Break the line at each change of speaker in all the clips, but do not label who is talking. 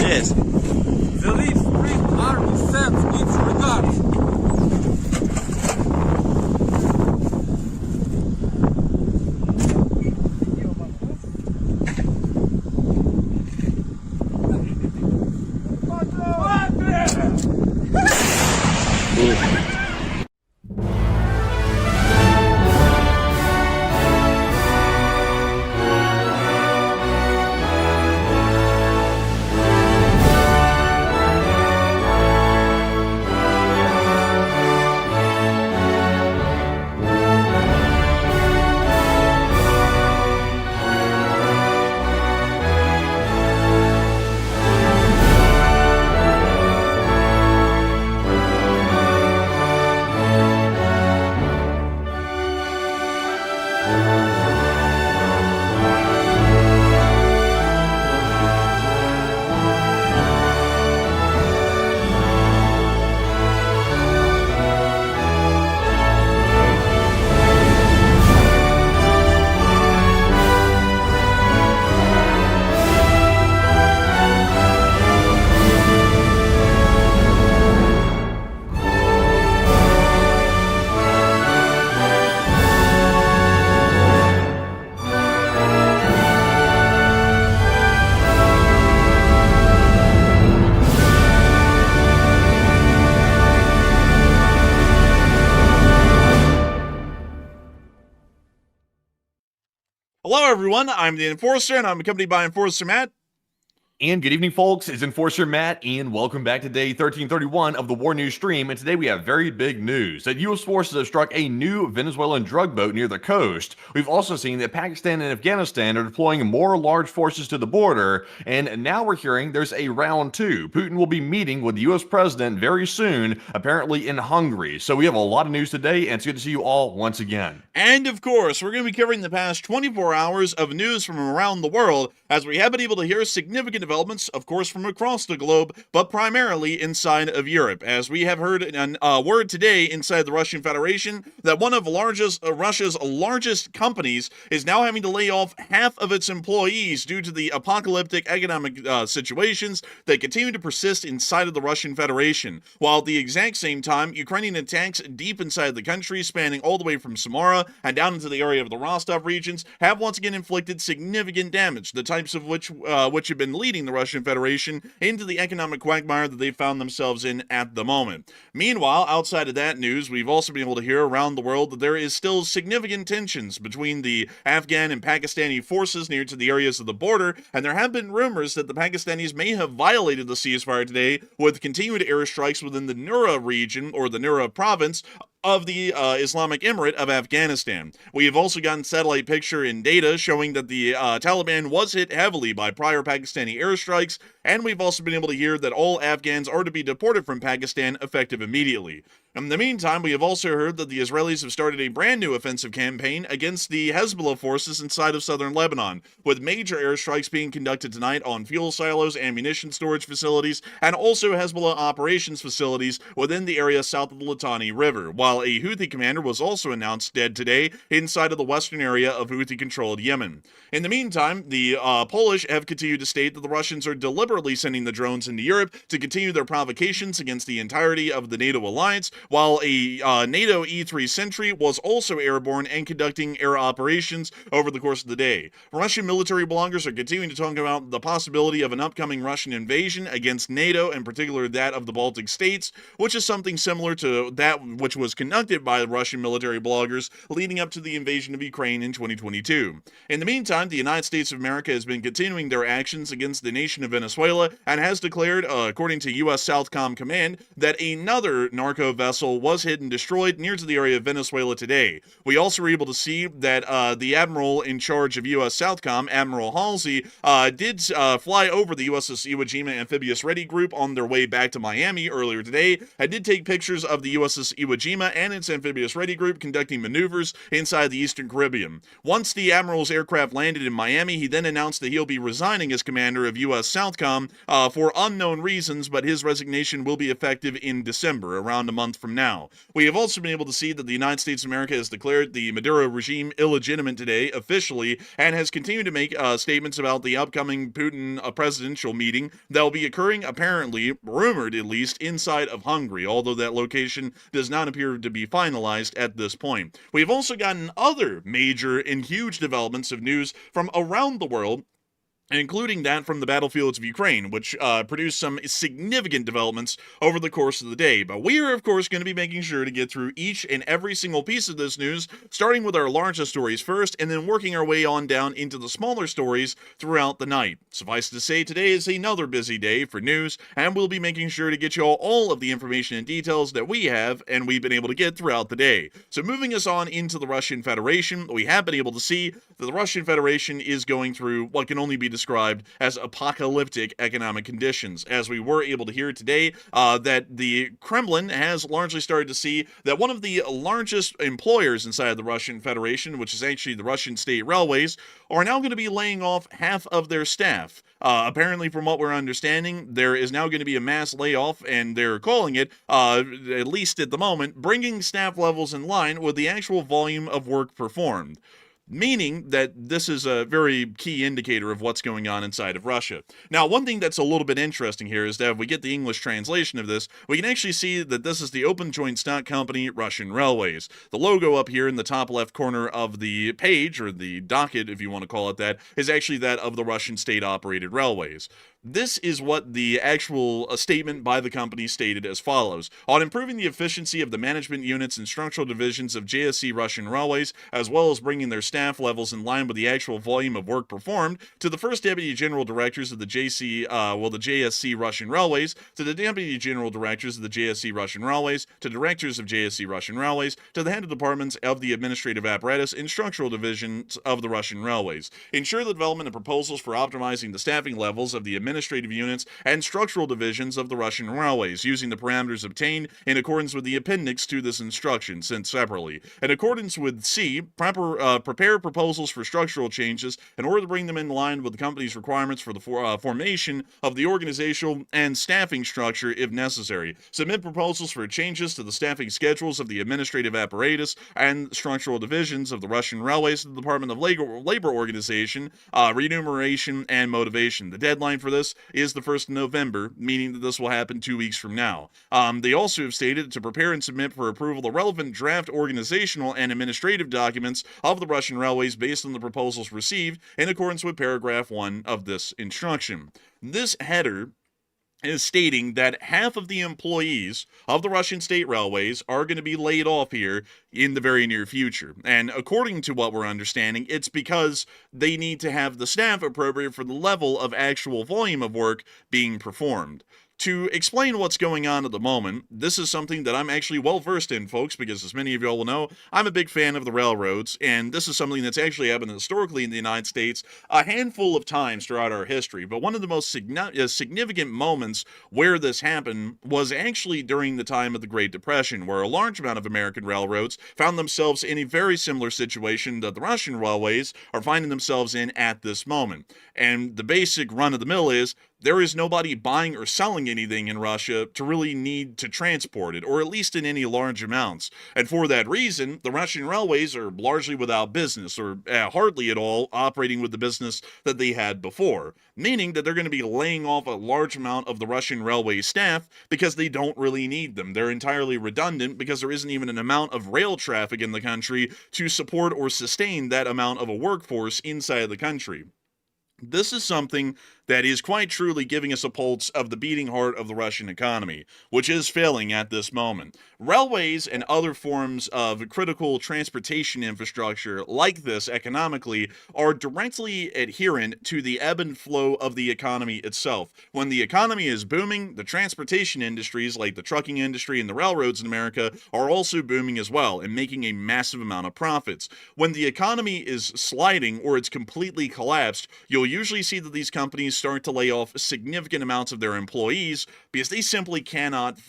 Yes.
The Leaf Spring Army sends its regards.
Hello, everyone. I'm the Enforcer, and I'm accompanied by Enforcer Matt.
And good evening, folks. It's Enforcer Matt, and welcome back to day 1331 of the War News stream. And today we have very big news that U.S. forces have struck a new Venezuelan drug boat near the coast. We've also seen that Pakistan and Afghanistan are deploying more large forces to the border, and now we're hearing there's a round two. Putin will be meeting with the U.S. president very soon, apparently in Hungary. So we have a lot of news today, and it's good to see you all once again.
And of course, we're going to be covering the past 24 hours of news from around the world, as we have been able to hear significant developments, of course, from across the globe, but primarily inside of Europe, as we have heard a word today inside the Russian Federation that one of Russia's largest companies is now having to lay off half of its employees due to the apocalyptic economic situations that continue to persist inside of the Russian Federation, while at the exact same time, Ukrainian attacks deep inside the country, spanning all the way from Samara and down into the area of the Rostov regions, have once again inflicted significant damage, the types of which have been leading the Russian Federation into the economic quagmire that they found themselves in at the moment. Meanwhile, outside of that news, we've also been able to hear around the world that there is still significant tensions between the Afghan and Pakistani forces near to the areas of the border, and there have been rumors that the Pakistanis may have violated the ceasefire today with continued airstrikes within the Nura region, or the Nura province, of the Islamic Emirate of Afghanistan. We have also gotten satellite picture and data showing that the Taliban was hit heavily by prior Pakistani airstrikes, and we've also been able to hear that all Afghans are to be deported from Pakistan effective immediately. In the meantime, we have also heard that the Israelis have started a brand new offensive campaign against the Hezbollah forces inside of southern Lebanon, with major airstrikes being conducted tonight on fuel silos, ammunition storage facilities, and also Hezbollah operations facilities within the area south of the Litani River, while a Houthi commander was also announced dead today inside of the western area of Houthi-controlled Yemen. In the meantime, the Polish have continued to state that the Russians are deliberately sending the drones into Europe to continue their provocations against the entirety of the NATO alliance, while a NATO E-3 Sentry was also airborne and conducting air operations over the course of the day. Russian military bloggers are continuing to talk about the possibility of an upcoming Russian invasion against NATO, in particular that of the Baltic states, which is something similar to that which was conducted by Russian military bloggers leading up to the invasion of Ukraine in 2022. In the meantime, the United States of America has been continuing their actions against the nation of Venezuela and has declared, according to U.S. SOUTHCOM Command, that another narco vessel was hit and destroyed near to the area of Venezuela today. We also were able to see that the Admiral in charge of U.S. SOUTHCOM, Admiral Holsey, did fly over the USS Iwo Jima Amphibious Ready Group on their way back to Miami earlier today. I did take pictures of the USS Iwo Jima and its Amphibious Ready Group conducting maneuvers inside the Eastern Caribbean. Once the Admiral's aircraft landed in Miami, he then announced that he'll be resigning as commander of U.S. SOUTHCOM for unknown reasons, but his resignation will be effective in December, around a month from now. We have also been able to see that the United States of America has declared the Maduro regime illegitimate today, officially, and has continued to make statements about the upcoming Putin presidential meeting that will be occurring, apparently, rumored at least, inside of Hungary, although that location does not appear to be finalized at this point. We've also gotten other major and huge developments of news from around the world, including that from the battlefields of Ukraine, which produced some significant developments over the course of the day. But we are, of course, going to be making sure to get through each and every single piece of this news, starting with our largest stories first, and then working our way on down into the smaller stories throughout the night. Suffice to say, today is another busy day for news, and we'll be making sure to get you all of the information and details that we have and we've been able to get throughout the day. So moving us on into the Russian Federation, we have been able to see that the Russian Federation is going through what can only be described as apocalyptic economic conditions, as we were able to hear today that the Kremlin has largely started to see that one of the largest employers inside the Russian Federation, which is actually the Russian State Railways, are now going to be laying off half of their staff. Apparently, from what we're understanding, there is now going to be a mass layoff, and they're calling it, at least at the moment, bringing staff levels in line with the actual volume of work performed. Meaning that this is a very key indicator of what's going on inside of Russia. Now, one thing that's a little bit interesting here is that if we get the English translation of this, we can actually see that this is the Open Joint Stock Company Russian Railways. The logo up here in the top left corner of the page, or the docket if you want to call it that, is actually that of the Russian state-operated railways. This is what the actual statement by the company stated as follows. On improving the efficiency of the management units and structural divisions of JSC Russian Railways, as well as bringing their staff levels in line with the actual volume of work performed, to the first Deputy General Directors of the JSC Russian Railways, to the Deputy General Directors of the JSC Russian Railways, to Directors of JSC Russian Railways, to the Head of Departments of the Administrative Apparatus and Structural Divisions of the Russian Railways. Ensure the development of proposals for optimizing the staffing levels of the administrative units and structural divisions of the Russian Railways, using the parameters obtained in accordance with the appendix to this instruction, sent separately. In accordance with C, prepare proposals for structural changes in order to bring them in line with the company's requirements for the formation of the organizational and staffing structure if necessary. Submit proposals for changes to the staffing schedules of the administrative apparatus and structural divisions of the Russian Railways to the Department of Labor Organization, Remuneration, and Motivation. The deadline for this is the 1st of November, meaning that this will happen 2 weeks from now. They also have stated to prepare and submit for approval the relevant draft organizational and administrative documents of the Russian Railways based on the proposals received in accordance with paragraph 1 of this instruction. This header is stating that half of the employees of the Russian State Railways are going to be laid off here in the very near future. And according to what we're understanding, it's because they need to have the staff appropriate for the level of actual volume of work being performed. To explain what's going on at the moment, this is something that I'm actually well versed in, folks, because as many of y'all will know, I'm a big fan of the railroads, and this is something that's actually happened historically in the United States a handful of times throughout our history. But one of the most significant moments where this happened was actually during the time of the Great Depression, where a large amount of American railroads found themselves in a very similar situation that the Russian railways are finding themselves in at this moment. And the basic run-of-the-mill is there is nobody buying or selling anything in Russia to really need to transport it, or at least in any large amounts. And for that reason, the Russian railways are largely without business, or hardly at all operating with the business that they had before, meaning that they're going to be laying off a large amount of the Russian railway staff because they don't really need them. They're entirely redundant because there isn't even an amount of rail traffic in the country to support or sustain that amount of a workforce inside the country. This is something that is quite truly giving us a pulse of the beating heart of the Russian economy, which is failing at this moment. Railways and other forms of critical transportation infrastructure like this economically are directly adherent to the ebb and flow of the economy itself. When the economy is booming, the transportation industries like the trucking industry and the railroads in America are also booming as well and making a massive amount of profits. When the economy is sliding or it's completely collapsed, you'll usually see that these companies start to lay off significant amounts of their employees because they simply cannot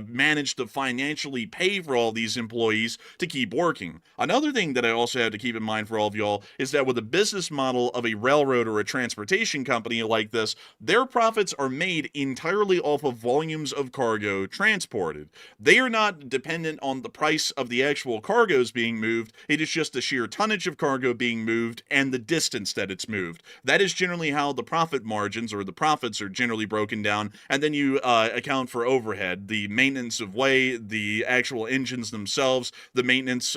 manage to financially pay for all these employees to keep working. Another thing that I also have to keep in mind for all of y'all is that with the business model of a railroad or a transportation company like this, their profits are made entirely off of volumes of cargo transported. They are not dependent on the price of the actual cargoes being moved. It is just the sheer tonnage of cargo being moved and the distance that it's moved. That is generally how the profit margins or the profits are generally broken down, and then you account for overhead, the maintenance of way, the actual engines themselves, the maintenance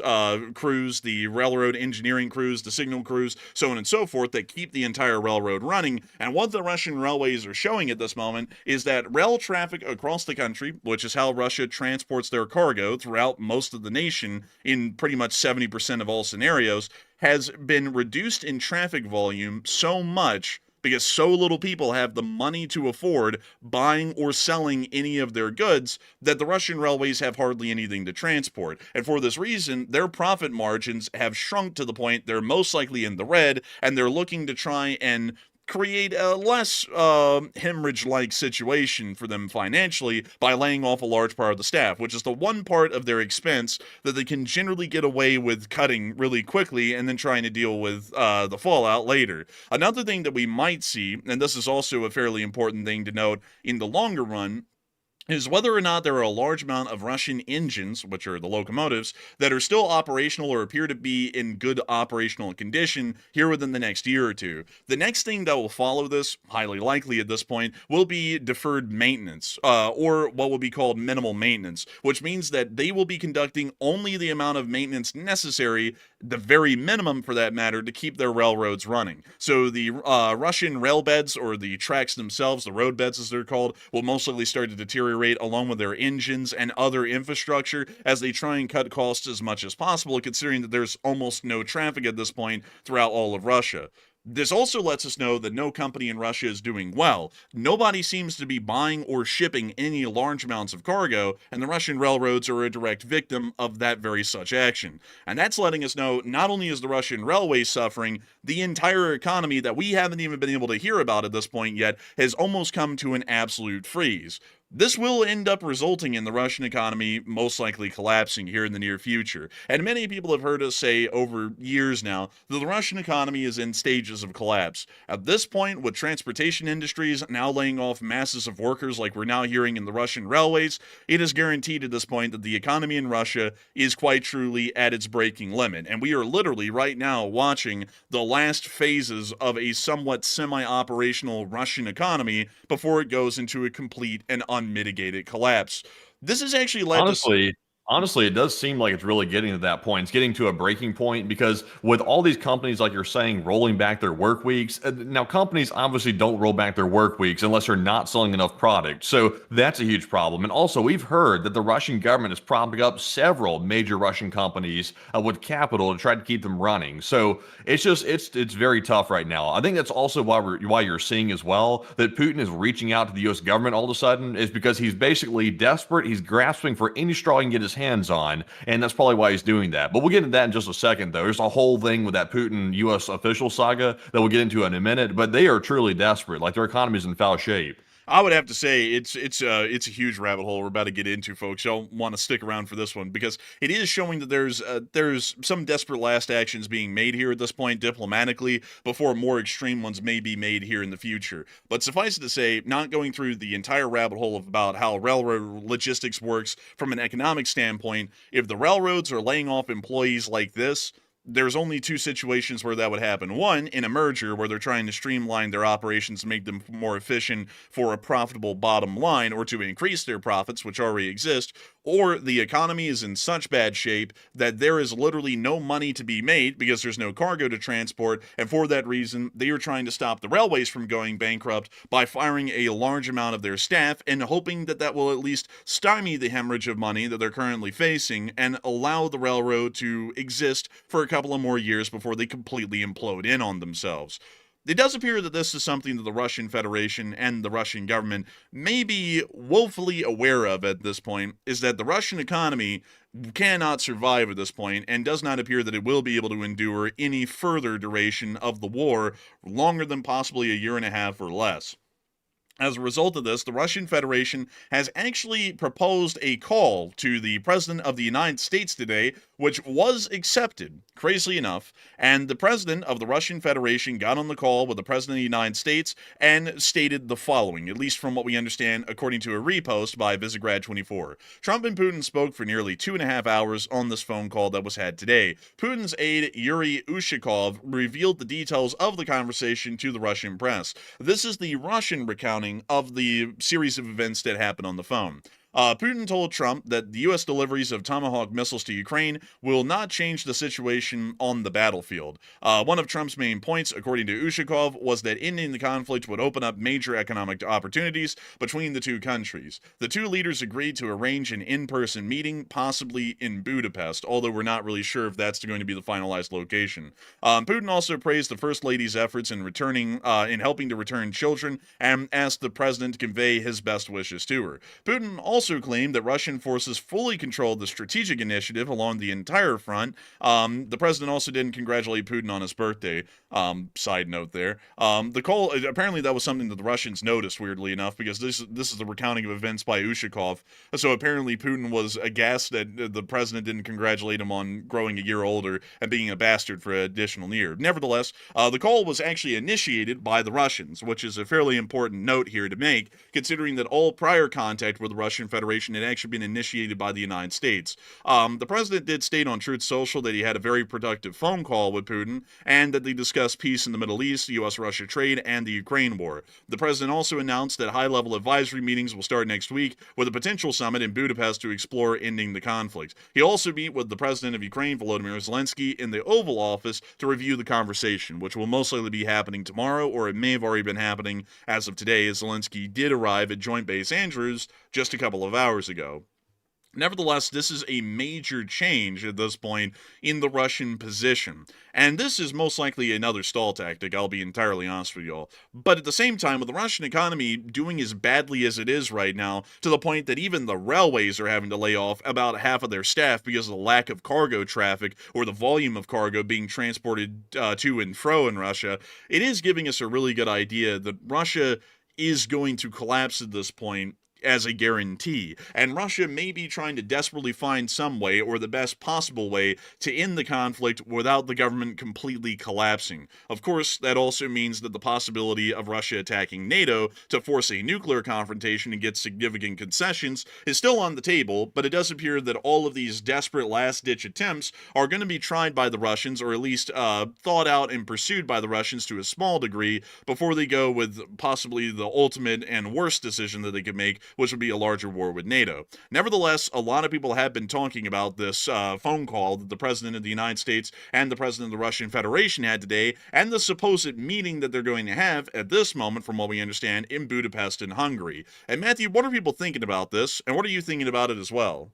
crews, the railroad engineering crews, the signal crews, so on and so forth, that keep the entire railroad running. And what the Russian railways are showing at this moment is that rail traffic across the country, which is how Russia transports their cargo throughout most of the nation in pretty much 70% of all scenarios, has been reduced in traffic volume so much because so little people have the money to afford buying or selling any of their goods that the Russian railways have hardly anything to transport. And for this reason, their profit margins have shrunk to the point they're most likely in the red, and they're looking to try and create a less hemorrhage-like situation for them financially by laying off a large part of the staff, which is the one part of their expense that they can generally get away with cutting really quickly and then trying to deal with the fallout later. Another thing that we might see, and this is also a fairly important thing to note in the longer run, is whether or not there are a large amount of Russian engines, which are the locomotives, that are still operational or appear to be in good operational condition here within the next year or two. The next thing that will follow this, highly likely at this point, will be deferred maintenance, or what will be called minimal maintenance, which means that they will be conducting only the amount of maintenance necessary, the very minimum for that matter, to keep their railroads running. So the Russian rail beds, or the tracks themselves, the road beds as they're called, will most likely start to deteriorate along with their engines and other infrastructure as they try and cut costs as much as possible, considering that there's almost no traffic at this point throughout all of Russia. This also lets us know that no company in Russia is doing well. Nobody seems to be buying or shipping any large amounts of cargo, and the Russian railroads are a direct victim of that very such action. And that's letting us know not only is the Russian railway suffering, the entire economy that we haven't even been able to hear about at this point yet has almost come to an absolute freeze. This will end up resulting in the Russian economy most likely collapsing here in the near future. And many people have heard us say over years now that the Russian economy is in stages of collapse. At this point, with transportation industries now laying off masses of workers like we're now hearing in the Russian railways, it is guaranteed at this point that the economy in Russia is quite truly at its breaking limit. And we are literally right now watching the last phases of a somewhat semi-operational Russian economy before it goes into a complete and unmitigated collapse. This has actually led to...
Honestly, it does seem like it's really getting to that point. It's getting to a breaking point because with all these companies, like you're saying, rolling back their work weeks, now companies obviously don't roll back their work weeks unless they're not selling enough product. So that's a huge problem. And also, we've heard that the Russian government is propping up several major Russian companies with capital to try to keep them running. So it's very tough right now. I think that's also why you're seeing as well that Putin is reaching out to the U.S. government all of a sudden is because he's basically desperate. He's grasping for any straw he can get his hands on, and that's probably why he's doing that. But we'll get into that in just a second, though. There's a whole thing with that Putin U.S. official saga that we'll get into in a minute, but they are truly desperate. Like, their economy is in foul shape.
I would have to say it's a huge rabbit hole we're about to get into, folks. Y'all want to stick around for this one because it is showing that there's some desperate last actions being made here at this point diplomatically before more extreme ones may be made here in the future. But suffice it to say, not going through the entire rabbit hole of about how railroad logistics works from an economic standpoint, if the railroads are laying off employees like this, there's only two situations where that would happen. One, in a merger where they're trying to streamline their operations and make them more efficient for a profitable bottom line or to increase their profits, which already exist, or the economy is in such bad shape that there is literally no money to be made because there's no cargo to transport, and for that reason, they are trying to stop the railways from going bankrupt by firing a large amount of their staff and hoping that that will at least stymie the hemorrhage of money that they're currently facing and allow the railroad to exist for a couple of more years before they completely implode in on themselves. It does appear that this is something that the Russian Federation and the Russian government may be woefully aware of at this point, is that the Russian economy cannot survive at this point and does not appear that it will be able to endure any further duration of the war longer than possibly a year and a half or less. As a result of this, the Russian Federation has actually proposed a call to the President of the United States today, which was accepted, crazily enough, and the President of the Russian Federation got on the call with the President of the United States and stated the following, at least from what we understand, according to a repost by Visegrad24. Trump and Putin spoke for nearly 2.5 hours on this phone call that was had today. Putin's aide, Yuri Ushakov, revealed the details of the conversation to the Russian press. This is the Russian recounting of the series of events that happened on the phone. Putin told Trump that the U.S. deliveries of Tomahawk missiles to Ukraine will not change the situation on the battlefield. One of Trump's main points, according to Ushakov, was that ending the conflict would open up major economic opportunities between the two countries. The two leaders agreed to arrange an in-person meeting, possibly in Budapest, although we're not really sure if that's going to be the finalized location. Putin also praised the First Lady's efforts in helping to return children and asked the president to convey his best wishes to her. Putin also claimed that Russian forces fully controlled the strategic initiative along the entire front. The president also didn't congratulate Putin on his birthday. Side note there. The call, apparently that was something that the Russians noticed, weirdly enough, because this is a recounting of events by Ushakov. So apparently Putin was aghast that the president didn't congratulate him on growing a year older and being a bastard for an additional year. Nevertheless, the call was actually initiated by the Russians, which is a fairly important note here to make, considering that all prior contact with the Russian Federation had actually been initiated by the United States. The president did state on Truth Social that he had a very productive phone call with Putin and that they discussed peace in the Middle East, U.S.-Russia trade, and the Ukraine war. The president also announced that high-level advisory meetings will start next week with a potential summit in Budapest to explore ending the conflict. He'll also meet with the president of Ukraine, Volodymyr Zelensky, in the Oval Office to review the conversation, which will most likely be happening tomorrow, or it may have already been happening as of today, as Zelensky did arrive at Joint Base Andrews just a couple of hours ago. Nevertheless, this is a major change at this point in the Russian position. And this is most likely another stall tactic, I'll be entirely honest with y'all. But at the same time, with the Russian economy doing as badly as it is right now, to the point that even the railways are having to lay off about half of their staff because of the lack of cargo traffic or the volume of cargo being transported to and fro in Russia, it is giving us a really good idea that Russia is going to collapse at this point as a guarantee, and Russia may be trying to desperately find some way, or the best possible way, to end the conflict without the government completely collapsing. Of course, that also means that the possibility of Russia attacking NATO to force a nuclear confrontation and get significant concessions is still on the table, but it does appear that all of these desperate last-ditch attempts are going to be tried by the Russians, or at least thought out and pursued by the Russians to a small degree, before they go with possibly the ultimate and worst decision that they could make, which would be a larger war with NATO. Nevertheless, a lot of people have been talking about this phone call that the President of the United States and the President of the Russian Federation had today, and the supposed meeting that they're going to have at this moment, from what we understand, in Budapest in Hungary. And Matthew, what are people thinking about this, and what are you thinking about it as well?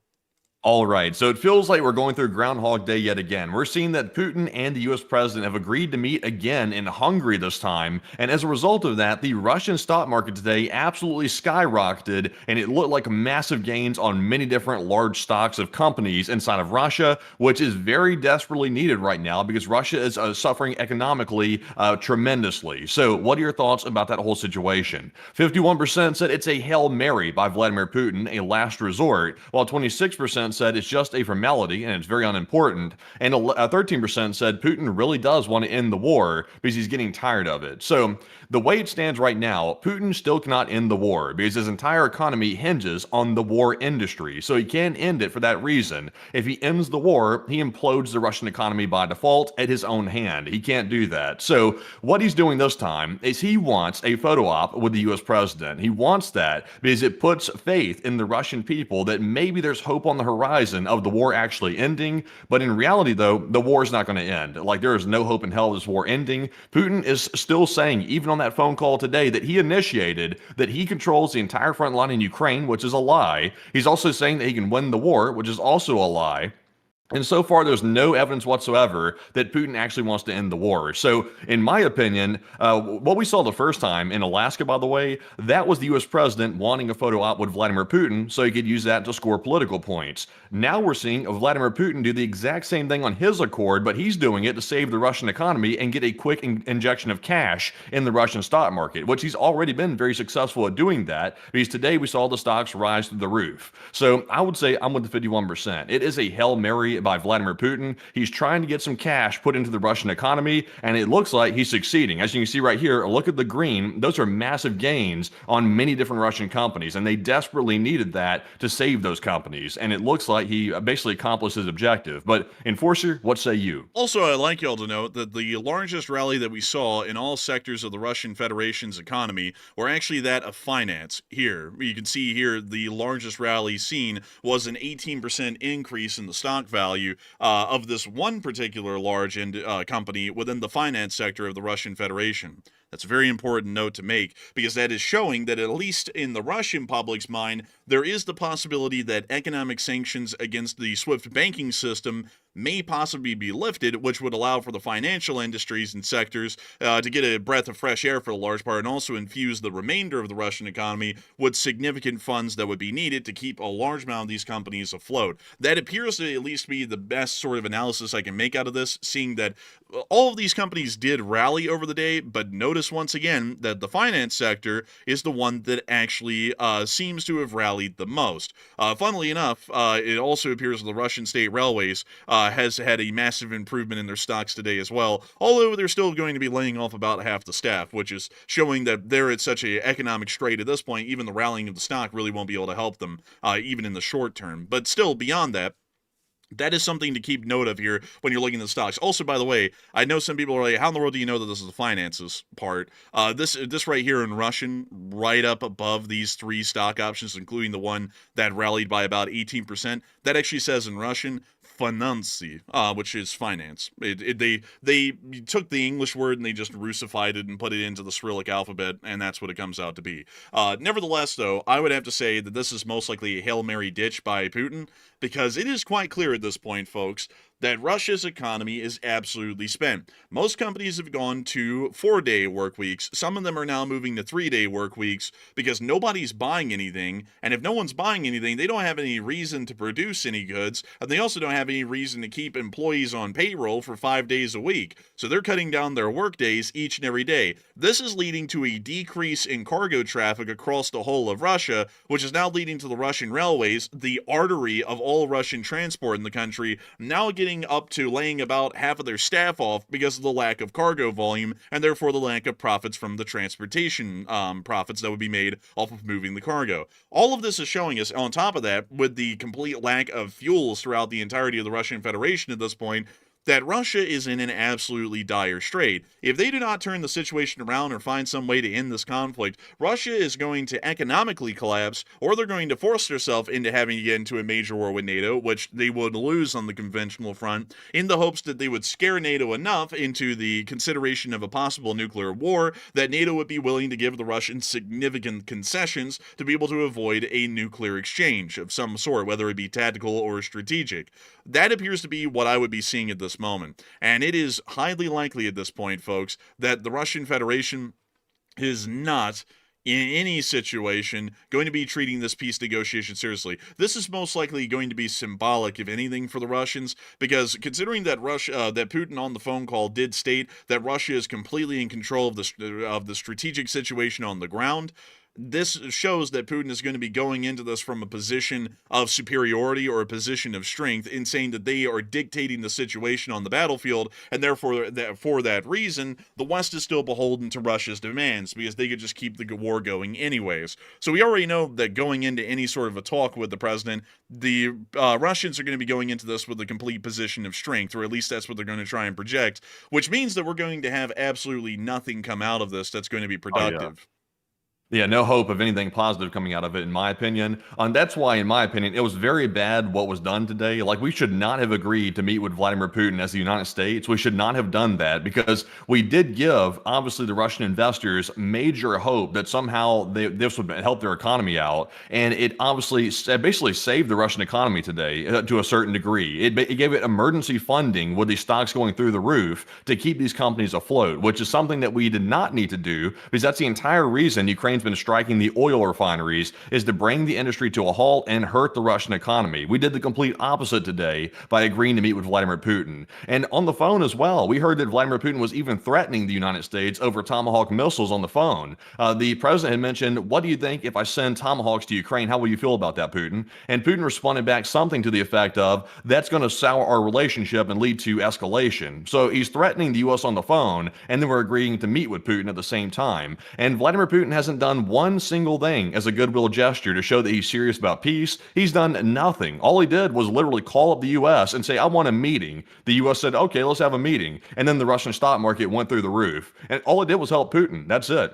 All right, so it feels like we're going through Groundhog Day yet again. We're seeing that Putin and the US president have agreed to meet again in Hungary this time, and as a result of that, the Russian stock market today absolutely skyrocketed, and it looked like massive gains on many different large stocks of companies inside of Russia, which is very desperately needed right now because Russia is suffering economically tremendously. So, what are your thoughts about that whole situation? 51% said it's a Hail Mary by Vladimir Putin, a last resort, while 26% said it's just a formality and it's very unimportant, and 13% said Putin really does want to end the war because he's getting tired of it. So the way it stands right now, Putin still cannot end the war because his entire economy hinges on the war industry, so he can't end it for that reason. If he ends the war, he implodes the Russian economy by default at his own hand. He can't do that. So what he's doing this time is he wants a photo op with the US president. He wants that because it puts faith in the Russian people that maybe there's hope on the horizon of the war actually ending. But in reality, though, the war is not going to end. Like, there is no hope in hell of this war ending. Putin is still saying, even on that phone call today that he initiated, that he controls the entire front line in Ukraine, which is a lie. He's also saying that he can win the war, which is also a lie. And so far, there's no evidence whatsoever that Putin actually wants to end the war. So, in my opinion, what we saw the first time in Alaska, by the way, that was the U.S. president wanting a photo op with Vladimir Putin so he could use that to score political points. Now we're seeing Vladimir Putin do the exact same thing on his accord, but he's doing it to save the Russian economy and get a quick injection of cash in the Russian stock market, which he's already been very successful at doing that, because today we saw the stocks rise through the roof. So I would say I'm with the 51%. It is a Hail Mary by Vladimir Putin. He's trying to get some cash put into the Russian economy, and it looks like he's succeeding. As you can see right here, look at the green. Those are massive gains on many different Russian companies, and they desperately needed that to save those companies, and it looks like he basically accomplished his objective. But Enforcer, what say you?
Also, I'd like y'all to note that the largest rally that we saw in all sectors of the Russian Federation's economy were actually that of finance. Here, you can see here the largest rally seen was an 18% increase in the stock value of this one particular large company within the finance sector of the Russian Federation. That's a very important note to make, because that is showing that at least in the Russian public's mind, there is the possibility that economic sanctions against the SWIFT banking system may possibly be lifted, which would allow for the financial industries and sectors to get a breath of fresh air for the large part, and also infuse the remainder of the Russian economy with significant funds that would be needed to keep a large amount of these companies afloat. That appears to at least be the best sort of analysis I can make out of this, seeing that all of these companies did rally over the day, but notice once again that the finance sector is the one that actually seems to have rallied the most. Funnily enough, it also appears the Russian state railways has had a massive improvement in their stocks today as well, although they're still going to be laying off about half the staff, which is showing that they're at such an economic strait at this point, even the rallying of the stock really won't be able to help them, even in the short term. But still, beyond that, that is something to keep note of here when you're looking at the stocks. Also, by the way, I know some people are like, how in the world do you know that this is the finances part? This right here in Russian, right up above these three stock options, including the one that rallied by about 18%, that actually says in Russian, financy, which is finance. They took the English word and they just Russified it and put it into the Cyrillic alphabet, and that's what it comes out to be. Nevertheless, though, I would have to say that this is most likely a Hail Mary ditch by Putin, because it is quite clear at this point, folks, that Russia's economy is absolutely spent. Most companies have gone to 4-day work weeks. Some of them are now moving to 3-day work weeks because nobody's buying anything. And if no one's buying anything, they don't have any reason to produce any goods. And they also don't have any reason to keep employees on payroll for 5 days a week. So they're cutting down their work days each and every day. This is leading to a decrease in cargo traffic across the whole of Russia, which is now leading to the Russian railways, the artery of all Russian transport in the country, now getting up to laying about half of their staff off because of the lack of cargo volume, and therefore the lack of profits from the transportation profits that would be made off of moving the cargo. All of this is showing us, on top of that, with the complete lack of fuels throughout the entirety of the Russian Federation at this point, that Russia is in an absolutely dire strait. If they do not turn the situation around or find some way to end this conflict, Russia is going to economically collapse, or they're going to force themselves into having to get into a major war with NATO, which they would lose on the conventional front, in the hopes that they would scare NATO enough into the consideration of a possible nuclear war that NATO would be willing to give the Russians significant concessions to be able to avoid a nuclear exchange of some sort, whether it be tactical or strategic. That appears to be what I would be seeing at this moment. And it is highly likely at this point, folks, that the Russian Federation is not in any situation going to be treating this peace negotiation seriously. This is most likely going to be symbolic, if anything, for the Russians, because considering that that Putin on the phone call did state that Russia is completely in control of the strategic situation on the ground, this shows that Putin is going to be going into this from a position of superiority or a position of strength, in saying that they are dictating the situation on the battlefield, and therefore, for that reason, the West is still beholden to Russia's demands, because they could just keep the war going anyways. So we already know that going into any sort of a talk with the president, the Russians are going to be going into this with a complete position of strength, or at least that's what they're going to try and project, which means that we're going to have absolutely nothing come out of this that's going to be productive.
Yeah, no hope of anything positive coming out of it, in my opinion. And that's why, in my opinion, it was very bad what was done today. Like, we should not have agreed to meet with Vladimir Putin as the United States. We should not have done that, because we did give, obviously, the Russian investors major hope that somehow this would help their economy out. And it obviously basically saved the Russian economy today to a certain degree. It gave it emergency funding with these stocks going through the roof to keep these companies afloat, which is something that we did not need to do, because that's the entire reason Ukraine been striking the oil refineries, is to bring the industry to a halt and hurt the Russian economy. We did the complete opposite today by agreeing to meet with Vladimir Putin. And on the phone as well, we heard that Vladimir Putin was even threatening the United States over Tomahawk missiles on the phone. The president had mentioned, "What do you think if I send Tomahawks to Ukraine? How will you feel about that, Putin?" And Putin responded back something to the effect of, "That's going to sour our relationship and lead to escalation." So he's threatening the U.S. on the phone, and then we're agreeing to meet with Putin at the same time. And Vladimir Putin hasn't done one single thing as a goodwill gesture to show that he's serious about peace. He's done nothing. All he did was literally call up the U.S. and say, "I want a meeting." The U.S. said, "Okay, let's have a meeting." And then the Russian stock market went through the roof. And all it did was help Putin. That's it.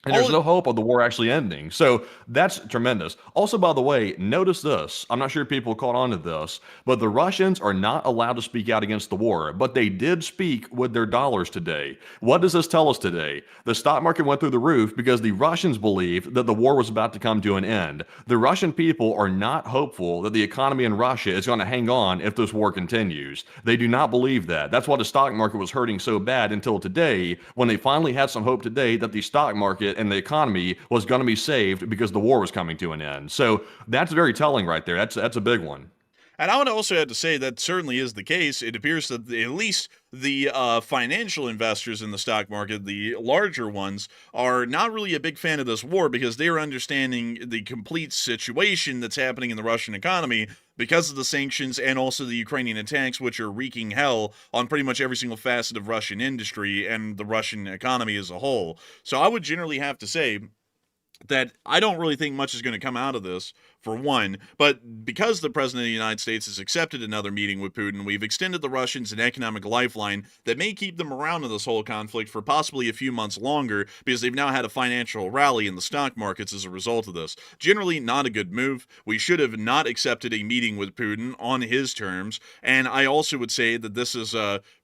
And there's no hope of the war actually ending. So that's tremendous. Also, by the way, notice this. I'm not sure if people caught on to this, but the Russians are not allowed to speak out against the war, but they did speak with their dollars today. What does this tell us today? The stock market went through the roof because the Russians believed that the war was about to come to an end. The Russian people are not hopeful that the economy in Russia is going to hang on if this war continues. They do not believe that. That's why the stock market was hurting so bad until today, when they finally had some hope today that the stock market and the economy was going to be saved because the war was coming to an end. So that's very telling right there. That's a big one.
And I would also have to say that certainly is the case. It appears that at least the financial investors in the stock market, the larger ones, are not really a big fan of this war, because they are understanding the complete situation that's happening in the Russian economy because of the sanctions and also the Ukrainian attacks, which are wreaking hell on pretty much every single facet of Russian industry and the Russian economy as a whole. So I would generally have to say that I don't really think much is going to come out of this, for one, but because the President of the United States has accepted another meeting with Putin, we've extended the Russians an economic lifeline that may keep them around in this whole conflict for possibly a few months longer, because they've now had a financial rally in the stock markets as a result of this. Generally, not a good move. We should have not accepted a meeting with Putin on his terms, and I also would say that this is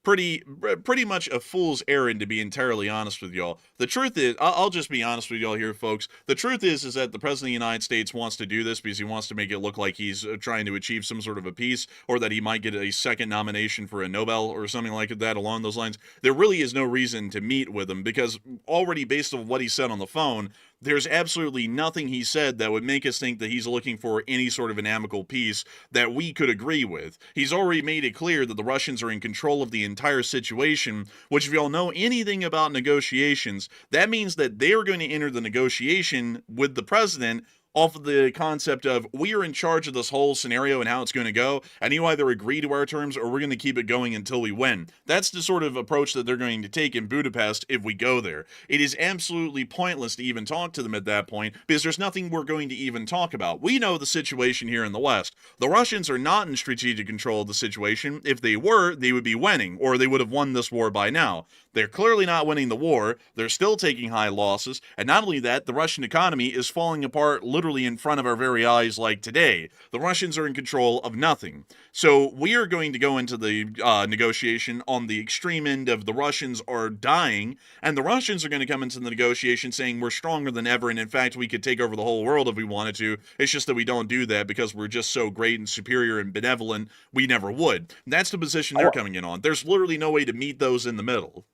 pretty much a fool's errand, to be entirely honest with y'all. The truth is, I'll just be honest with y'all here, folks. The truth is that the President of the United States wants to do this because he wants to make it look like he's trying to achieve some sort of a peace, or that he might get a second nomination for a Nobel or something like that along those lines. There really is no reason to meet with him, because already based on what he said on the phone, there's absolutely nothing he said that would make us think that he's looking for any sort of an amicable peace that we could agree with. He's already made it clear that the Russians are in control of the entire situation, which, if y'all know anything about negotiations, that means that they're going to enter the negotiation with the president off of the concept of we are in charge of this whole scenario and how it's going to go, and you either agree to our terms or we're going to keep it going until we win. That's the sort of approach that they're going to take in Budapest if we go there. It is absolutely pointless to even talk to them at that point because there's nothing we're going to even talk about. We know the situation here in the West. The Russians are not in strategic control of the situation. If they were, they would be winning, or they would have won this war by now. They're clearly not winning the war. They're still taking high losses. And not only that, the Russian economy is falling apart literally in front of our very eyes like today. The Russians are in control of nothing. So we are going to go into the negotiation on the extreme end of the Russians are dying, and the Russians are going to come into the negotiation saying we're stronger than ever, and in fact we could take over the whole world if we wanted to. It's just that we don't do that because we're just so great and superior and benevolent, we never would. That's the position they're coming in on. There's literally no way to meet those in the middle.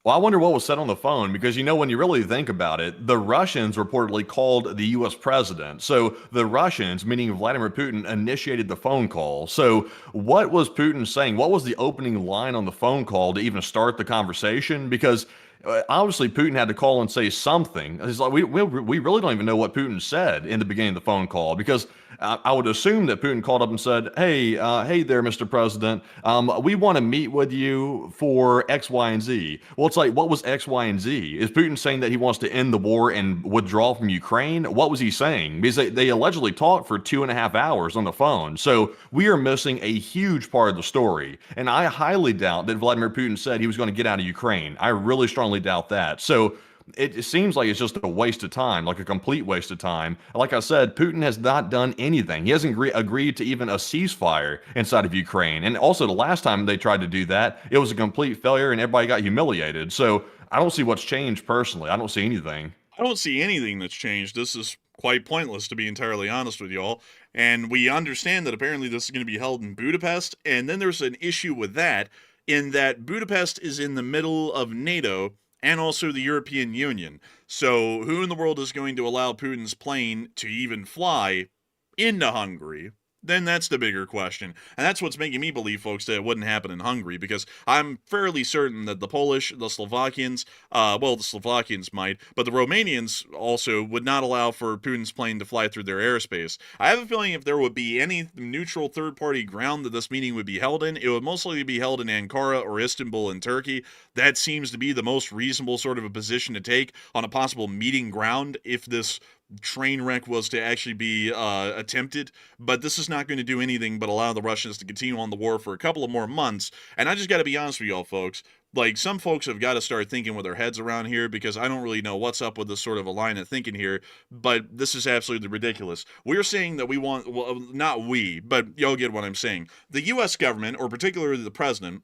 Well, I wonder what was said on the phone because, when you really think about it, the Russians reportedly called the U.S. president. So the Russians, meaning Vladimir Putin, initiated the phone call. So what was Putin saying? What was the opening line on the phone call to even start the conversation? Because obviously Putin had to call and say something. It's like we really don't even know what Putin said in the beginning of the phone call because I would assume that Putin called up and said, hey there, Mr. President, we want to meet with you for X, Y, and Z. Well, it's like, what was X, Y, and Z? Is Putin saying that he wants to end the war and withdraw from Ukraine? What was he saying? Because they allegedly talked for 2.5 hours on the phone. So we are missing a huge part of the story. And I highly doubt that Vladimir Putin said he was going to get out of Ukraine. I really strongly doubt that. So it seems like it's just a waste of time, like a complete waste of time. Like I said, Putin has not done anything. He hasn't agreed to even a ceasefire inside of Ukraine. And also the last time they tried to do that, it was a complete failure and everybody got humiliated. So I don't see what's changed personally. I don't see anything.
I don't see anything that's changed. This is quite pointless, to be entirely honest with y'all. And we understand that apparently this is going to be held in Budapest. And then there's an issue with that, in that Budapest is in the middle of NATO and also the European Union. So who in the world is going to allow Putin's plane to even fly into Hungary? Then that's the bigger question. And that's what's making me believe, folks, that it wouldn't happen in Hungary, because I'm fairly certain that the Polish, the Slovakians, the Slovakians might, but the Romanians also would not allow for Putin's plane to fly through their airspace. I have a feeling if there would be any neutral third-party ground that this meeting would be held in, it would mostly be held in Ankara or Istanbul in Turkey. That seems to be the most reasonable sort of a position to take on a possible meeting ground if this train wreck was to actually be attempted. But this is not going to do anything but allow the Russians to continue on the war for a couple of more months. And I just got to be honest with y'all, folks. Like, some folks have got to start thinking with their heads around here, because I don't really know what's up with this sort of a line of thinking here, but this is absolutely ridiculous. We're saying that we want, well, not we, but y'all get what I'm saying. The U.S. government, or particularly the president,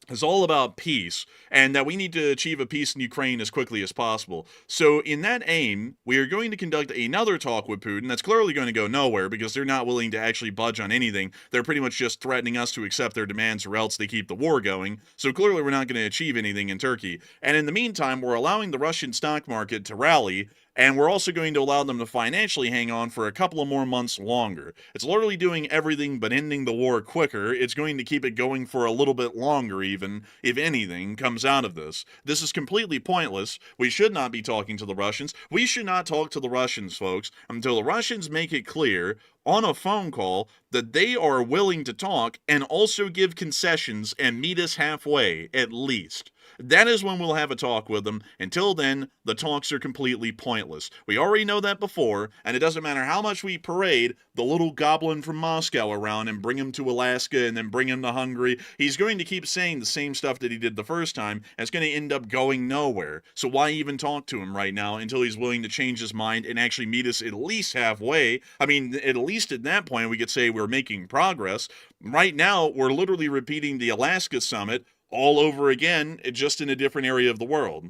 is all about peace, and that we need to achieve a peace in Ukraine as quickly as possible. So in that aim, we are going to conduct another talk with Putin that's clearly going to go nowhere, because they're not willing to actually budge on anything. They're pretty much just threatening us to accept their demands or else they keep the war going. So clearly we're not going to achieve anything in Turkey. And in the meantime, we're allowing the Russian stock market to rally, and we're also going to allow them to financially hang on for a couple of more months longer. It's literally doing everything but ending the war quicker. It's going to keep it going for a little bit longer even, if anything comes out of this. This is completely pointless. We should not be talking to the Russians. We should not talk to the Russians, folks, until the Russians make it clear on a phone call that they are willing to talk and also give concessions and meet us halfway, at least. That is when we'll have a talk with them. Until then, the talks are completely pointless. We already know that before, and it doesn't matter how much we parade the little goblin from Moscow around and bring him to Alaska and then bring him to Hungary. He's going to keep saying the same stuff that he did the first time, and it's going to end up going nowhere. So why even talk to him right now until he's willing to change his mind and actually meet us at least halfway? I mean, at least at that point, we could say we're making progress. Right now, we're literally repeating the Alaska summit all over again, just in a different area of the world.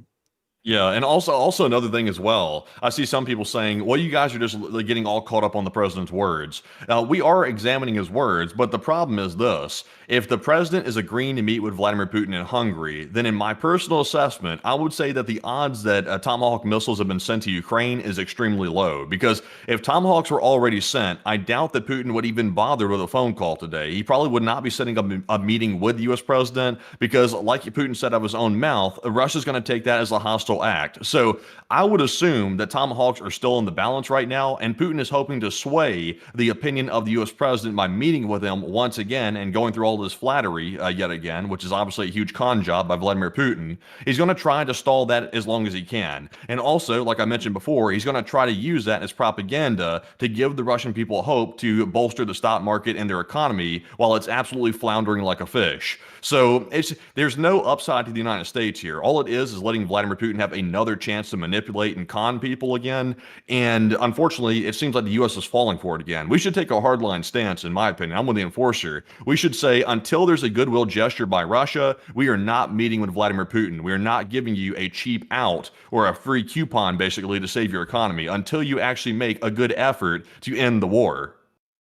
Yeah, and also another thing as well. I see some people saying, well, you guys are just getting all caught up on the president's words. Now, we are examining his words, but the problem is this. If the president is agreeing to meet with Vladimir Putin in Hungary, then in my personal assessment, I would say that the odds that Tomahawk missiles have been sent to Ukraine is extremely low. Because if Tomahawks were already sent, I doubt that Putin would even bother with a phone call today. He probably would not be setting up a meeting with the U.S. president because, like Putin said out of his own mouth, Russia's going to take that as a hostile hostile act. So I would assume that tomahawks are still in the balance right now, and Putin is hoping to sway the opinion of the U.S. president by meeting with him once again and going through all this flattery yet again, which is obviously a huge con job by Vladimir Putin. He's going to try to stall that as long as he can. And also, like I mentioned before, he's going to try to use that as propaganda to give the Russian people hope to bolster the stock market and their economy while it's absolutely floundering like a fish. So there's no upside to the United States here. All it is letting Vladimir Putin have another chance to manipulate and con people again. And unfortunately, it seems like the U.S. is falling for it again. We should take a hardline stance, in my opinion. I'm with the enforcer. We should say, until there's a goodwill gesture by Russia, we are not meeting with Vladimir Putin. We are not giving you a cheap out or a free coupon, basically, to save your economy until you actually make a good effort to end the war.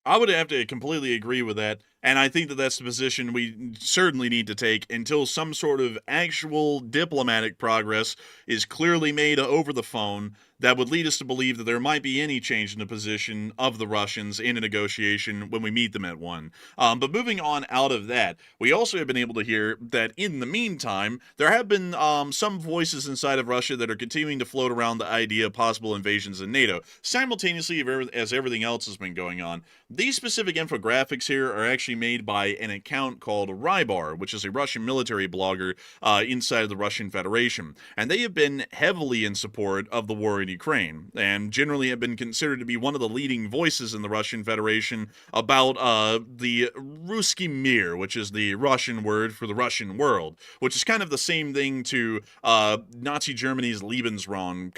I would have to completely agree with that, and I think that that's the position we certainly need to take until some sort of actual diplomatic progress is clearly made over the phone that would lead us to believe that there might be any change in the position of the Russians in a negotiation when we meet them at one. But moving on out of that, we also have been able to hear that in the meantime, there have been some voices inside of Russia that are continuing to float around the idea of possible invasions in NATO, simultaneously as everything else has been going on. These specific infographics here are actually made by an account called Rybar, which is a Russian military blogger inside of the Russian Federation. And they have been heavily in support of the war in Ukraine, and generally have been considered to be one of the leading voices in the Russian Federation about the Ruski Mir, which is the Russian word for the Russian world, which is kind of the same thing to Nazi Germany's Lebensraum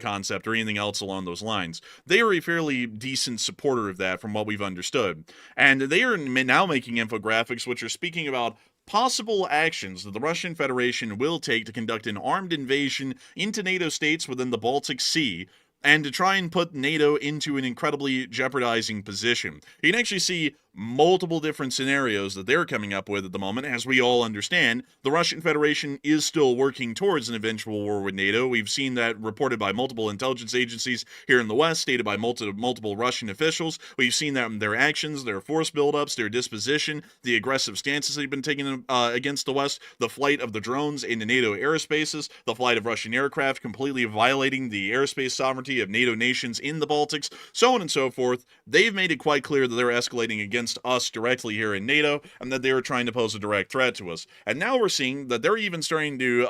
concept or anything else along those lines. They are a fairly decent supporter of that from what we've understood. And they are now making infographics which are speaking about possible actions that the Russian Federation will take to conduct an armed invasion into NATO states within the Baltic Sea, and to try and put NATO into an incredibly jeopardizing position. You can actually see multiple different scenarios that they're coming up with at the moment. As we all understand, the Russian Federation is still working towards an eventual war with NATO. We've seen that reported by multiple intelligence agencies here in the West, stated by multiple Russian officials. We've seen that in their actions, their force buildups, their disposition, the aggressive stances they've been taking against the West, the flight of the drones into NATO airspaces, the flight of Russian aircraft completely violating the airspace sovereignty of NATO nations in the Baltics, so on and so forth. They've made it quite clear that they're escalating against us directly here in NATO, and that they're trying to pose a direct threat to us. And now we're seeing that they're even starting to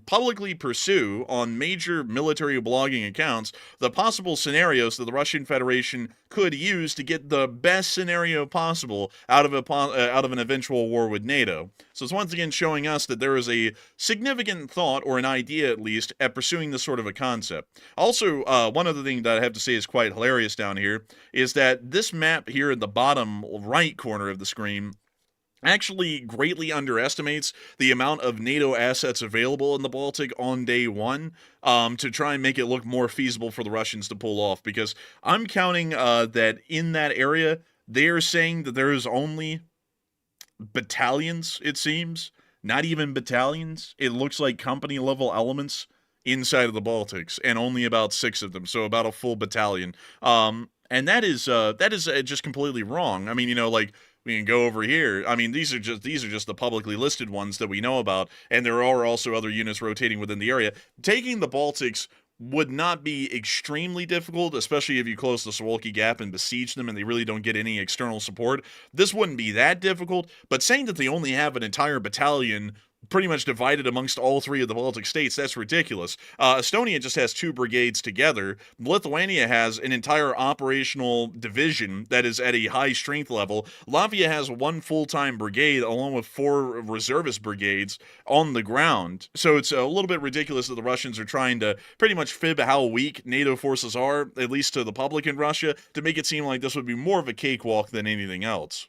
publicly pursue on major military blogging accounts the possible scenarios that the Russian Federation could use to get the best scenario possible out of an eventual war with NATO. So it's once again showing us that there is a significant thought, or an idea at least, at pursuing this sort of a concept. Also, one other thing that I have to say is quite hilarious down here is that this map here in the bottom right corner of the screen actually greatly underestimates the amount of NATO assets available in the Baltic on day one, to try and make it look more feasible for the Russians to pull off, because I'm counting that in that area, they're saying that there is only battalions, it seems, not even battalions. It looks like company level elements inside of the Baltics, and only about 6 of them, so about a full battalion. And that is just completely wrong. I mean, like, we can go over here. I mean, these are just the publicly listed ones that we know about, and there are also other units rotating within the area. Taking the Baltics would not be extremely difficult, especially if you close the Suwalki Gap and besiege them and they really don't get any external support. This wouldn't be that difficult, but saying that they only have an entire battalion pretty much divided amongst all 3 of the Baltic states, that's ridiculous. Estonia just has 2 brigades together. Lithuania has an entire operational division that is at a high strength level. Latvia has 1 full-time brigade along with 4 reservist brigades on the ground. So it's a little bit ridiculous that the Russians are trying to pretty much fib how weak NATO forces are, at least to the public in Russia, to make it seem like this would be more of a cakewalk than anything else.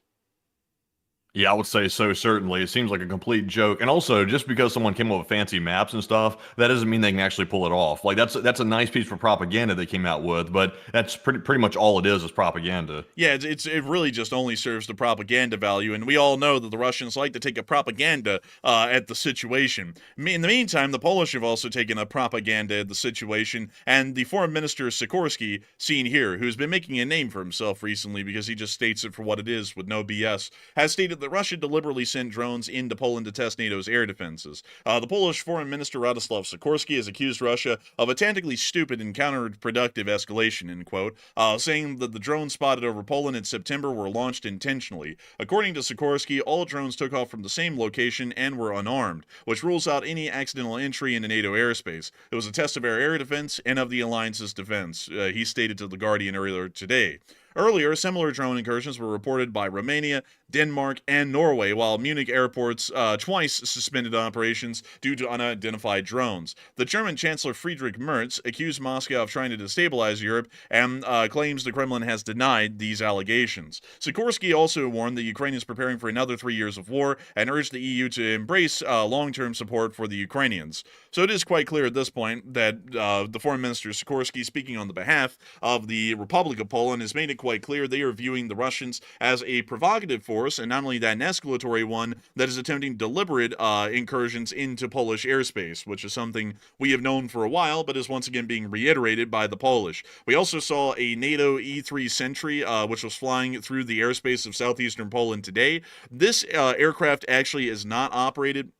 Yeah, I would say so, certainly. It seems like a complete joke. And also, just because someone came up with fancy maps and stuff, that doesn't mean they can actually pull it off. Like, that's a nice piece for propaganda they came out with, but that's pretty much all it is propaganda.
Yeah, it really just only serves the propaganda value, and we all know that the Russians like to take a propaganda at the situation. In the meantime, the Polish have also taken a propaganda at the situation, and the Foreign Minister Sikorski, seen here, who's been making a name for himself recently because he just states it for what it is with no BS, has stated that Russia deliberately sent drones into Poland to test NATO's air defenses. The Polish Foreign Minister Radoslaw Sikorski has accused Russia of a tactically stupid and counterproductive escalation, end quote, saying that the drones spotted over Poland in September were launched intentionally. According to Sikorski, all drones took off from the same location and were unarmed, which rules out any accidental entry into NATO airspace. It was a test of our air defense and of the alliance's defense, he stated to The Guardian earlier today. Earlier, similar drone incursions were reported by Romania, Denmark, and Norway, while Munich airports twice suspended operations due to unidentified drones. The German Chancellor Friedrich Merz accused Moscow of trying to destabilize Europe and claims the Kremlin has denied these allegations. Sikorski also warned that Ukraine is preparing for another 3 years of war and urged the EU to embrace long-term support for the Ukrainians. So it is quite clear at this point that the Foreign Minister Sikorski, speaking on the behalf of the Republic of Poland, has made it quite clear they are viewing the Russians as a provocative force, and not only that, an escalatory one that is attempting deliberate incursions into Polish airspace, which is something we have known for a while, but is once again being reiterated by the Polish. We also saw a NATO E-3 Sentry, which was flying through the airspace of southeastern Poland today. This aircraft actually is not operated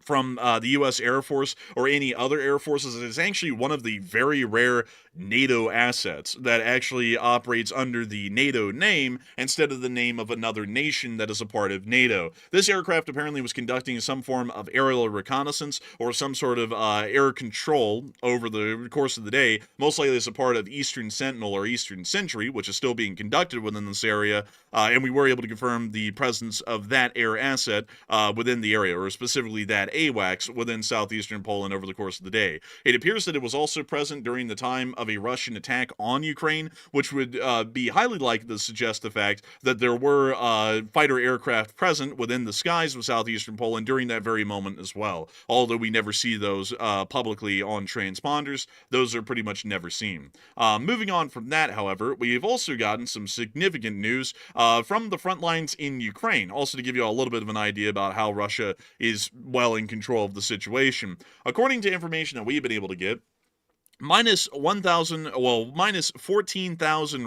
from the U.S. Air Force or any other air forces. It is actually one of the very rare NATO assets that actually operates under the NATO name instead of the name of another nation that is a part of NATO. This aircraft apparently was conducting some form of aerial reconnaissance or some sort of air control over the course of the day, most likely as a part of Eastern Sentinel or Eastern Sentry, which is still being conducted within this area, and we were able to confirm the presence of that air asset within the area, or specifically that AWACS within southeastern Poland over the course of the day. It appears that it was also present during the time of a Russian attack on Ukraine, which would be highly likely to suggest the fact that there were fighter aircraft present within the skies of southeastern Poland during that very moment as well. Although we never see those publicly on transponders, those are pretty much never seen. Moving on from that, however, we've also gotten some significant news from the front lines in Ukraine, also to give you a little bit of an idea about how Russia is well in control of the situation. According to information that we've been able to get, minus 14,000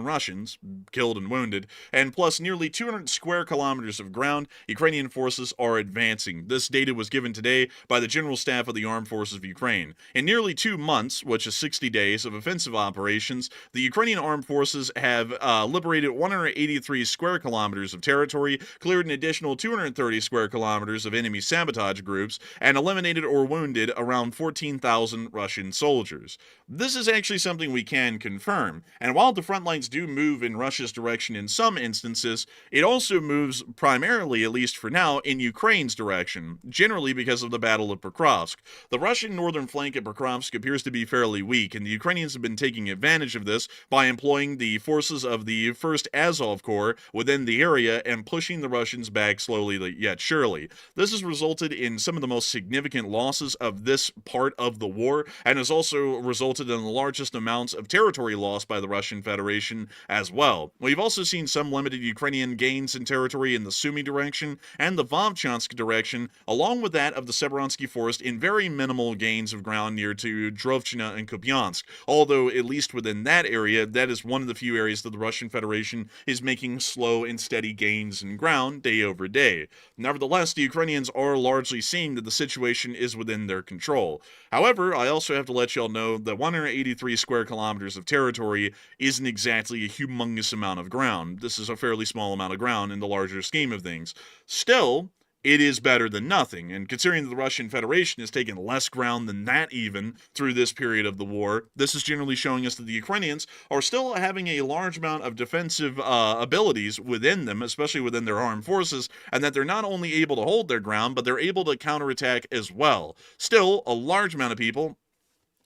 Russians killed and wounded, and plus nearly 200 square kilometers of ground, Ukrainian forces are advancing. This data was given today by the General Staff of the Armed Forces of Ukraine. In nearly 2 months, which is 60 days of offensive operations, the Ukrainian Armed Forces have liberated 183 square kilometers of territory, cleared an additional 230 square kilometers of enemy sabotage groups, and eliminated or wounded around 14,000 Russian soldiers. This is actually something we can confirm, and while the front lines do move in Russia's direction in some instances, it also moves primarily, at least for now, in Ukraine's direction, generally because of the Battle of Pokrovsk. The Russian northern flank at Pokrovsk appears to be fairly weak, and the Ukrainians have been taking advantage of this by employing the forces of the 1st Azov Corps within the area and pushing the Russians back slowly yet surely. This has resulted in some of the most significant losses of this part of the war, and has also resulted in the largest amounts of territory lost by the Russian Federation as well. We've also seen some limited Ukrainian gains in territory in the Sumy direction and the Vovchansk direction, along with that of the Severonsky Forest, in very minimal gains of ground near to Drovchina and Kupiansk, although at least within that area, that is one of the few areas that the Russian Federation is making slow and steady gains in ground day over day. Nevertheless, the Ukrainians are largely seeing that the situation is within their control. However, I also have to let y'all know that 183 square kilometers of territory isn't exactly a humongous amount of ground. This is a fairly small amount of ground in the larger scheme of things. Still, it is better than nothing, and considering that the Russian Federation has taken less ground than that even through this period of the war, this is generally showing us that the Ukrainians are still having a large amount of defensive abilities within them, especially within their armed forces, and that they're not only able to hold their ground, but they're able to counterattack as well. Still, a large amount of people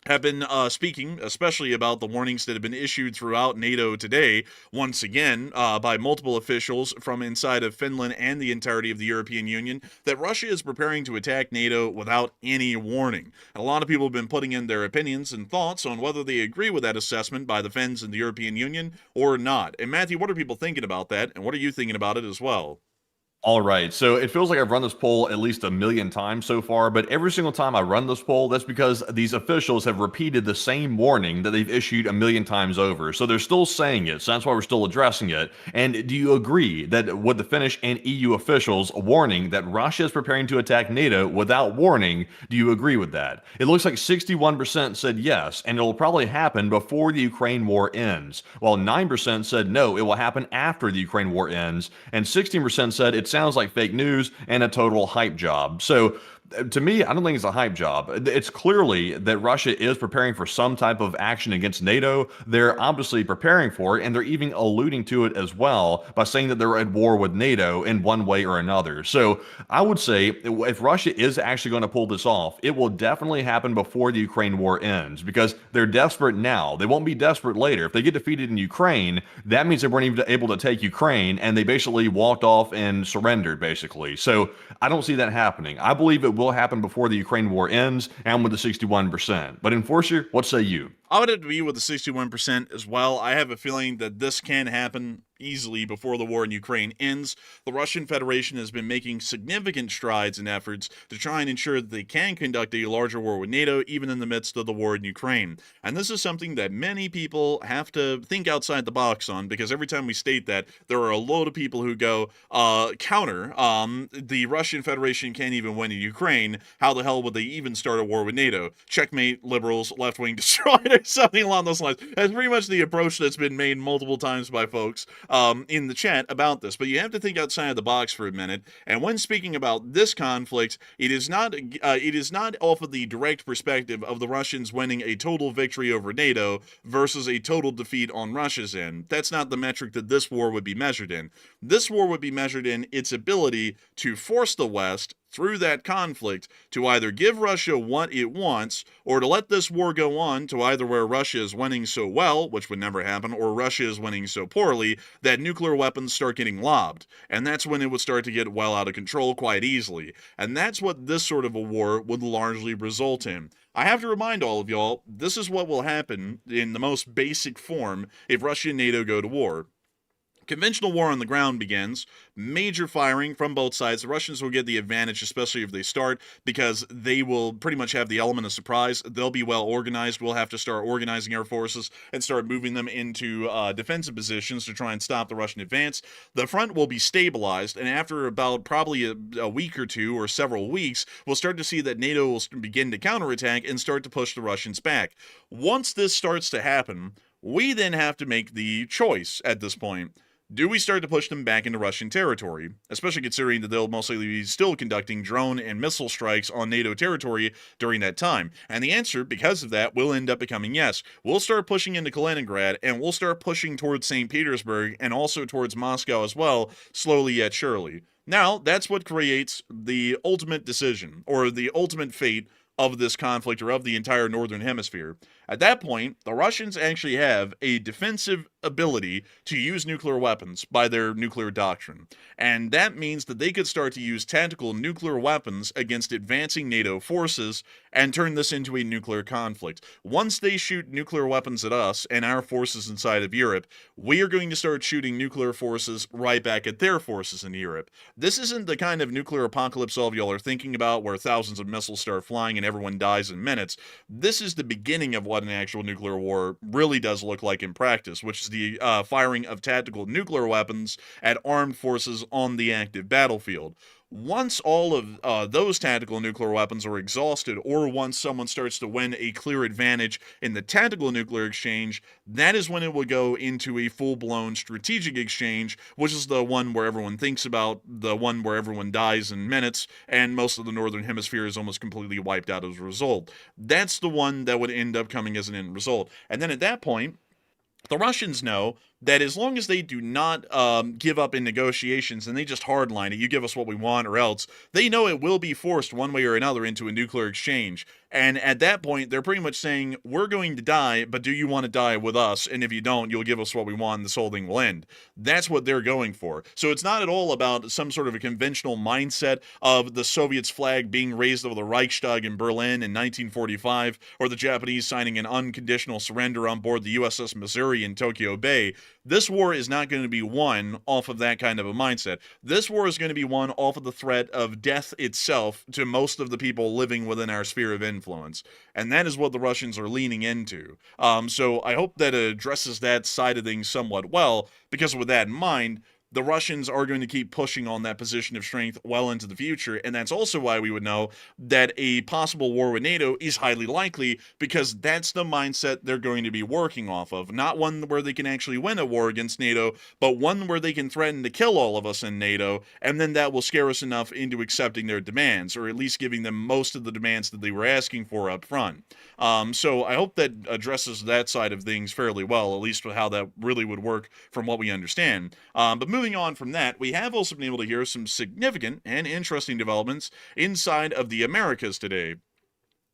have been speaking, especially about the warnings that have been issued throughout NATO today, once again, by multiple officials from inside of Finland and the entirety of the European Union, that Russia is preparing to attack NATO without any warning. And a lot of people have been putting in their opinions and thoughts on whether they agree with that assessment by the Finns and the European Union or not. And Matthew, what are people thinking about that, and what are you thinking about it as well?
All right, so it feels like I've run this poll at least a million times so far, but every single time I run this poll, that's because these officials have repeated the same warning that they've issued a million times over. So they're still saying it, so that's why we're still addressing it. And do you agree that with the Finnish and EU officials warning that Russia is preparing to attack NATO without warning, do you agree with that? It looks like 61% said yes, and it'll probably happen before the Ukraine war ends, while 9% said no, it will happen after the Ukraine war ends, and 16% said it's sounds like fake news and a total hype job. So to me, I don't think it's a hype job. It's clearly that Russia is preparing for some type of action against NATO. They're obviously preparing for it, and they're even alluding to it as well by saying that they're at war with NATO in one way or another. So I would say if Russia is actually going to pull this off, it will definitely happen before the Ukraine war ends because they're desperate now. They won't be desperate later. If they get defeated in Ukraine, that means they weren't even able to take Ukraine, and they basically walked off and surrendered, basically. So I don't see that happening. I believe it will happen before the Ukraine war ends and with the 61%. But Enforcer, what say you?
I would agree with the 61% as well. I have a feeling that this can happen easily before the war in Ukraine ends. The Russian Federation has been making significant strides and efforts to try and ensure that they can conduct a larger war with NATO even in the midst of the war in Ukraine. And this is something that many people have to think outside the box on, because every time we state that, there are a load of people who go, counter, the Russian Federation can't even win in Ukraine. How the hell would they even start a war with NATO? Checkmate, liberals, left-wing destroyed, or something along those lines. That's pretty much the approach that's been made multiple times by folks in the chat about this. But you have to think outside the box for a minute. And when speaking about this conflict, it is not off of the direct perspective of the Russians winning a total victory over NATO versus a total defeat on Russia's end. That's not the metric that this war would be measured in. This war would be measured in its ability to force the West through that conflict to either give Russia what it wants, or to let this war go on to either where Russia is winning so well, which would never happen, or Russia is winning so poorly that nuclear weapons start getting lobbed. And that's when it would start to get well out of control quite easily. And that's what this sort of a war would largely result in. I have to remind all of y'all, this is what will happen in the most basic form if Russia and NATO go to war. Conventional war on the ground begins, major firing from both sides. The Russians will get the advantage, especially if they start, because they will pretty much have the element of surprise. They'll be well organized. We'll have to start organizing our forces and start moving them into defensive positions to try and stop the Russian advance. The front will be stabilized, and after about probably a week or two or several weeks, we'll start to see that NATO will begin to counterattack and start to push the Russians back. Once this starts to happen, we then have to make the choice at this point. Do we start to push them back into Russian territory, especially considering that they'll mostly be still conducting drone and missile strikes on NATO territory during that time? And the answer, because of that, will end up becoming yes. We'll start pushing into Kaliningrad, and we'll start pushing towards St. Petersburg and also towards Moscow as well, slowly yet surely. Now, that's what creates the ultimate decision, or the ultimate fate of this conflict, or of the entire Northern Hemisphere. At that point, the Russians actually have a defensive ability to use nuclear weapons by their nuclear doctrine. And that means that they could start to use tactical nuclear weapons against advancing NATO forces and turn this into a nuclear conflict. Once they shoot nuclear weapons at us and our forces inside of Europe, we are going to start shooting nuclear forces right back at their forces in Europe. This isn't the kind of nuclear apocalypse all of y'all are thinking about, where thousands of missiles start flying and everyone dies in minutes. This is the beginning of what an actual nuclear war really does look like in practice, which is the firing of tactical nuclear weapons at armed forces on the active battlefield. Once all of those tactical nuclear weapons are exhausted, or once someone starts to win a clear advantage in the tactical nuclear exchange, that is when it will go into a full-blown strategic exchange, which is the one where everyone thinks about, the one where everyone dies in minutes, and most of the Northern Hemisphere is almost completely wiped out as a result. That's the one that would end up coming as an end result. And then at that point, the Russians know that as long as they do not give up in negotiations and they just hardline it, you give us what we want or else, they know it will be forced one way or another into a nuclear exchange. And at that point, they're pretty much saying, we're going to die, but do you want to die with us? And if you don't, you'll give us what we want and this whole thing will end. That's what they're going for. So it's not at all about some sort of a conventional mindset of the Soviets' flag being raised over the Reichstag in Berlin in 1945, or the Japanese signing an unconditional surrender on board the USS Missouri in Tokyo Bay. this war is not going to be won off of that kind of a mindset. This war is going to be won off of the threat of death itself to most of the people living within our sphere of influence. And that is what the Russians are leaning into. So I hope that addresses that side of things somewhat well, because with that in mind, the Russians are going to keep pushing on that position of strength well into the future, and that's also why we would know that a possible war with NATO is highly likely, because that's the mindset they're going to be working off of. Not one where they can actually win a war against NATO, but one where they can threaten to kill all of us in NATO, and then that will scare us enough into accepting their demands, or at least giving them most of the demands that they were asking for up front. So I hope that addresses that side of things fairly well, at least with how that really would work from what we understand. But moving on from that, we have also been able to hear some significant and interesting developments inside of the Americas today.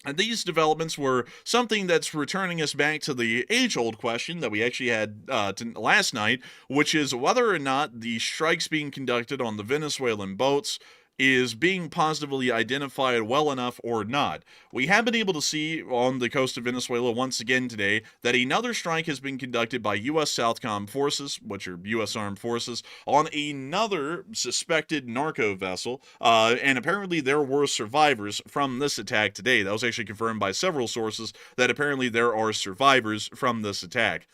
And these developments were something that's returning us back to the age-old question that we actually had last night, which is whether or not the strikes being conducted on the Venezuelan boats is being positively identified well enough or not. We have been able to see on the coast of Venezuela once again today that another strike has been conducted by U.S. SOUTHCOM forces, which are U.S. armed forces, on another suspected narco vessel, and apparently there were survivors from this attack today. That was actually confirmed by several sources that apparently there are survivors from this attack.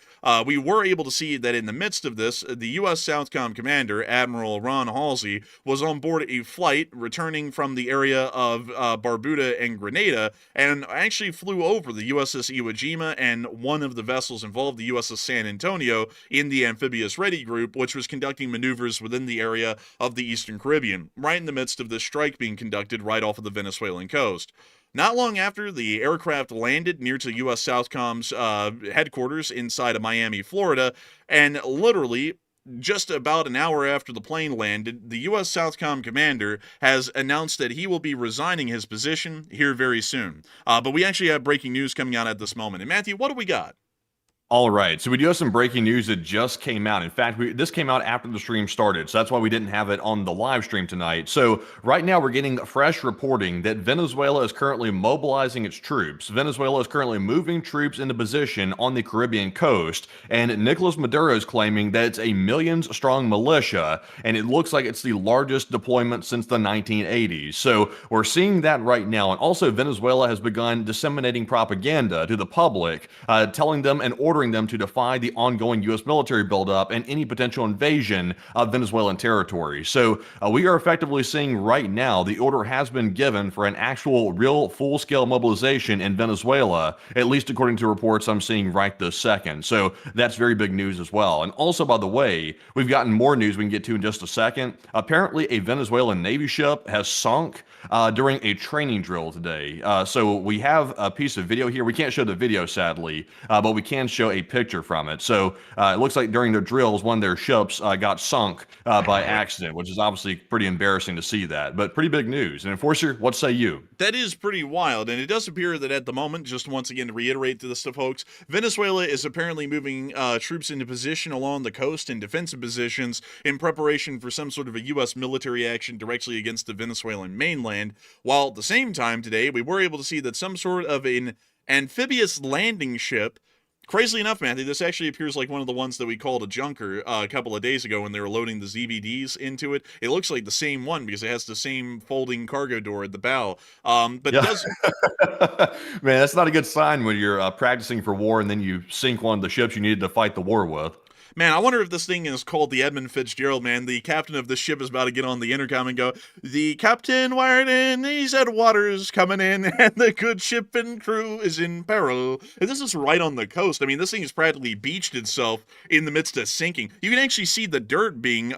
We were able to see that in the midst of this, the U.S. SOUTHCOM commander, Admiral Halsey, was on board a flight returning from the area of Barbuda and Grenada, and actually flew over the USS Iwo Jima and one of the vessels involved, the USS San Antonio, in the amphibious ready group, which was conducting maneuvers within the area of the Eastern Caribbean, right in the midst of this strike being conducted right off of the Venezuelan coast. Not long after, the aircraft landed near to U.S. SOUTHCOM's headquarters inside of Miami, Florida, and literally just about an hour after the plane landed, the U.S. SOUTHCOM commander has announced that he will be resigning his position here very soon. But we actually have breaking news coming out at this moment. And Matthew, what do we got?
All right, so we do have some breaking news that just came out. In fact, this came out after the stream started, so that's why we didn't have it on the live stream tonight. So right now we're getting fresh reporting that Venezuela is currently mobilizing its troops. Venezuela is currently moving troops into position on the Caribbean coast, and Nicolas Maduro is claiming that it's a millions-strong militia, and it looks like it's the largest deployment since the 1980s. So we're seeing that right now, and also Venezuela has begun disseminating propaganda to the public, telling them and ordering them to defy the ongoing U.S. military buildup and any potential invasion of Venezuelan territory. So we are effectively seeing right now the order has been given for an actual real full-scale mobilization in Venezuela, at least according to reports I'm seeing right this second. So that's very big news as well. And also, by the way, we've gotten more news we can get to in just a second. Apparently, a Venezuelan Navy ship has sunk during a training drill today. So we have a piece of video here. We can't show the video, sadly, but we can show a picture from it. So it looks like during their drills, one of their ships got sunk by accident, which is obviously pretty embarrassing to see that, but pretty big news. And Enforcer, what say you?
That is pretty wild, and it does appear that at the moment, just once again to reiterate to this to folks, Venezuela is apparently moving troops into position along the coast in defensive positions in preparation for some sort of a U.S. military action directly against the Venezuelan mainland, while at the same time today, we were able to see that some sort of an amphibious landing ship. Crazily enough, Matthew, this actually appears like one of the ones that we called a junker a couple of days ago when they were loading the ZBDs into it. It looks like the same one because it has the same folding cargo door at the bow. But
Yeah.
it does.
Man, that's not a good sign when you're practicing for war and then you sink one of the ships you needed to fight the war with.
Man, I wonder if this thing is called the Edmund Fitzgerald, man. The captain of the ship is about to get on the intercom and go, "The captain wired in, he said water's coming in, and the good ship and crew is in peril." And this is right on the coast. I mean, this thing has practically beached itself in the midst of sinking. You can actually see the dirt being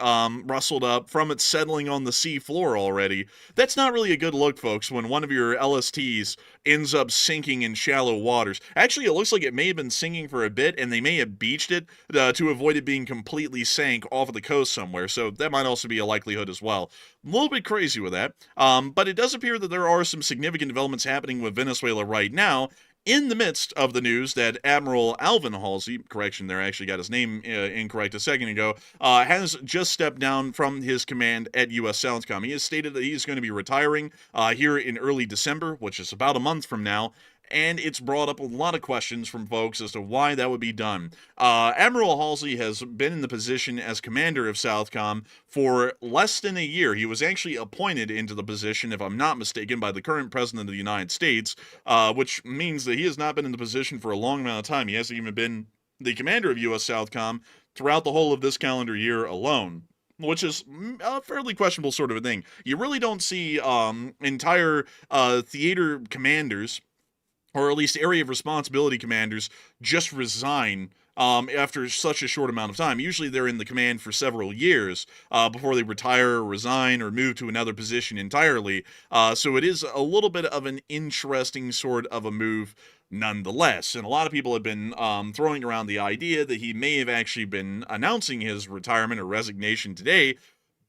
rustled up from it settling on the sea floor already. That's not really a good look, folks, when one of your LSTs ends up sinking in shallow waters. Actually, it looks like it may have been sinking for a bit, and they may have beached it to avoid it being completely sank off of the coast somewhere, so that might also be a likelihood as well. A little bit crazy with that, but it does appear that there are some significant developments happening with Venezuela right now, in the midst of the news that Admiral Alvin Halsey, correction there, I actually got his name incorrect a second ago, has just stepped down from his command at U.S. SOUTHCOM. He has stated that he's going to be retiring here in early December, which is about a month from now. and it's brought up a lot of questions from folks as to why that would be done. Admiral Holsey has been in the position as commander of SOUTHCOM for less than a year. He was actually appointed into the position, if I'm not mistaken, by the current president of the United States, which means that he has not been in the position for a long amount of time. He hasn't even been the commander of U.S. SOUTHCOM throughout the whole of this calendar year alone, which is a fairly questionable sort of a thing. You really don't see entire theater commanders, or at least area of responsibility commanders, just resign after such a short amount of time. Usually they're in the command for several years before they retire or resign or move to another position entirely. So it is a little bit of an interesting sort of a move nonetheless. And a lot of people have been throwing around the idea that he may have actually been announcing his retirement or resignation today,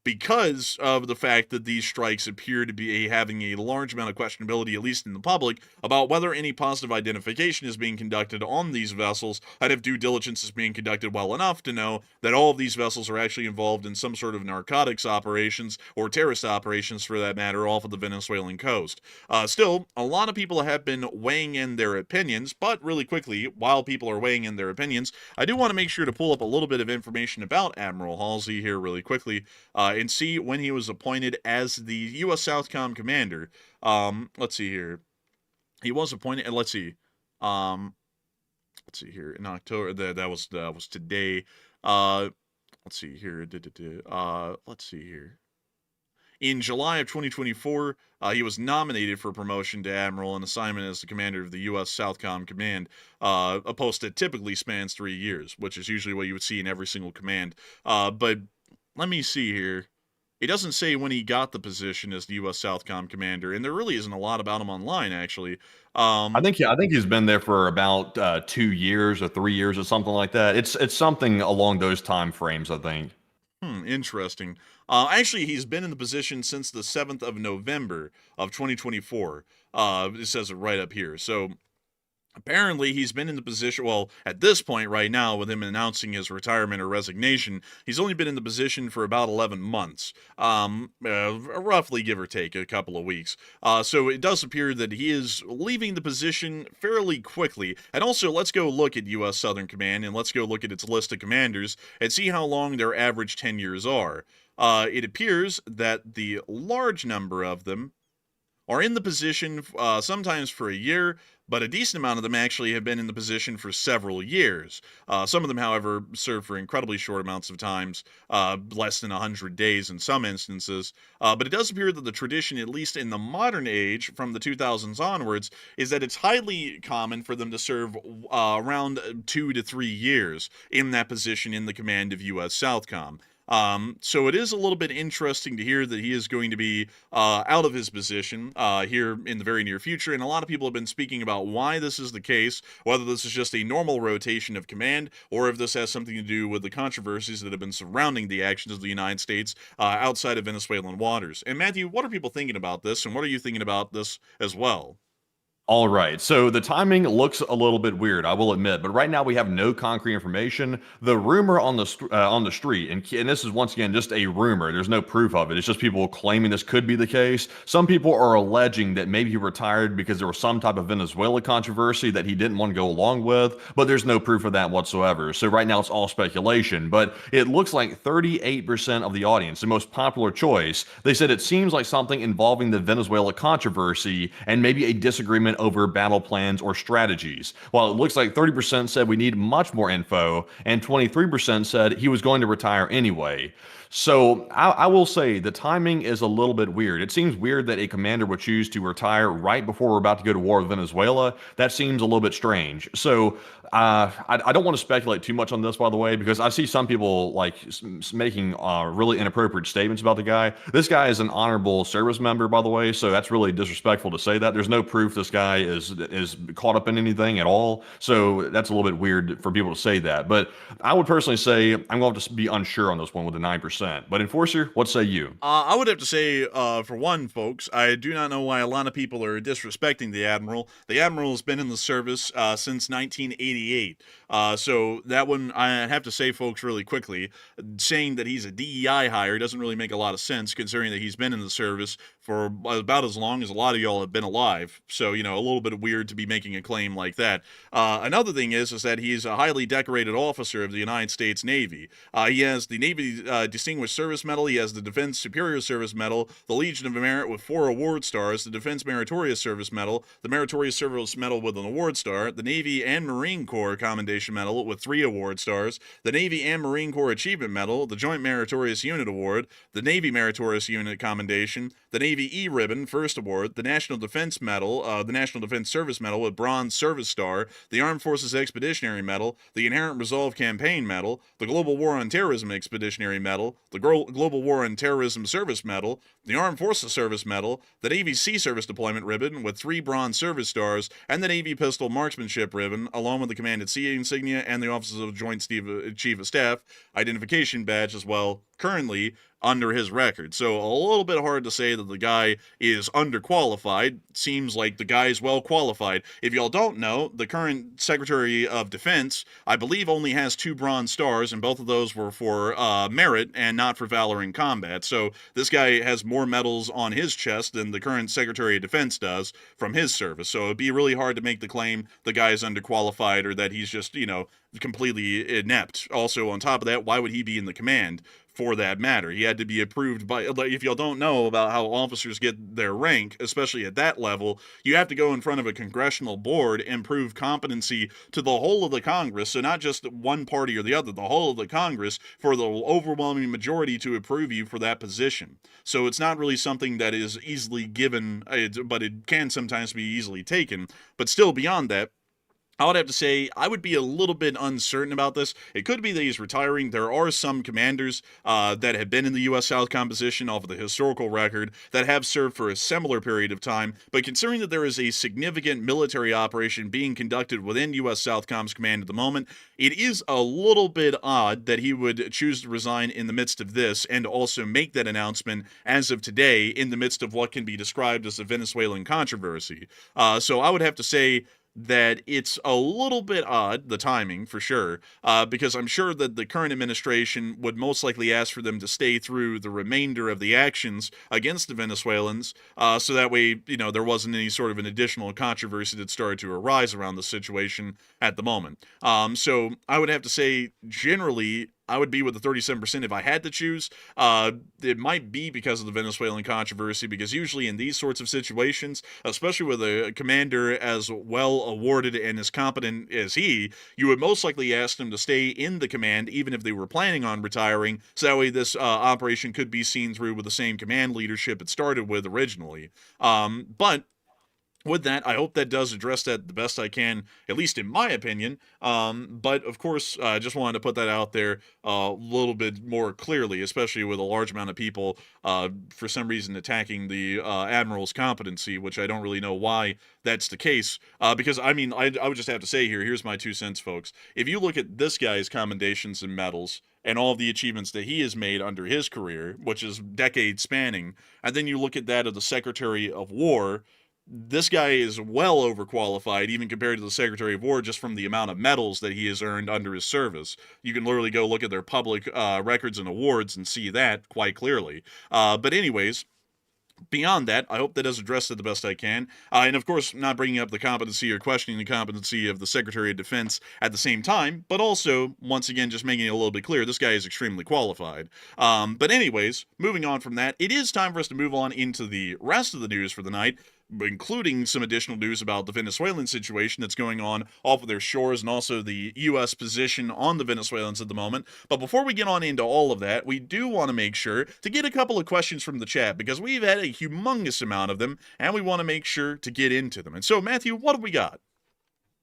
because of the fact that these strikes appear to be having a large amount of questionability, at least in the public, about whether any positive identification is being conducted on these vessels, and if due diligence is being conducted well enough to know that all of these vessels are actually involved in some sort of narcotics operations, or terrorist operations for that matter, off of the Venezuelan coast. Still, a lot of people have been weighing in their opinions, but really quickly, while people are weighing in their opinions, I do want to make sure to pull up a little bit of information about Admiral Halsey here really quickly, and see when he was appointed as the U.S. SOUTHCOM commander. Let's see here. He was appointed, and let's see here, in October. That was today. Let's see here. Let's see here. In July of 2024, he was nominated for promotion to Admiral and assignment as the commander of the U.S. SOUTHCOM Command, a post that typically spans 3 years, which is usually what you would see in every single command. But let me see here. It doesn't say when he got the position as the U.S. SOUTHCOM commander, and there really isn't a lot about him online, actually.
I think he's been there for about 2 years or 3 years or something like that. It's something along those time frames, I think.
Interesting. Actually, he's been in the position since the 7th of November of 2024. It says it right up here. So apparently, he's been in the position, well, at this point right now, with him announcing his retirement or resignation, he's only been in the position for about 11 months, roughly give or take a couple of weeks. So it does appear that he is leaving the position fairly quickly. And also, let's go look at U.S. Southern Command, and let's go look at its list of commanders and see how long their average tenures are. It appears that the large number of them are in the position sometimes for a year, but a decent amount of them actually have been in the position for several years. Some of them, however, serve for incredibly short amounts of times, less than 100 days in some instances. But it does appear that the tradition, at least in the modern age, from the 2000s onwards, is that it's highly common for them to serve around 2 to 3 years in that position in the command of U.S. SOUTHCOM. So it is a little bit interesting to hear that he is going to be out of his position here in the very near future, and a lot of people have been speaking about why this is the case, whether this is just a normal rotation of command, or if this has something to do with the controversies that have been surrounding the actions of the United States outside of Venezuelan waters. And Matthew, what are people thinking about this, and what are you thinking about this as well?
All right, so the timing looks a little bit weird, I will admit, but right now we have no concrete information. The rumor on the street, and this is once again just a rumor, there's no proof of it, it's just people claiming this could be the case. Some people are alleging that maybe he retired because there was some type of Venezuela controversy that he didn't want to go along with, but there's no proof of that whatsoever. So right now it's all speculation, but it looks like 38% of the audience, the most popular choice, they said it seems like something involving the Venezuela controversy and maybe a disagreement over battle plans or strategies. While it looks like 30% said we need much more info, and 23% said he was going to retire anyway. So I will say the timing is a little bit weird. It seems weird that a commander would choose to retire right before we're about to go to war with Venezuela. That seems a little bit strange. So I don't want to speculate too much on this, by the way, because I see some people like making really inappropriate statements about the guy. This guy is an honorable service member, by the way, so that's really disrespectful to say that. There's no proof this guy is caught up in anything at all. So that's a little bit weird for people to say that. But I would personally say I'm going to be unsure on this one with the 9%. But Enforcer, what say you?
I would have to say, for one, folks, I do not know why a lot of people are disrespecting the Admiral. The Admiral has been in the service since 1988. So that one, I have to say, folks, really quickly, saying that he's a DEI hire doesn't really make a lot of sense, considering that he's been in the service for about as long as a lot of y'all have been alive. So, a little bit weird to be making a claim like that. Another thing is that he's a highly decorated officer of the United States Navy. He has the Navy Distinguished Service Medal. He has the Defense Superior Service Medal, the Legion of Merit with 4 award stars, the Defense Meritorious Service Medal, the Meritorious Service Medal with an award star, the Navy and Marine Corps Commendation Medal with 3 award stars, the Navy and Marine Corps Achievement Medal, the Joint Meritorious Unit Award, the Navy Meritorious Unit Commendation, the Navy E-Ribbon First Award, the National Defense Medal, the National Defense Service Medal with Bronze Service Star, the Armed Forces Expeditionary Medal, the Inherent Resolve Campaign Medal, the Global War on Terrorism Expeditionary Medal, the Global War on Terrorism Service Medal, the Armed Forces Service Medal, the Navy Sea Service Deployment Ribbon with 3 Bronze Service Stars, and the Navy Pistol Marksmanship Ribbon, along with the Command at Sea insignia and the Offices of Joint Chief of Staff Identification Badge as well, currently under his record. So a little bit hard to say that the guy is underqualified. Seems like the guy is well qualified. If y'all don't know, the current Secretary of Defense, I believe, only has 2 Bronze Stars, and both of those were for merit and not for valor in combat. So this guy has more medals on his chest than the current Secretary of Defense does from his service. So it'd be really hard to make the claim the guy is underqualified or that he's just, completely inept. Also, on top of that, why would he be in the command? For that matter, he had to be approved by, if y'all don't know about how officers get their rank, especially at that level, you have to go in front of a congressional board and prove competency to the whole of the Congress. So not just one party or the other, the whole of the Congress, for the overwhelming majority to approve you for that position. So it's not really something that is easily given, but it can sometimes be easily taken. But still, beyond that, I would have to say I would be a little bit uncertain about this. It could be that he's retiring. There are some commanders that have been in the U.S. SOUTHCOM position off of the historical record that have served for a similar period of time. But considering that there is a significant military operation being conducted within U.S. SOUTHCOM's command at the moment, it is a little bit odd that he would choose to resign in the midst of this and also make that announcement as of today in the midst of what can be described as a Venezuelan controversy. So I would have to say that it's a little bit odd, the timing, for sure, because I'm sure that the current administration would most likely ask for them to stay through the remainder of the actions against the Venezuelans, so that way, there wasn't any sort of an additional controversy that started to arise around the situation at the moment. So I would have to say, generally, I would be with the 37% if I had to choose. It might be because of the Venezuelan controversy, because usually in these sorts of situations, especially with a commander as well awarded and as competent as he, you would most likely ask them to stay in the command, even if they were planning on retiring, so that way this operation could be seen through with the same command leadership it started with originally. But with that, I hope that does address that the best I can, at least in my opinion. But of course, I just wanted to put that out there a little bit more clearly, especially with a large amount of people, for some reason, attacking the Admiral's competency, which I don't really know why that's the case. Because, I would just have to say here's my 2 cents, folks. If you look at this guy's commendations and medals, and all of the achievements that he has made under his career, which is decades spanning, and then you look at that of the Secretary of War, this guy is well overqualified, even compared to the Secretary of War, just from the amount of medals that he has earned under his service. You can literally go look at their public records and awards and see that quite clearly. But anyways, beyond that, I hope that does address it the best I can. And of course, not bringing up the competency or questioning the competency of the Secretary of Defense at the same time, but also, once again, just making it a little bit clear, this guy is extremely qualified. But anyways, moving on from that, it is time for us to move on into the rest of the news for the night, including some additional news about the Venezuelan situation that's going on off of their shores and also the U.S. position on the Venezuelans at the moment. But before we get on into all of that, we do want to make sure to get a couple of questions from the chat, because we've had a humongous amount of them, and we want to make sure to get into them. And so, Matthew, what have we got?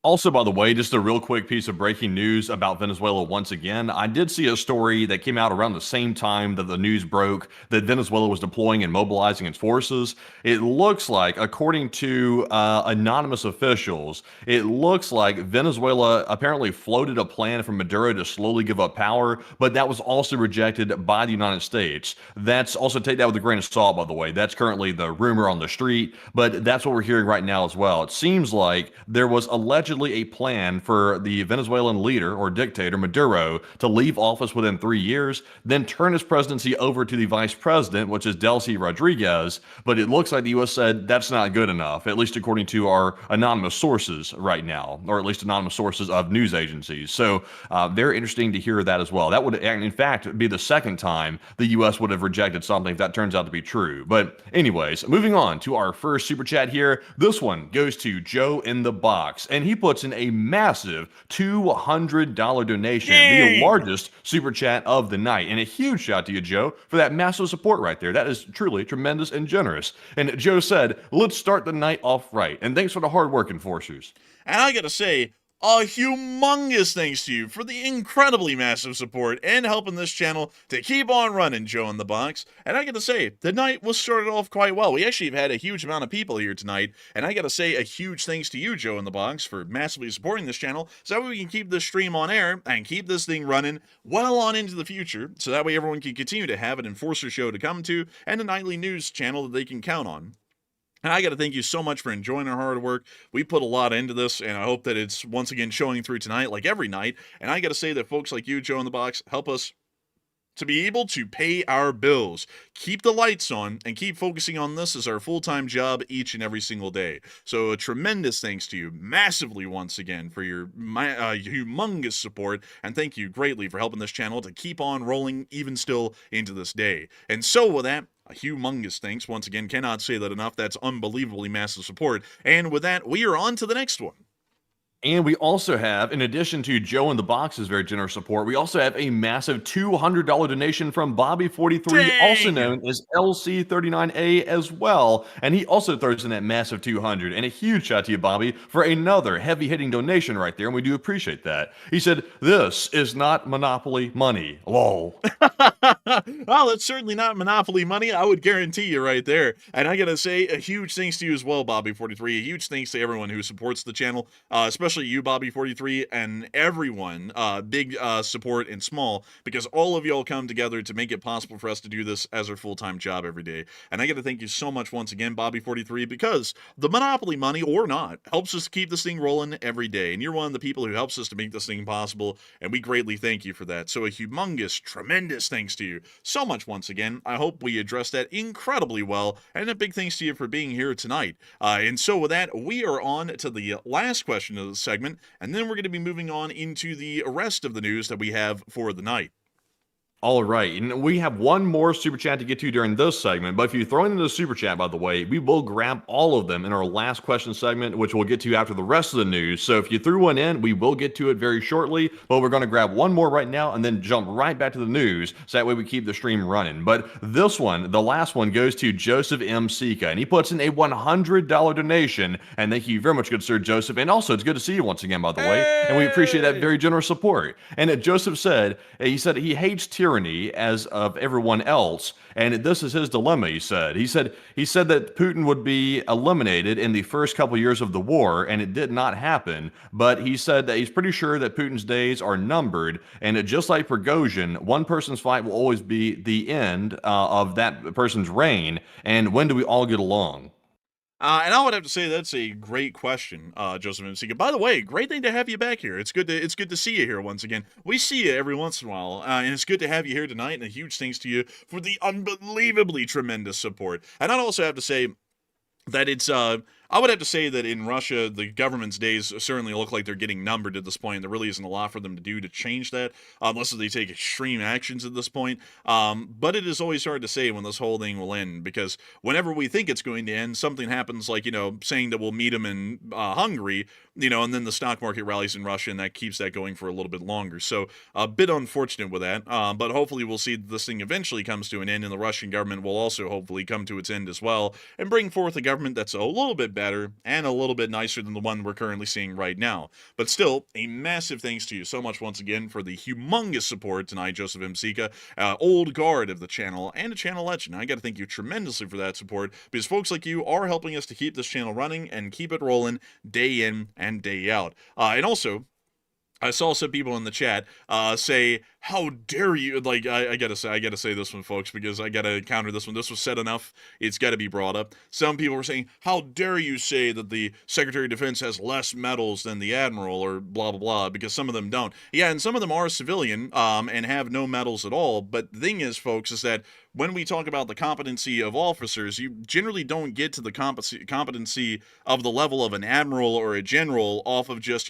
Also, by the way, just a real quick piece of breaking news about Venezuela once again. I did see a story that came out around the same time that the news broke that Venezuela was deploying and mobilizing its forces. It looks like, according to anonymous officials, it looks like Venezuela apparently floated a plan for Maduro to slowly give up power, but that was also rejected by the United States. That's also, take that with a grain of salt, by the way. That's currently the rumor on the street, but that's what we're hearing right now as well. It seems like there was allegedly allegedly a plan for the Venezuelan leader or dictator Maduro to leave office within 3 years, then turn his presidency over to the vice president, which is Delcy Rodriguez. But it looks like the U.S. said that's not good enough, at least according to our anonymous sources right now, or at least anonymous sources of news agencies. So very interesting to hear that as well. That would, in fact, be the second time the U.S. would have rejected something if that turns out to be true. But anyways, moving on to our first super chat here. This one goes to Joe in the Box, and he puts in a massive $200 donation, the largest super chat of the night. And a huge shout out to you, Joe, for that massive support right there. That is truly tremendous and generous. And Joe said, let's start the night off right. And thanks for the hard work, Enforcers.
And I gotta say, a humongous thanks to you for the incredibly massive support and helping this channel to keep on running, Joe in the Box. And I gotta say, the night was started off quite well. We actually have had a huge amount of people here tonight, and I gotta say a huge thanks to you, Joe in the Box, for massively supporting this channel, so that way we can keep this stream on air and keep this thing running well on into the future, so that way everyone can continue to have an Enforcer show to come to and a nightly news channel that they can count on. And I got to thank you so much for enjoying our hard work. We put a lot into this, and I hope that it's once again showing through tonight, like every night. And I got to say that folks like you, Joe in the Box, help us to be able to pay our bills, keep the lights on, and keep focusing on this as our full-time job each and every single day. So a tremendous thanks to you, massively once again, for your humongous support, and thank you greatly for helping this channel to keep on rolling even still into this day. And so with that, a humongous thanks. Once again, cannot say that enough. That's unbelievably massive support. And with that, we are on to the next one.
And we also have, in addition to Joe in the Box's very generous support, we also have a massive $200 donation from Bobby43, also known as LC39A as well. And he also throws in that massive 200. And a huge shout out to you, Bobby, for another heavy-hitting donation right there, and we do appreciate that. He said, this is not Monopoly money. Lol.
Well, it's certainly not Monopoly money, I would guarantee you right there. And I gotta say, a huge thanks to you as well, Bobby43. A huge thanks to everyone who supports the channel, especially you, Bobby43, and everyone, big support and small, because all of y'all come together to make it possible for us to do this as our full-time job every day. And I gotta thank you so much once again, Bobby43, because the Monopoly money, or not, helps us keep this thing rolling every day. And you're one of the people who helps us to make this thing possible, and we greatly thank you for that. So a humongous, tremendous thanks to you so much once again. I hope we addressed that incredibly well, and a big thanks to you for being here tonight. And so with that, we are on to the last question of the segment, and then we're going to be moving on into the rest of the news that we have for the night.
All right, and we have one more super chat to get to during this segment, but if you throw in the super chat, by the way, we will grab all of them in our last question segment, which we'll get to after the rest of the news. So if you threw one in, we will get to it very shortly, but we're going to grab one more right now and then jump right back to the news, so that way we keep the stream running. But this one, the last one, goes to Joseph M. Sika, and he puts in a $100 donation, and thank you very much, good sir Joseph, and also it's good to see you once again, by the way, and we appreciate that very generous support. And Joseph said, he hates tyranny as of everyone else, and this is his dilemma. He said that Putin would be eliminated in the first couple years of the war, and it did not happen. But he said that he's pretty sure that Putin's days are numbered, and just like Prigozhin, one person's fight will always be the end of that person's reign. And when do we all get along?
And I would have to say that's a great question, Joseph M. Sika. By the way, great thing to have you back here. It's good to see you here once again. We see you every once in a while, and it's good to have you here tonight. And a huge thanks to you for the unbelievably tremendous support. And I'd also have to say that it's I would have to say that in Russia, the government's days certainly look like they're getting numbered at this point. There really isn't a lot for them to do to change that, unless they take extreme actions at this point. But it is always hard to say when this whole thing will end, because whenever we think it's going to end, something happens, like, saying that we'll meet them in Hungary, and then the stock market rallies in Russia, and that keeps that going for a little bit longer. So a bit unfortunate with that, but hopefully we'll see that this thing eventually comes to an end, and the Russian government will also hopefully come to its end as well, and bring forth a government that's a little bit better and a little bit nicer than the one we're currently seeing right now. But still, a massive thanks to you so much once again for the humongous support tonight, Joseph M. Sika, old guard of the channel and a channel legend. I got to thank you tremendously for that support, because folks like you are helping us to keep this channel running and keep it rolling day in and day out. And also, I saw some people in the chat say, how dare you? Like, I gotta say this one, folks, because I gotta counter this one. This was said enough; it's got to be brought up. Some people were saying, "How dare you say that the Secretary of Defense has less medals than the Admiral, or blah blah blah?" Because some of them don't. Yeah, and some of them are civilian, and have no medals at all. But the thing is, folks, is that when we talk about the competency of officers, you generally don't get to the competency of the level of an admiral or a general off of just,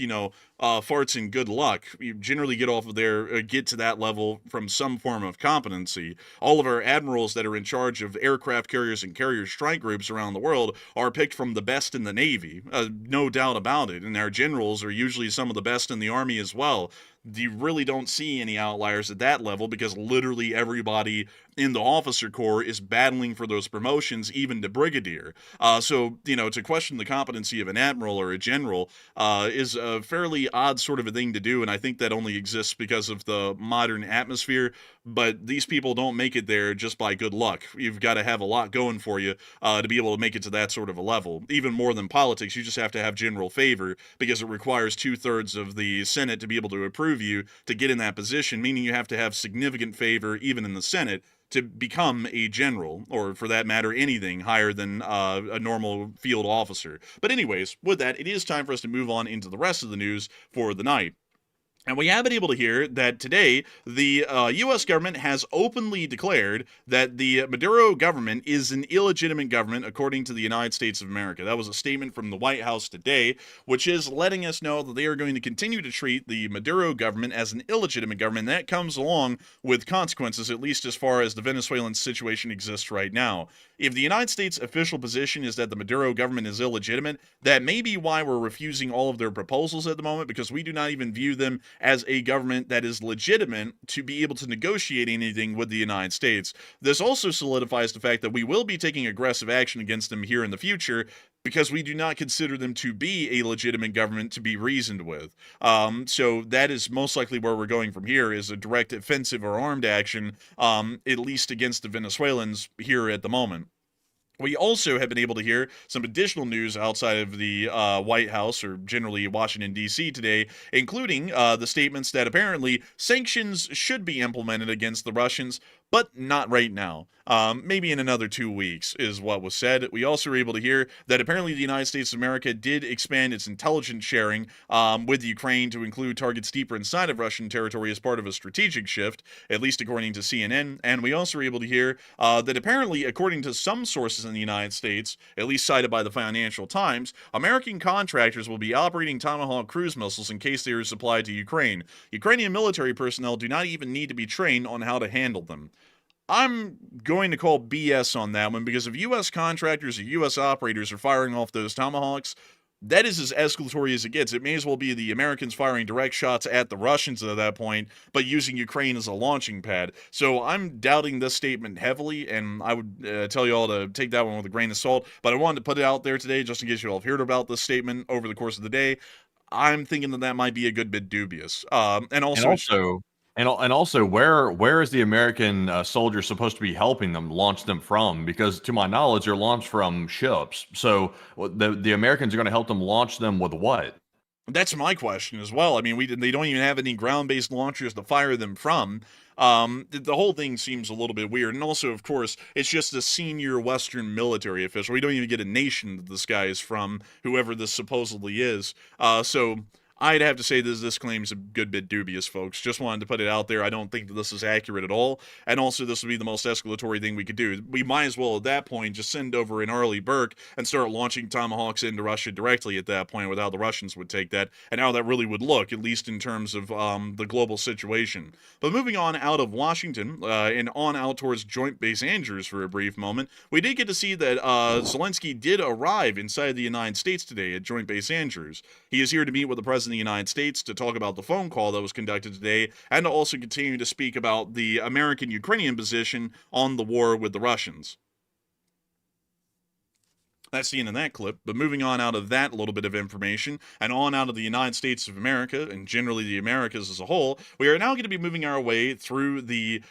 farts and good luck. You generally get off of there, get to that level from some form of competency. All of our admirals that are in charge of aircraft carriers and carrier strike groups around the world are picked from the best in the Navy, no doubt about it. And our generals are usually some of the best in the Army as well. You really don't see any outliers at that level because literally everybody in the officer corps is battling for those promotions, even to brigadier. So, to question the competency of an admiral or a general is a fairly odd sort of a thing to do, and I think that only exists because of the modern atmosphere. But these people don't make it there just by good luck. You've got to have a lot going for you to be able to make it to that sort of a level. Even more than politics, you just have to have general favor because it requires 2/3 of the Senate to be able to approve you to get in that position, meaning you have to have significant favor even in the Senate to become a general, or for that matter, anything higher than a normal field officer. But anyways, with that, it is time for us to move on into the rest of the news for the night. And we have been able to hear that today the U.S. government has openly declared that the Maduro government is an illegitimate government according to the United States of America. That was a statement from the White House today, which is letting us know that they are going to continue to treat the Maduro government as an illegitimate government. That comes along with consequences, at least as far as the Venezuelan situation exists right now. If the United States' official position is that the Maduro government is illegitimate, that may be why we're refusing all of their proposals at the moment, because we do not even view them as a government that is legitimate to be able to negotiate anything with the United States. This also solidifies the fact that we will be taking aggressive action against them here in the future because we do not consider them to be a legitimate government to be reasoned with. So that is most likely where we're going from here, is a direct offensive or armed action, at least against the Venezuelans here at the moment. We also have been able to hear some additional news outside of the White House, or generally Washington, D.C. today, including the statements that apparently sanctions should be implemented against the Russians, but not right now. Maybe in another 2 weeks is what was said. We also were able to hear that apparently the United States of America did expand its intelligence sharing with Ukraine to include targets deeper inside of Russian territory as part of a strategic shift, at least according to CNN. And we also were able to hear that apparently, according to some sources in the United States, at least cited by the Financial Times, American contractors will be operating Tomahawk cruise missiles in case they are supplied to Ukraine. Ukrainian military personnel do not even need to be trained on how to handle them. I'm going to call BS on that one, because if U.S. contractors or U.S. operators are firing off those Tomahawks, that is as escalatory as it gets. It may as well be the Americans firing direct shots at the Russians at that point, but using Ukraine as a launching pad. So I'm doubting this statement heavily, and I would tell you all to take that one with a grain of salt. But I wanted to put it out there today just in case you all have heard about this statement over the course of the day. I'm thinking that might be a good bit dubious. And
also, where is the American soldier supposed to be helping them launch them from? Because to my knowledge, they're launched from ships. So the Americans are going to help them launch them with what?
That's my question as well. I mean, they don't even have any ground-based launchers to fire them from. The whole thing seems a little bit weird. And also, of course, it's just a senior Western military official. We don't even get a nation that this guy is from, whoever this supposedly is. So I'd have to say this claim's a good bit dubious, folks. Just wanted to put it out there. I don't think that this is accurate at all. And also, this would be the most escalatory thing we could do. We might as well, at that point, just send over an Arleigh Burke and start launching Tomahawks into Russia directly at that point, with how the Russians would take that, and how that really would look, at least in terms of the global situation. But moving on out of Washington and on out towards Joint Base Andrews for a brief moment, we did get to see that Zelensky did arrive inside the United States today at Joint Base Andrews. He is here to meet with the President of the United States to talk about the phone call that was conducted today, and to also continue to speak about the American-Ukrainian position on the war with the Russians. That's the end of that clip. But moving on out of that little bit of information and on out of the United States of America and generally the Americas as a whole, we are now going to be moving our way through the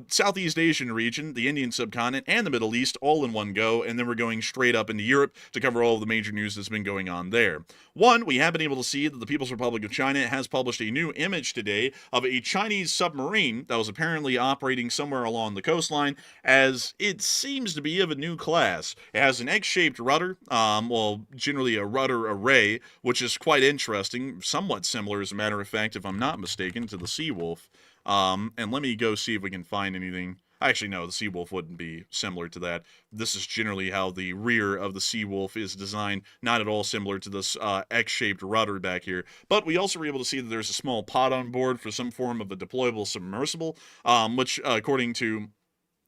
Southeast Asian region, the Indian subcontinent, and the Middle East all in one go. And then we're going straight up into Europe to cover all of the major news that's been going on there. One, we have been able to see that the People's Republic of China has published a new image today of a Chinese submarine that was apparently operating somewhere along the coastline, as it seems to be of a new class. It has an X-shaped rudder, well, generally a rudder array, which is quite interesting, somewhat similar, as a matter of fact, if I'm not mistaken, to the Seawolf. And let me go see if we can find anything. Actually, no, the Seawolf wouldn't be similar to that. This is generally how the rear of the Seawolf is designed, not at all similar to this X-shaped rudder back here. But we also were able to see that there's a small pod on board for some form of a deployable submersible, which, according to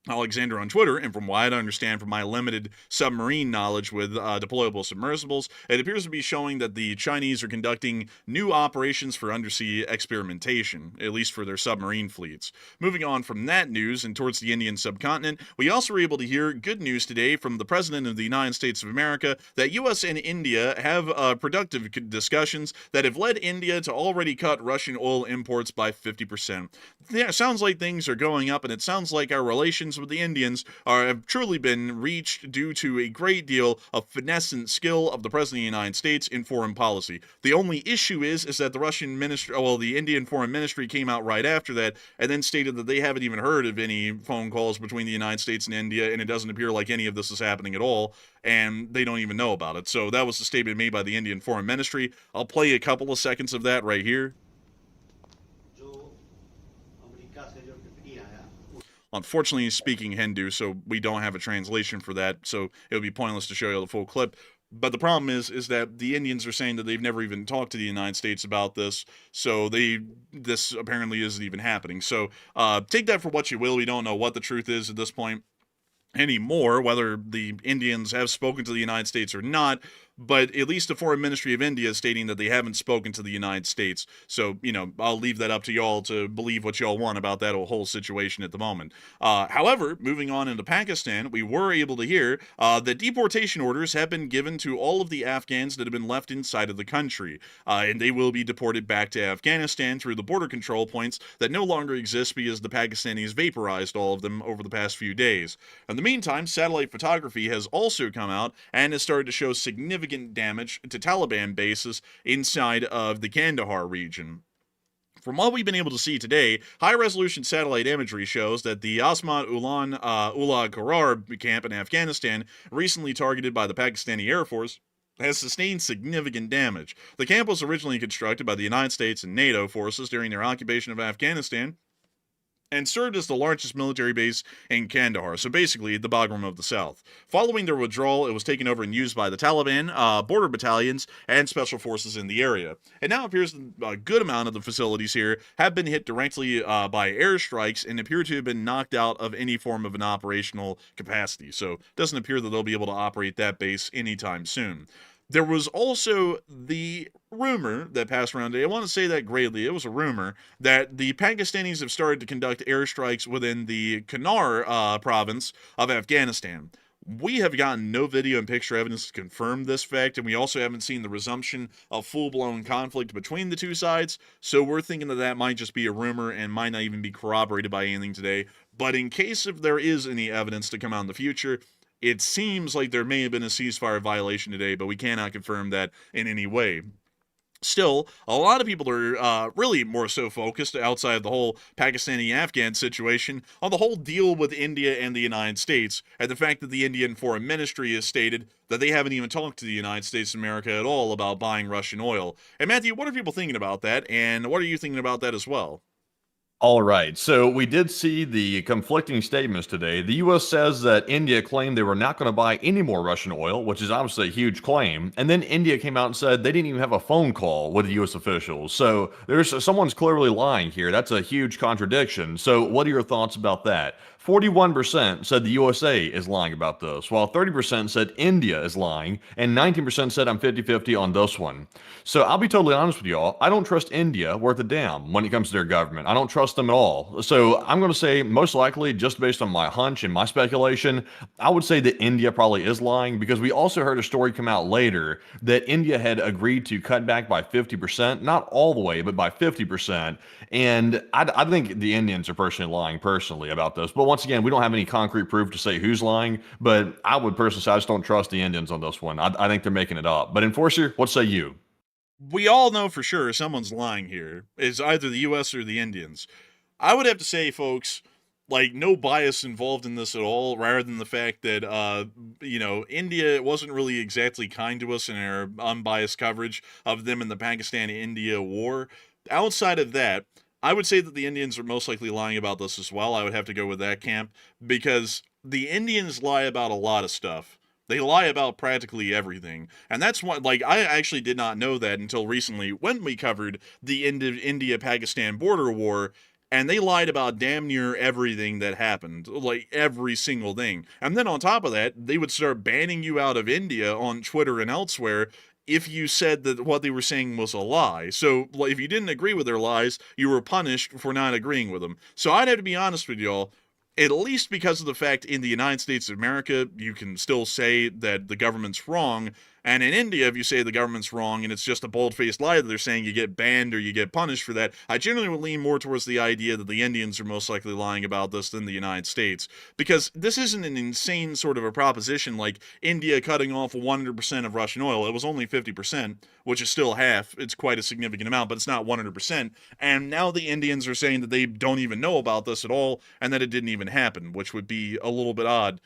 Alexander on Twitter, and from what I understand from my limited submarine knowledge with deployable submersibles, it appears to be showing that the Chinese are conducting new operations for undersea experimentation, at least for their submarine fleets. Moving on from that news and towards the Indian subcontinent, we also were able to hear good news today from the President of the United States of America that U.S. and India have productive discussions that have led India to already cut Russian oil imports by 50%. Yeah, it sounds like things are going up, and it sounds like our relations with the Indians have truly been reached due to a great deal of finesse and skill of the President of the United States in foreign policy. The only issue is that the Russian ministry, well, the Indian Foreign Ministry came out right after that and then stated that they haven't even heard of any phone calls between the United States and India, and it doesn't appear like any of this is happening at all, and they don't even know about it. So that was the statement made by the Indian Foreign Ministry. I'll play a couple of seconds of that right here. Unfortunately, he's speaking Hindu, so we don't have a translation for that, so it would be pointless to show you the full clip. But the problem is that the Indians are saying that they've never even talked to the United States about this, so this apparently isn't even happening. So take that for what you will. We don't know what the truth is at this point anymore, whether the Indians have spoken to the United States or not, but at least the Foreign Ministry of India is stating that they haven't spoken to the United States. So, I'll leave that up to y'all to believe what y'all want about that whole situation at the moment. However, moving on into Pakistan, we were able to hear that deportation orders have been given to all of the Afghans that have been left inside of the country, and they will be deported back to Afghanistan through the border control points that no longer exist because the Pakistanis vaporized all of them over the past few days. In the meantime, satellite photography has also come out and has started to show significant damage to Taliban bases inside of the Kandahar region. From what we've been able to see today, high-resolution satellite imagery shows that the Asmat Ullah Qarar camp in Afghanistan, recently targeted by the Pakistani Air Force, has sustained significant damage. The camp was originally constructed by the United States and NATO forces during their occupation of Afghanistan, and served as the largest military base in Kandahar, so basically the Bagram of the South. Following their withdrawal, it was taken over and used by the Taliban, border battalions, and special forces in the area. It now appears that a good amount of the facilities here have been hit directly by airstrikes and appear to have been knocked out of any form of an operational capacity, so it doesn't appear that they'll be able to operate that base anytime soon. There was also the rumor that passed around today. I want to say that greatly. It was a rumor that the Pakistanis have started to conduct airstrikes within the Kunar province of Afghanistan. We have gotten no video and picture evidence to confirm this fact, and we also haven't seen the resumption of full-blown conflict between the two sides, so we're thinking that might just be a rumor and might not even be corroborated by anything today. But in case if there is any evidence to come out in the future, it seems like there may have been a ceasefire violation today, but we cannot confirm that in any way. Still, a lot of people are really more so focused outside of the whole Pakistani-Afghan situation on the whole deal with India and the United States, and the fact that the Indian Foreign Ministry has stated that they haven't even talked to the United States of America at all about buying Russian oil. And Matthew, what are people thinking about that, and what are you thinking about that as well?
All right, so we did see the conflicting statements today. The U.S. says that India claimed they were not going to buy any more Russian oil, which is obviously a huge claim. And then India came out and said they didn't even have a phone call with the U.S. officials. So someone's clearly lying here. That's a huge contradiction. So what are your thoughts about that? 41% said the USA is lying about this, while 30% said India is lying, and 19% said I'm 50-50 on this one. So I'll be totally honest with y'all, I don't trust India worth a damn when it comes to their government. I don't trust them at all. So I'm going to say, most likely, just based on my hunch and my speculation, I would say that India probably is lying, because we also heard a story come out later that India had agreed to cut back by 50%, not all the way, but by 50%. And I think the Indians are personally lying about this. But once again, we don't have any concrete proof to say who's lying, but I would personally say I just don't trust the Indians on this one. I think they're making it up. But Enforcer, what say you?
We all know for sure someone's lying here. It's either the US or the Indians. I would have to say, folks, like, no bias involved in this at all, rather than the fact that, India wasn't really exactly kind to us in our unbiased coverage of them in the Pakistan-India war. Outside of that, I would say that the Indians are most likely lying about this as well. I would have to go with that camp, because the Indians lie about a lot of stuff. They lie about practically everything. And that's what, like, I actually did not know that until recently when we covered the India-Pakistan border war, and they lied about damn near everything that happened, like every single thing. And then on top of that, they would start banning you out of India on Twitter and elsewhere if you said that what they were saying was a lie. So if you didn't agree with their lies, you were punished for not agreeing with them. So I'd have to be honest with y'all, at least because of the fact in the United States of America, you can still say that the government's wrong. And in India, if you say the government's wrong and it's just a bold-faced lie that they're saying, you get banned or you get punished for that, I generally would lean more towards the idea that the Indians are most likely lying about this than the United States. Because this isn't an insane sort of a proposition like India cutting off 100% of Russian oil. It was only 50%, which is still half. It's quite a significant amount, but it's not 100%. And now the Indians are saying that they don't even know about this at all and that it didn't even happen, which would be a little bit odd,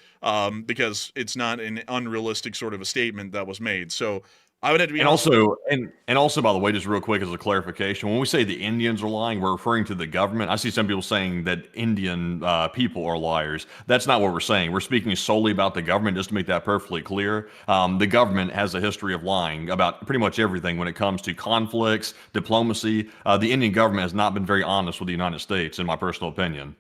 because it's not an unrealistic sort of a statement that was made. So I would have to be
and also, by the way, just real quick as a clarification, when we say the Indians are lying, we're referring to the government. I see some people saying that Indian people are liars. That's not what we're saying. We're speaking solely about the government, just to make that perfectly clear. The government has a history of lying about pretty much everything when it comes to conflicts, diplomacy. The Indian government has not been very honest with the United States, in my personal opinion.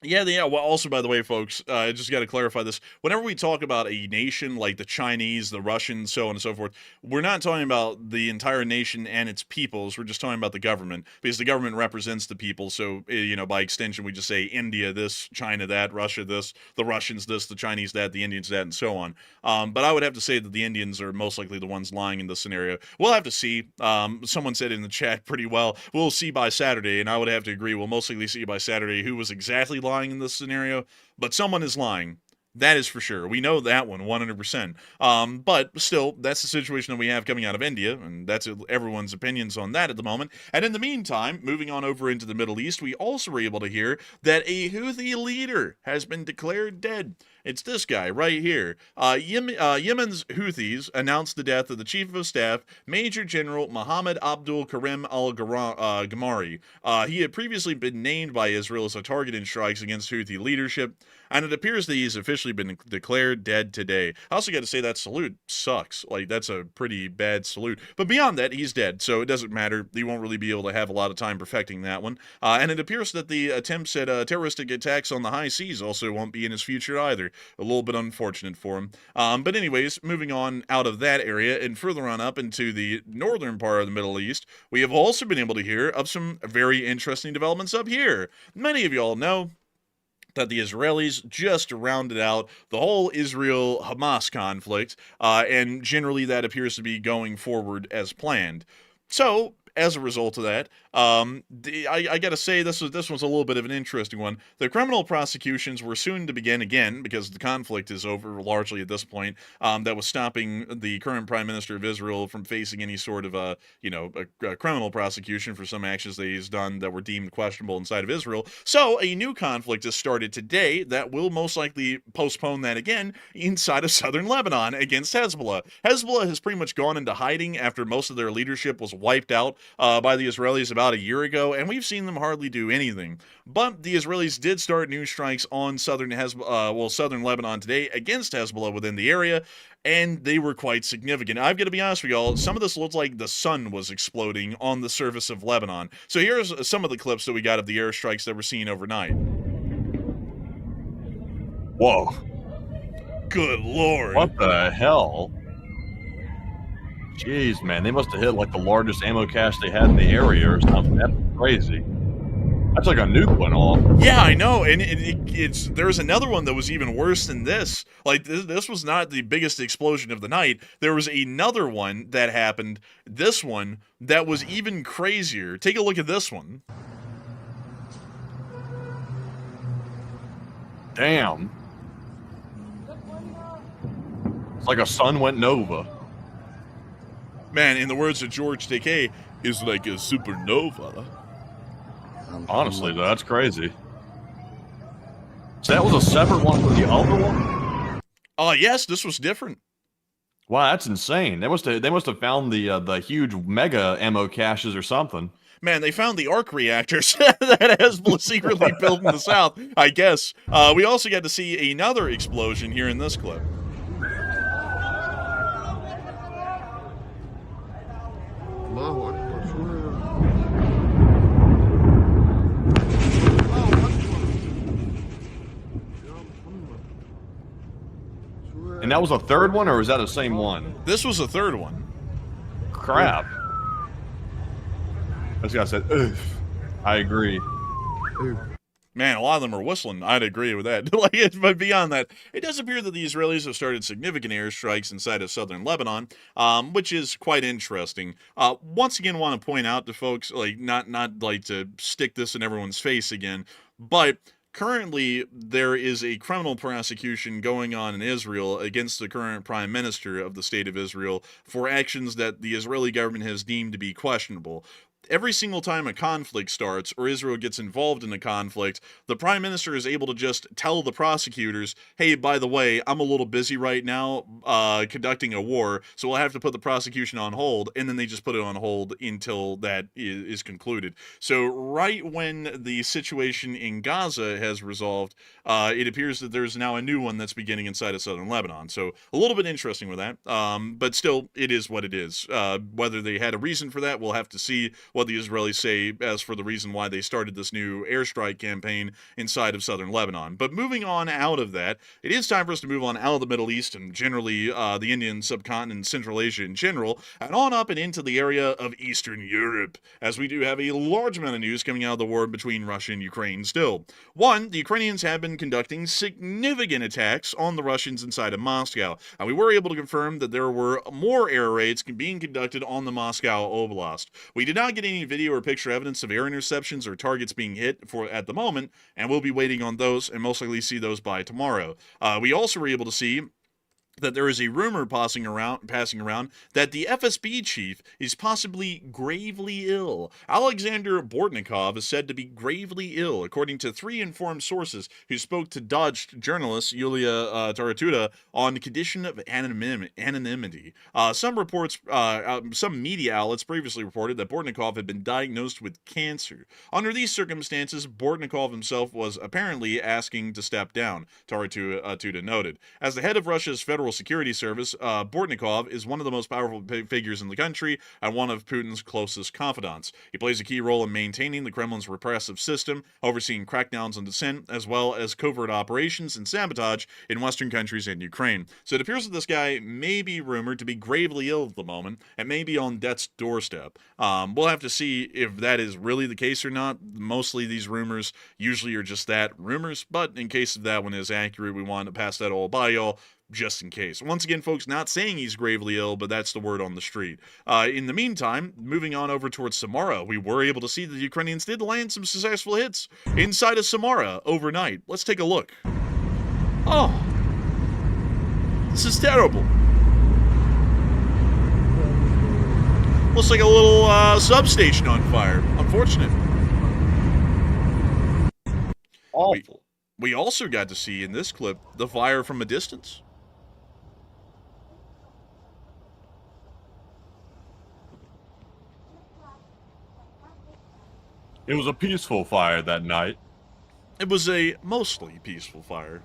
Yeah. Well, also, by the way, folks, I just got to clarify this. Whenever we talk about a nation like the Chinese, the Russians, so on and so forth, we're not talking about the entire nation and its peoples. We're just talking about the government, because the government represents the people. So, by extension, we just say India this, China that, Russia this, the Russians this, the Chinese that, the Indians that, and so on. But I would have to say that the Indians are most likely the ones lying in this scenario. We'll have to see. Someone said in the chat pretty well, we'll see by Saturday, and I would have to agree. We'll most likely see by Saturday who was exactly lying in this scenario, but someone is lying. That is for sure. We know that one 100%. But still, that's the situation that we have coming out of India, and that's everyone's opinions on that at the moment. And in the meantime, moving on over into the Middle East, we also were able to hear that a Houthi leader has been declared dead. It's this guy right here. Yemen's Houthis announced the death of the Chief of Staff, Major General Mohammed Abdul Karim al-Gamari. He had previously been named by Israel as a target in strikes against Houthi leadership, and it appears that he's officially been declared dead today. I also got to say that salute sucks. Like, that's a pretty bad salute. But beyond that, he's dead, so it doesn't matter. He won't really be able to have a lot of time perfecting that one. And it appears that the attempts at terroristic attacks on the high seas also won't be in his future either. A little bit unfortunate for him. But anyways, moving on out of that area and further on up into the northern part of the Middle East, we have also been able to hear of some very interesting developments up here. Many of y'all know that the Israelis just rounded out the whole Israel-Hamas conflict, and generally that appears to be going forward as planned. So, as a result of that, I gotta say this was a little bit of an interesting one. The criminal prosecutions were soon to begin again, because the conflict is over largely at this point. That was stopping the current Prime Minister of Israel from facing any sort of a criminal prosecution for some actions that he's done that were deemed questionable inside of Israel. So a new conflict has started today that will most likely postpone that again inside of southern Lebanon against Hezbollah. Hezbollah has pretty much gone into hiding after most of their leadership was wiped out by the Israelis about a year ago, and we've seen them hardly do anything. But the Israelis did start new strikes on southern Lebanon today against Hezbollah within the area, and they were quite significant. I've got to be honest with y'all, some of this looks like the sun was exploding on the surface of Lebanon. So here's some of the clips that we got of the airstrikes that we're seeing overnight.
Whoa.
Good lord.
What the hell? Jeez, man. They must have hit like the largest ammo cache they had in the area or something. That's crazy. That's like a nuke went off.
Yeah, I know, and there's another one that was even worse than this. Like, this was not the biggest explosion of the night. There was another one that happened, this one, that was even crazier. Take a look at this one.
Damn. It's like a sun went nova.
Man, in the words of George Takei, it's like a supernova.
Honestly, though, that's crazy. So that was a separate one from the other one?
Yes, this was different.
Wow, that's insane. They must have found the huge mega ammo caches or something.
Man, they found the arc reactors that Hezbollah secretly built in the south, I guess. We also got to see another explosion here in this clip.
And that was a third one, or was that the same one?
This was the third one.
Crap. This guy said, "Ugh." I agree.
Man, a lot of them are whistling. I'd agree with that. But beyond that, it does appear that the Israelis have started significant airstrikes inside of southern Lebanon, which is quite interesting. Once again, want to point out to folks, like, not like to stick this in everyone's face again, but currently, there is a criminal prosecution going on in Israel against the current prime minister of the state of Israel for actions that the Israeli government has deemed to be questionable. Every single time a conflict starts or Israel gets involved in a conflict, the prime minister is able to just tell the prosecutors, hey, by the way, I'm a little busy right now conducting a war, so we'll have to put the prosecution on hold, and then they just put it on hold until that is concluded. So right when the situation in Gaza has resolved, it appears that there's now a new one that's beginning inside of southern Lebanon. So a little bit interesting with that, but still, it is what it is. Whether they had a reason for that, we'll have to see what the Israelis say as for the reason why they started this new airstrike campaign inside of southern Lebanon. But moving on out of that, it is time for us to move on out of the Middle East and generally the Indian subcontinent and Central Asia in general, and on up and into the area of Eastern Europe, as we do have a large amount of news coming out of the war between Russia and Ukraine still. One, the Ukrainians have been conducting significant attacks on the Russians inside of Moscow, and we were able to confirm that there were more air raids being conducted on the Moscow Oblast. We did not get any video or picture evidence of air interceptions or targets being hit at the moment, and we'll be waiting on those and most likely see those by tomorrow. We also were able to see that there is a rumor passing around that the FSB chief is possibly gravely ill. Alexander Bortnikov is said to be gravely ill, according to 3 informed sources who spoke to Dutch journalist Julia Taratuda on the condition of anonymity. Some media outlets previously reported that Bortnikov had been diagnosed with cancer. Under these circumstances, Bortnikov himself was apparently asking to step down, Taratuda noted. As the head of Russia's Federal Security Service, Bortnikov is one of the most powerful figures in the country and one of Putin's closest confidants. He plays a key role in maintaining the Kremlin's repressive system, overseeing crackdowns on dissent, as well as covert operations and sabotage in Western countries and Ukraine. So it appears that this guy may be rumored to be gravely ill at the moment and may be on death's doorstep. We'll have to see if that is really the case or not. Mostly these rumors usually are just that, rumors, but in case of that one is accurate, we want to pass that all by y'all, just in case. Once again, folks, not saying he's gravely ill, but that's the word on the street. In the meantime, moving on over towards Samara, we were able to see that the Ukrainians did land some successful hits inside of Samara overnight. Let's take a look. Oh, this is terrible. Looks like a little substation on fire. Unfortunate.
Awful.
We also got to see in this clip the fire from a distance.
It was a peaceful fire that night.
It was a mostly peaceful fire.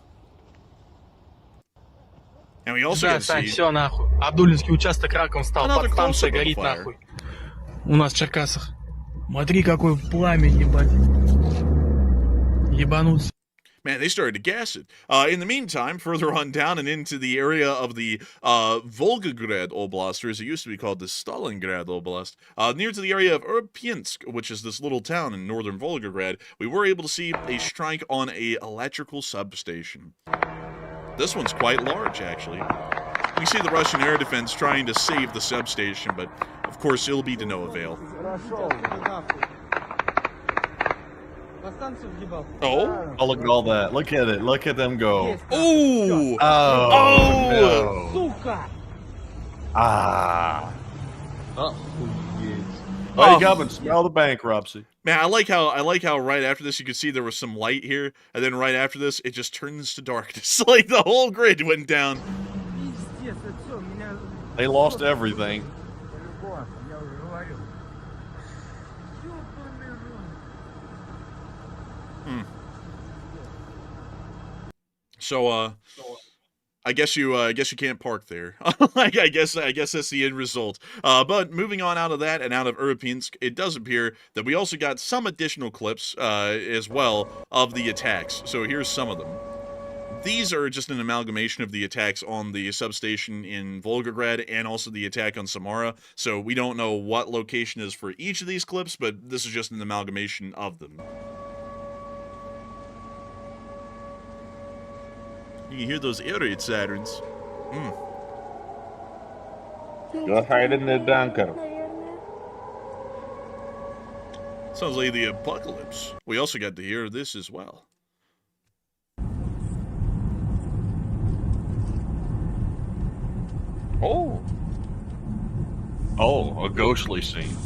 And we also got to see
все нахуй. Абдулинский участок раком стал.
another
Подстанция
close-up of
горит
fire.
нахуй. У нас в Черкасах. Смотри, какой пламя, ебать. Ебануться.
Man, they started to gas it. In the meantime, further on down and into the area of the Volgograd Oblast, or as it used to be called, the Stalingrad Oblast, near to the area of Irpinsk, which is this little town in northern Volgograd, we were able to see a strike on a electrical substation. This one's quite large, actually. We see the Russian air defense trying to save the substation, but of course it'll be to no avail. Oh?
Oh, look at all that. Look at it. Look at them go.
Oh!
Oh! No. Ah.
Oh,
Wake up and smell the bankruptcy.
Man, I like how right after this you could see there was some light here, and then right after this it just turns to darkness. Like the whole grid went down.
They lost everything.
So, I guess you can't park there. I guess that's the end result. But moving on out of that and out of Irpinsk, it does appear that we also got some additional clips as well of the attacks. So here's some of them. These are just an amalgamation of the attacks on the substation in Volgograd and also the attack on Samara. So we don't know what location is for each of these clips, but this is just an amalgamation of them. You can hear those air raid sirens.
Go hide in the bunker.
Sounds like the apocalypse. We also got to hear this as well.
Oh. Oh, a ghostly scene.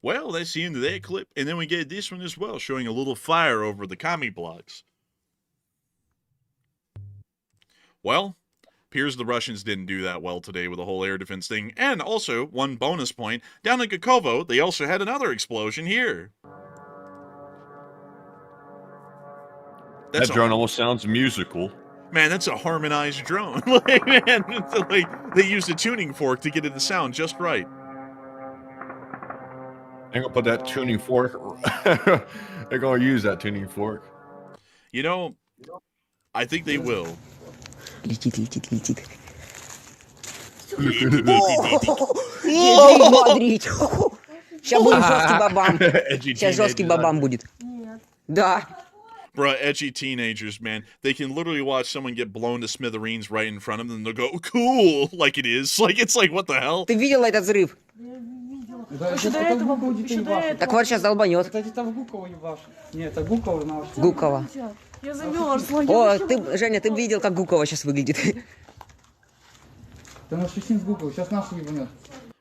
Well, that's the end of that clip. And then we get this one as well, showing a little fire over the commie blocks. Well, appears the Russians didn't do that well today with the whole air defense thing. And also, one bonus point, down in Kukovo, they also had another explosion here.
That drone almost sounds musical.
Man, that's a harmonized drone. Like, they used a tuning fork to get it to sound just right.
They're gonna put that tuning fork. They're gonna use that tuning fork.
You know, I think they will.
Летит. Сейчас будет жесткий бабам. Сейчас жесткий бабам будет. Да.
Bruh, edgy teenagers, man. They can literally watch someone get blown to smithereens right in front of them, and they'll go, cool, like it is. Like, it's like, what the hell?
Ты видел этот взрыв?
Еще до этого ебашит.
Так вот сейчас долбанет.
Это там Гукова ебашит. Нет, это Гукова на вас.
Гукова.
Я замерзла.
О, ты, Женя, ты видел, как Гукова сейчас выглядит?
Ты можешь с Гукова, сейчас наши ебанет.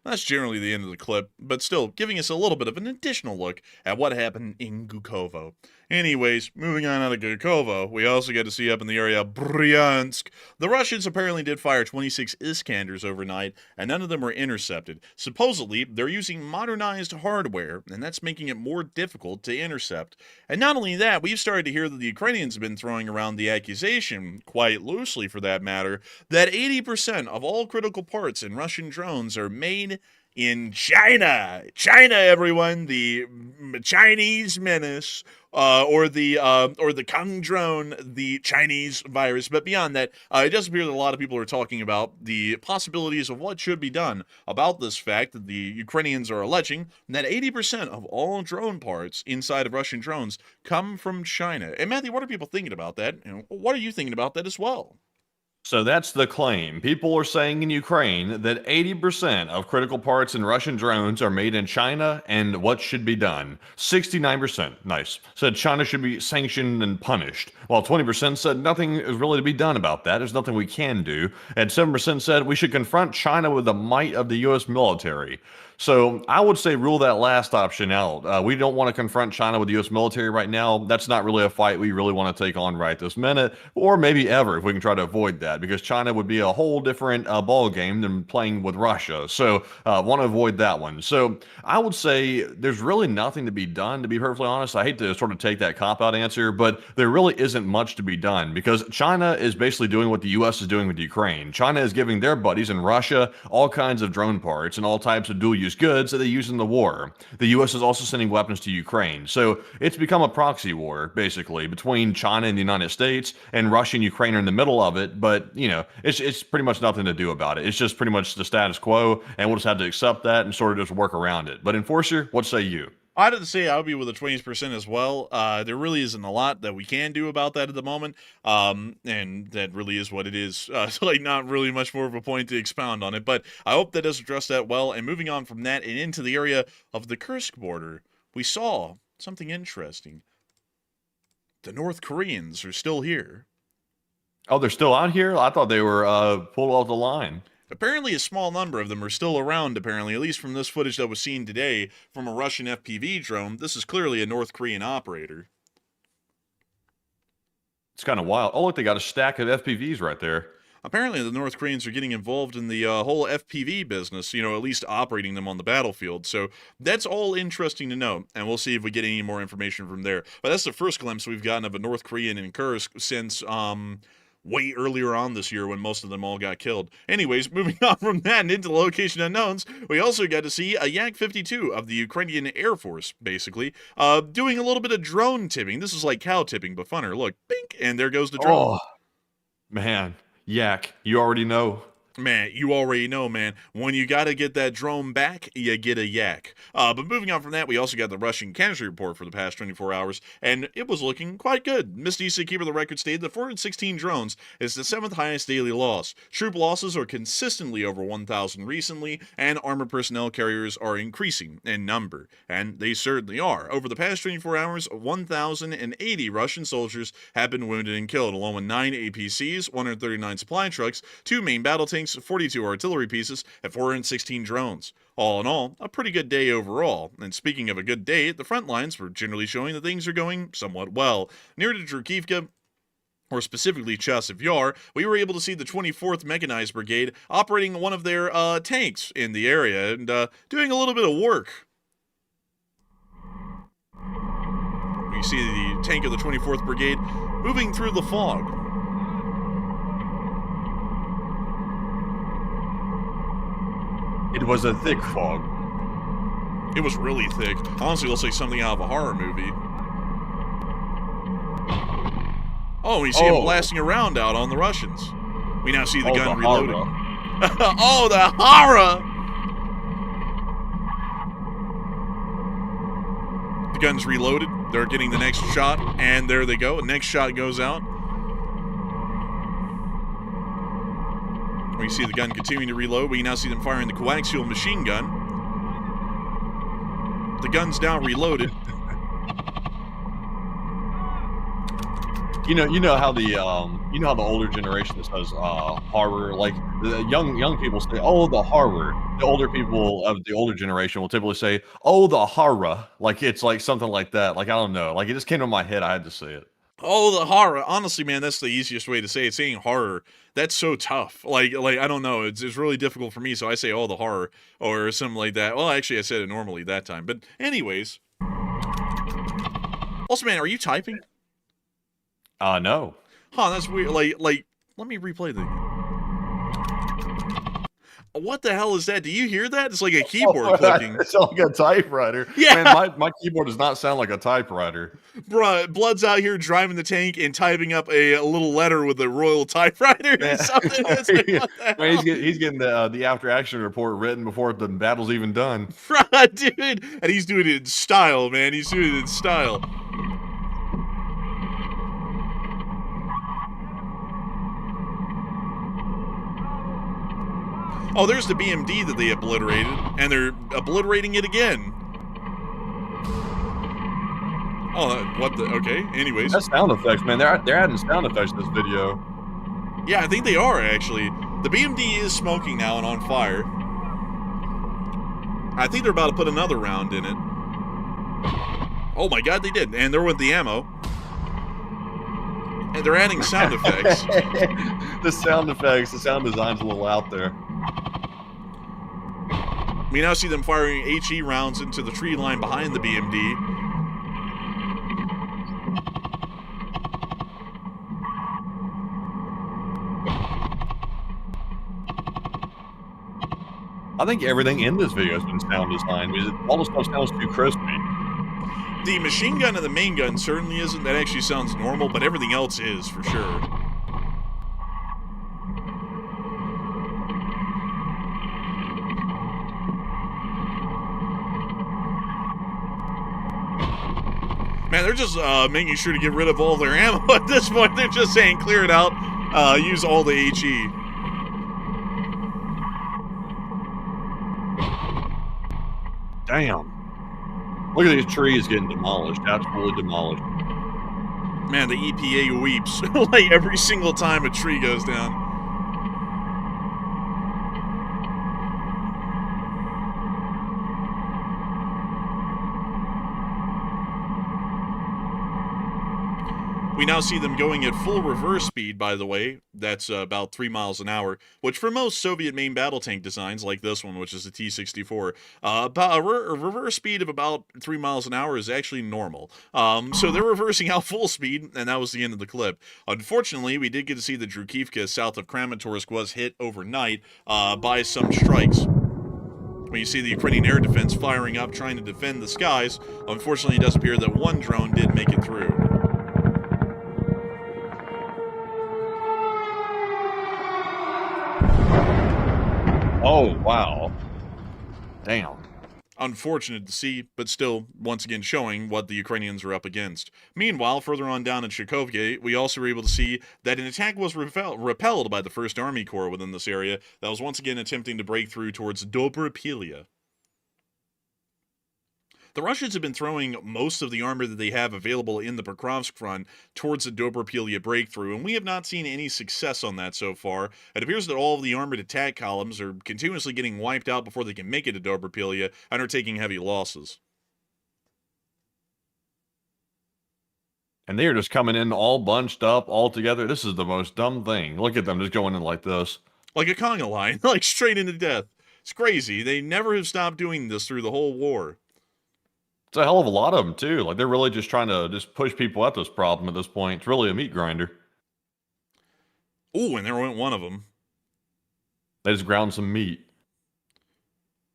That's generally the end of the clip, but still giving us a little bit of an additional look at what happened in Gukovo. Anyways, moving on out of Gukovo, we also get to see up in the area of Bryansk. The Russians apparently did fire 26 Iskanders overnight, and none of them were intercepted. Supposedly, they're using modernized hardware, and that's making it more difficult to intercept. And not only that, we've started to hear that the Ukrainians have been throwing around the accusation, quite loosely for that matter, that 80% of all critical parts in Russian drones are made in China. China, everyone, the Chinese menace, or the Kung drone, the Chinese virus. But beyond that, it does appear that a lot of people are talking about the possibilities of what should be done about this fact that the Ukrainians are alleging that 80% of all drone parts inside of Russian drones come from China. And Matthew, what are people thinking about that? And what are you thinking about that as well?
So that's the claim. People are saying in Ukraine that 80% of critical parts in Russian drones are made in China, and what should be done? 69%, nice, said China should be sanctioned and punished, while 20% said nothing is really to be done about that. There's nothing we can do. And 7% said we should confront China with the might of the U.S. military. So I would say rule that last option out. We don't want to confront China with the U.S. military right now. That's not really a fight we really want to take on right this minute, or maybe ever if we can try to avoid that, because China would be a whole different ball game than playing with Russia. So want to avoid that one. So I would say there's really nothing to be done, to be perfectly honest. I hate to sort of take that cop-out answer, but there really isn't much to be done, because China is basically doing what the U.S. is doing with Ukraine. China is giving their buddies in Russia all kinds of drone parts and all types of dual dual-use goods that they use in the war. The U.S. is also sending weapons to Ukraine. So it's become a proxy war, basically, between China and the United States, and Russia and Ukraine are in the middle of it. But, you know, it's pretty much nothing to do about it. It's just pretty much the status quo, and we'll just have to accept that and sort of just work around it. But Enforcer, what say you?
I'd have to say I would be with the 20% as well. There really isn't a lot that we can do about that at the moment, and that really is what it is. So like, not really much more of a point to expound on it, but I hope that does address that well. And moving on from that and into the area of the Kursk border, we saw something interesting. The North Koreans are still here.
Oh, they're still out here? I thought they were pulled off the line.
Apparently a small number of them are still around, apparently, at least from this footage that was seen today from a Russian FPV drone. This is clearly a North Korean operator.
It's kind of wild. Oh, look, they got a stack of FPVs right there.
Apparently the North Koreans are getting involved in the whole FPV business, you know, at least operating them on the battlefield. So that's all interesting to know, and we'll see if we get any more information from there. But that's the first glimpse we've gotten of a North Korean in Kursk since way earlier on this year when most of them all got killed. Anyways, moving on from that and into the location unknowns, we also got to see a Yak-52 of the Ukrainian Air Force, basically, doing a little bit of drone tipping. This is like cow tipping, but funner. Look, bink, and there goes the drone.
Oh, man. Yak, you already know.
Man, you already know, man. When you got to get that drone back, you get a yak. But moving on from that, we also got the Russian casualty report for the past 24 hours, and it was looking quite good. Mr. East Keeper of the record stated that 416 drones is the 7th highest daily loss. Troop losses are consistently over 1,000 recently, and armored personnel carriers are increasing in number. And they certainly are. Over the past 24 hours, 1,080 Russian soldiers have been wounded and killed, along with 9 APCs, 139 supply trucks, 2 main battle tanks, 42 artillery pieces, and 416 drones. All in all, a pretty good day overall. And speaking of a good day, the front lines were generally showing that things are going somewhat well. Near to Drukivka, or specifically Chasiv Yar, we were able to see the 24th Mechanized Brigade operating one of their tanks in the area and doing a little bit of work. You see the tank of the 24th Brigade moving through the fog.
It was a thick fog.
It was really thick. Honestly, it looks like something out of a horror movie. Oh, you see him blasting around out on the Russians. We now see the gun reloading. Oh, the horror! The gun's reloaded. They're getting the next shot, and there they go. The next shot goes out. We see the gun continuing to reload. We now see them firing the coaxial machine gun. The gun's now reloaded.
You know how the older generation says horror, like the young people say, oh, the horror. The older people of the older generation will typically say, oh, the horror. Like it's like something like that. Like I don't know. Like it just came to my head. I had to say it.
Oh, the horror. Honestly, man, that's the easiest way to say it. Saying horror, that's so tough. Like I don't know. It's really difficult for me, so I say, oh, the horror, or something like that. Well, actually, I said it normally that time. But anyways. Also, man, are you typing?
No.
Huh, that's weird. Like, let me replay the... What the hell is that? Do you hear that? It's like a keyboard clicking.
It's like a typewriter.
Yeah.
Man, my keyboard does not sound like a typewriter.
Bruh, Blood's out here driving the tank and typing up a little letter with a royal typewriter or something. That's like, what the
Man,
hell?
he's getting the after action report written before the battle's even done.
Bruh, dude. And he's doing it in style, man. He's doing it in style. Oh, there's the BMD that they obliterated, and they're obliterating it again. Oh, what the... Okay, anyways.
That's sound effects, man. They're adding sound effects to this video.
Yeah, I think they are, actually. The BMD is smoking now and on fire. I think they're about to put another round in it. Oh my god, they did. And they're with the ammo. And they're adding sound effects.
The sound effects, the sound design's a little out there.
We now see them firing HE rounds into the tree line behind the BMD.
I think everything in this video has been sound designed. All the stuff sounds too crispy.
The machine gun and the main gun certainly isn't. That actually sounds normal, but everything else is, for sure. Man, they're just making sure to get rid of all their ammo at this point. They're just saying, clear it out, use all the HE.
Damn. Look at these trees getting demolished, absolutely demolished.
Man, the EPA weeps like every single time a tree goes down. We now see them going at full reverse speed, by the way. That's about 3 miles an hour, which for most Soviet main battle tank designs, like this one, which is the T-64, about a reverse speed of about 3 miles an hour is actually normal. So they're reversing out full speed, and that was the end of the clip. Unfortunately, we did get to see the Drukivka south of Kramatorsk was hit overnight by some strikes. When you see the Ukrainian air defense firing up, trying to defend the skies, unfortunately it does appear that one drone did make it through.
Oh, wow. Damn.
Unfortunate to see, but still, once again showing what the Ukrainians are up against. Meanwhile, further on down in Chekhovka, we also were able to see that an attack was repelled by the 1st Army Corps within this area that was once again attempting to break through towards Dobropilya. The Russians have been throwing most of the armor that they have available in the Pokrovsk front towards the Dobropilya breakthrough, and we have not seen any success on that so far. It appears that all of the armored attack columns are continuously getting wiped out before they can make it to Dobropilya and are taking heavy losses.
And they are just coming in all bunched up, all together. This is the most dumb thing. Look at them just going in like this.
Like a conga line, like straight into death. It's crazy. They never have stopped doing this through the whole war.
It's a hell of a lot of them, too. Like, they're really just trying to just push people at this problem at this point. It's really a meat grinder.
Ooh, and there went one of them.
They just ground some meat.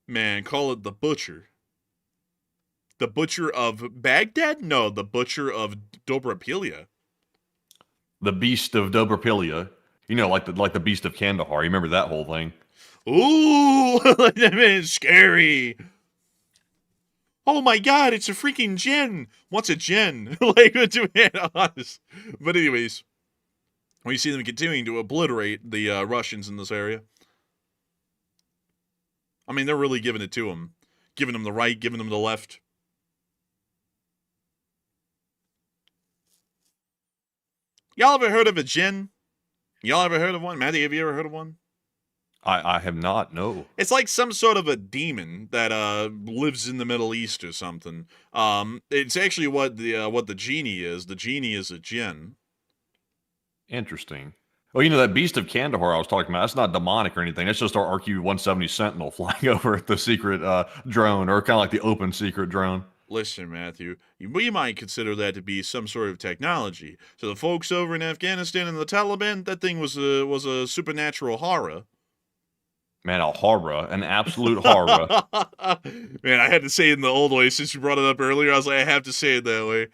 Man, call it the butcher. The butcher of Baghdad? No, the butcher of Dobropilya.
The beast of Dobropilya. You know, like the beast of Kandahar. You remember that whole thing?
Ooh, that man's scary. Oh my god, it's a freaking gen. What's a gen? Like, to be honest. But anyways, we see them continuing to obliterate the Russians in this area. I mean, they're really giving it to them. Giving them the right, giving them the left. Y'all ever heard of a gen? Y'all ever heard of one? Matty, have you ever heard of one?
I have not, no.
It's like some sort of a demon that lives in the Middle East or something. It's actually what the genie is. The genie is a jinn.
Interesting. Well, you know, that beast of Kandahar I was talking about, that's not demonic or anything. That's just our RQ-170 Sentinel flying over the secret drone, or kind of like the open secret drone.
Listen, Matthew, we might consider that to be some sort of technology. So the folks over in Afghanistan and the Taliban, that thing was a supernatural horror.
Man, a horror, an absolute horror.
Man, I had to say it in the old way since you brought it up earlier. I was like, I have to say it that way.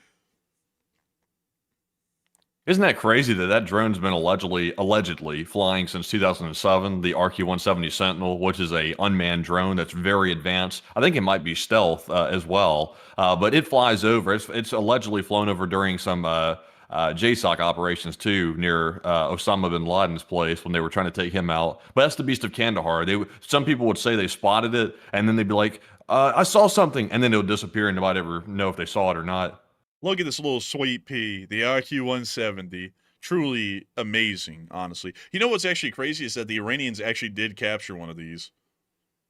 Isn't that crazy that drone's been allegedly flying since 2007, the RQ-170 Sentinel, which is a unmanned drone that's very advanced. I think it might be stealth as well, but it flies over. It's allegedly flown over during some JSOC operations too, near Osama bin Laden's place when they were trying to take him out. But that's the beast of Kandahar. Some people would say they spotted it, and then they'd be like, I saw something, and then it would disappear, and nobody ever know if they saw it or not.
Look at this little sweet pea, the RQ-170. Truly amazing, honestly. You know what's actually crazy is that the Iranians actually did capture one of these.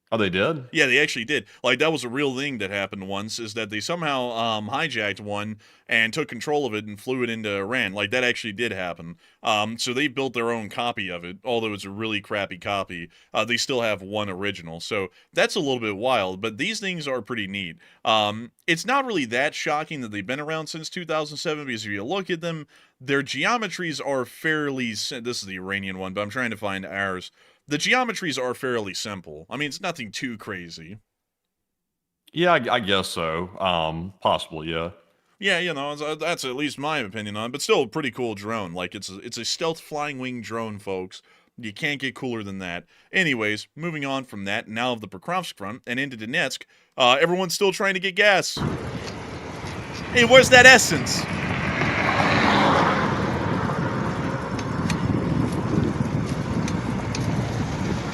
Oh, they did?
Yeah, they actually did. Like, that was a real thing that happened once, is that they somehow hijacked one and took control of it and flew it into Iran. Like, that actually did happen. So they built their own copy of it, although it's a really crappy copy. They still have one original. So that's a little bit wild, but these things are pretty neat. It's not really that shocking that they've been around since 2007, because if you look at them, their geometries are fairly... This is the Iranian one, but I'm trying to find ours. The geometries are fairly simple. I mean, it's nothing too crazy.
Yeah, I guess so. Possibly, yeah.
Yeah, you know, that's at least my opinion on it, but still a pretty cool drone. Like, it's a stealth flying wing drone, folks. You can't get cooler than that. Anyways, moving on from that, now of the Pokrovsk front and into Donetsk, everyone's still trying to get gas. Hey, where's that essence?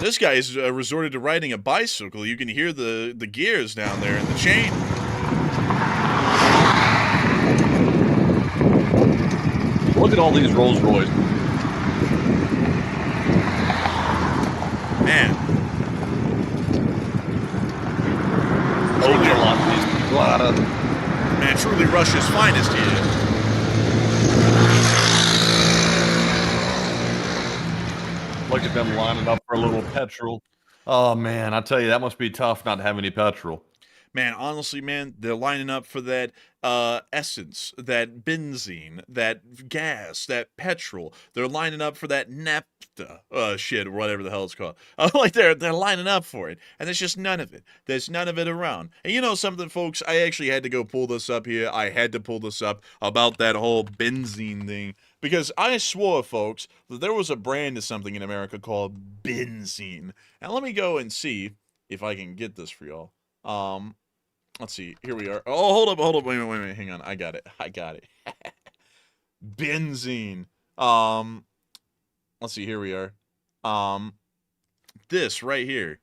This guy's resorted to riding a bicycle. You can hear the gears down there and the chain.
Look at all these Rolls Royce.
Man. Man, truly Russia's finest here.
Look at them lining up for a little petrol. Oh, man, I tell you, that must be tough not to have any petrol.
Man, honestly, man, they're lining up for that essence, that benzene, that gas, that petrol. They're lining up for that naphtha, shit, or whatever the hell it's called. Like they're lining up for it, and there's just none of it. There's none of it around. And you know something, folks? I actually had to go pull this up here. I had to pull this up about that whole benzene thing. Because I swore, folks, that there was a brand of something in America called benzene. Now, let me go and see if I can get this for y'all. Let's see. Here we are. Oh, hold up. Wait a minute. Hang on. I got it. Benzene. Let's see. Here we are. This right here.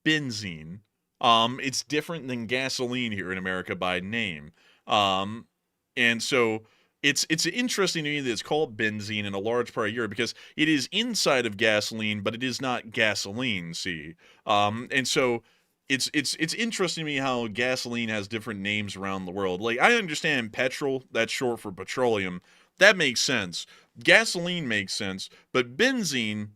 Benzene. It's different than gasoline here in America by name. And so it's interesting to me that it's called benzene in a large part of Europe because it is inside of gasoline, but it is not gasoline, see? And so it's interesting to me how gasoline has different names around the world. Like, I understand petrol, that's short for petroleum. That makes sense. Gasoline makes sense. But benzene,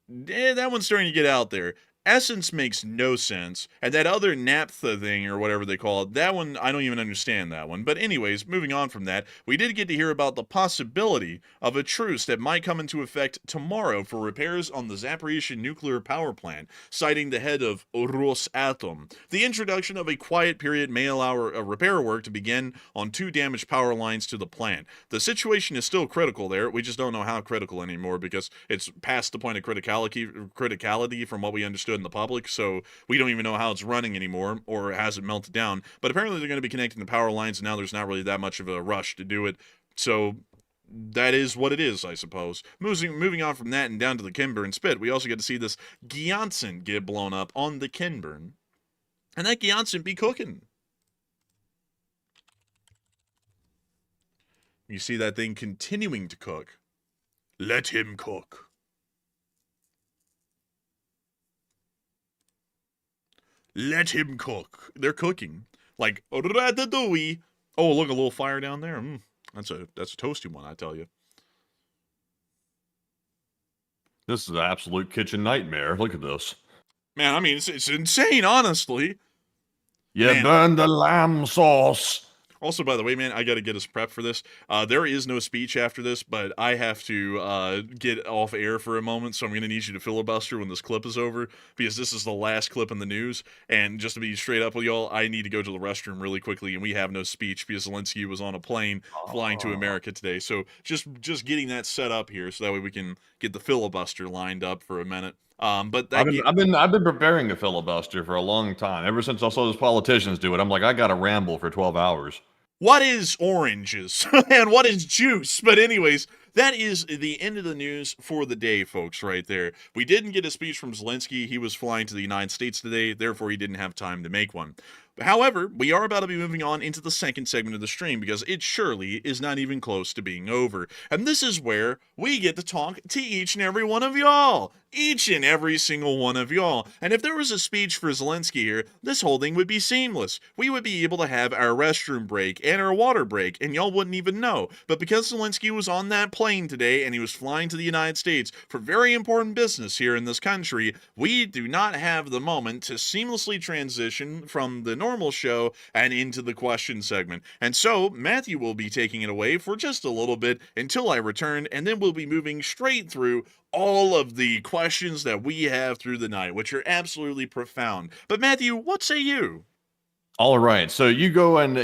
that one's starting to get out there. Essence makes no sense. And that other naphtha thing, or whatever they call it, that one, I don't even understand that one. But anyways, moving on from that, we did get to hear about the possibility of a truce that might come into effect tomorrow for repairs on the Zaporizhzhia nuclear power plant, citing the head of Rosatom. The introduction of a quiet period may allow repair work to begin on 2 damaged power lines to the plant. The situation is still critical there. We just don't know how critical anymore because it's past the point of criticality from what we understood in the public, so we don't even know how it's running anymore, or has it melted down. But apparently they're going to be connecting the power lines, and now there's not really that much of a rush to do it. So that is what it is, I suppose. Moving on from that and down to the Kinburn spit, we also get to see this Gyansen get blown up on the Kinburn. And that Gyansen be cooking. You see that thing continuing to cook. Let him cook. Let him cook. They're cooking. Like, ratatouille. Oh, look, a little fire down there. That's a toasty one, I tell you.
This is an absolute kitchen nightmare. Look at this.
Man, I mean, it's insane, honestly.
You burned the lamb sauce.
Also, by the way, man, I got to get us prepped for this. There is no speech after this, but I have to get off air for a moment, so I'm going to need you to filibuster when this clip is over, because this is the last clip in the news, and just to be straight up with y'all, I need to go to the restroom really quickly, and we have no speech, because Zelensky was on a plane flying to America today, so just getting that set up here, so that way we can get the filibuster lined up for a minute. But that
I've been preparing a filibuster for a long time. Ever since I saw those politicians do it, I'm like, I got to ramble for 12 hours.
What is oranges and what is juice? But anyways, that is the end of the news for the day, folks, right there. We didn't get a speech from Zelensky. He was flying to the United States today, therefore he didn't have time to make one. However, we are about to be moving on into the second segment of the stream because it surely is not even close to being over. And this is where we get to talk to each and every one of y'all. Each and every single one of y'all. And if there was a speech for Zelensky here, this whole thing would be seamless. We would be able to have our restroom break and our water break, and y'all wouldn't even know. But because Zelensky was on that plane today and he was flying to the United States for very important business here in this country, we do not have the moment to seamlessly transition from the normal show and into the question segment. And so Matthew will be taking it away for just a little bit until I return, and then we'll be moving straight through all of the questions that we have through the night, which are absolutely profound. But Matthew, what say you?
All right, so you go and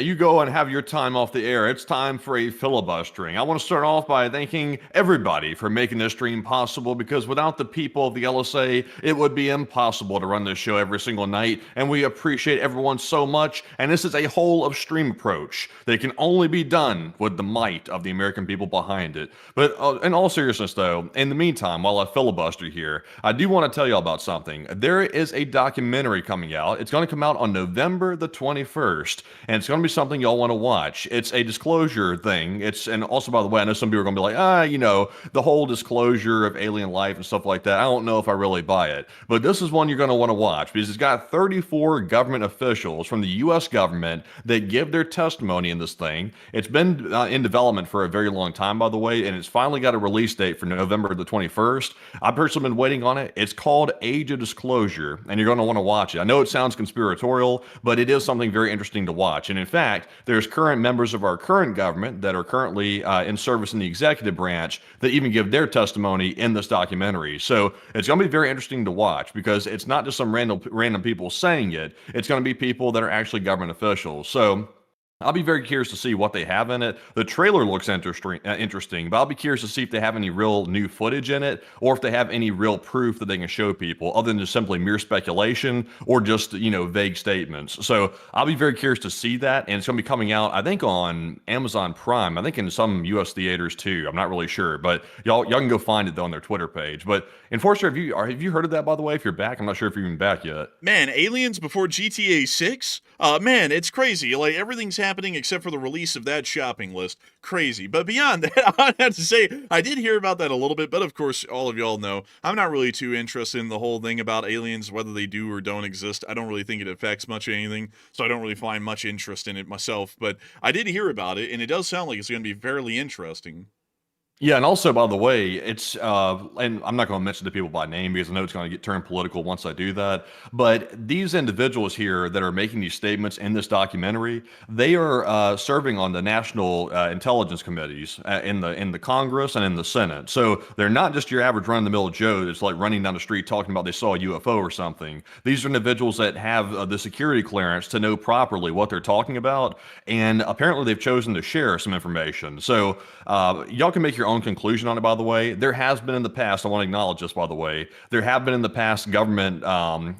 have your time off the air. It's time for a filibustering. I want to start off by thanking everybody for making this stream possible, because without the people of the LSA, it would be impossible to run this show every single night, and we appreciate everyone so much. And this is a whole of stream approach that can only be done with the might of the American people behind it. But in all seriousness, though, in the meantime, while I filibuster here, I do want to tell you all about something. There is a documentary coming out. It's going to come out on November the 21st, and it's going to be something y'all want to watch. It's a disclosure thing. And also, by the way, I know some people are going to be like, the whole disclosure of alien life and stuff like that, I don't know if I really buy it. But this is one you're going to want to watch, because it's got 34 government officials from the U.S. government that give their testimony in this thing. It's been in development for a very long time, by the way, and it's finally got a release date for November the 21st. I've personally been waiting on it. It's called Age of Disclosure, and you're going to want to watch it. I know it sounds conspiratorial, but it is something very interesting to watch. And in fact, there's current members of our current government that are currently in service in the executive branch that even give their testimony in this documentary. So it's going to be very interesting to watch, because it's not just some random people saying it. It's going to be people that are actually government officials. So I'll be very curious to see what they have in it. The trailer looks interesting, but I'll be curious to see if they have any real new footage in it, or if they have any real proof that they can show people, other than just simply mere speculation or just, vague statements. So I'll be very curious to see that, and it's going to be coming out, I think, on Amazon Prime. I think in some U.S. theaters too. I'm not really sure, but y'all can go find it though on their Twitter page. But Enforcer, have you heard of that, by the way? If you're back, I'm not sure if you're even back yet.
Man, aliens before GTA 6? Man, it's crazy. Like, everything's happening except for the release of that shopping list. Crazy. But beyond that, I have to say, I did hear about that a little bit, but of course, all of y'all know, I'm not really too interested in the whole thing about aliens, whether they do or don't exist. I don't really think it affects much of anything, so I don't really find much interest in it myself. But I did hear about it, and it does sound like it's going to be fairly interesting.
Yeah, and also, by the way, it's and I'm not going to mention the people by name, because I know it's going to get turned political once I do that. But these individuals here that are making these statements in this documentary, they are serving on the national intelligence committees in the Congress and in the Senate. So they're not just your average run-of-the-mill Joe that's like running down the street talking about they saw a UFO or something. These are individuals that have the security clearance to know properly what they're talking about, and apparently they've chosen to share some information. So y'all can make your own conclusion on it, by the way. There has been in the past, I want to acknowledge this, by the way, there have been in the past government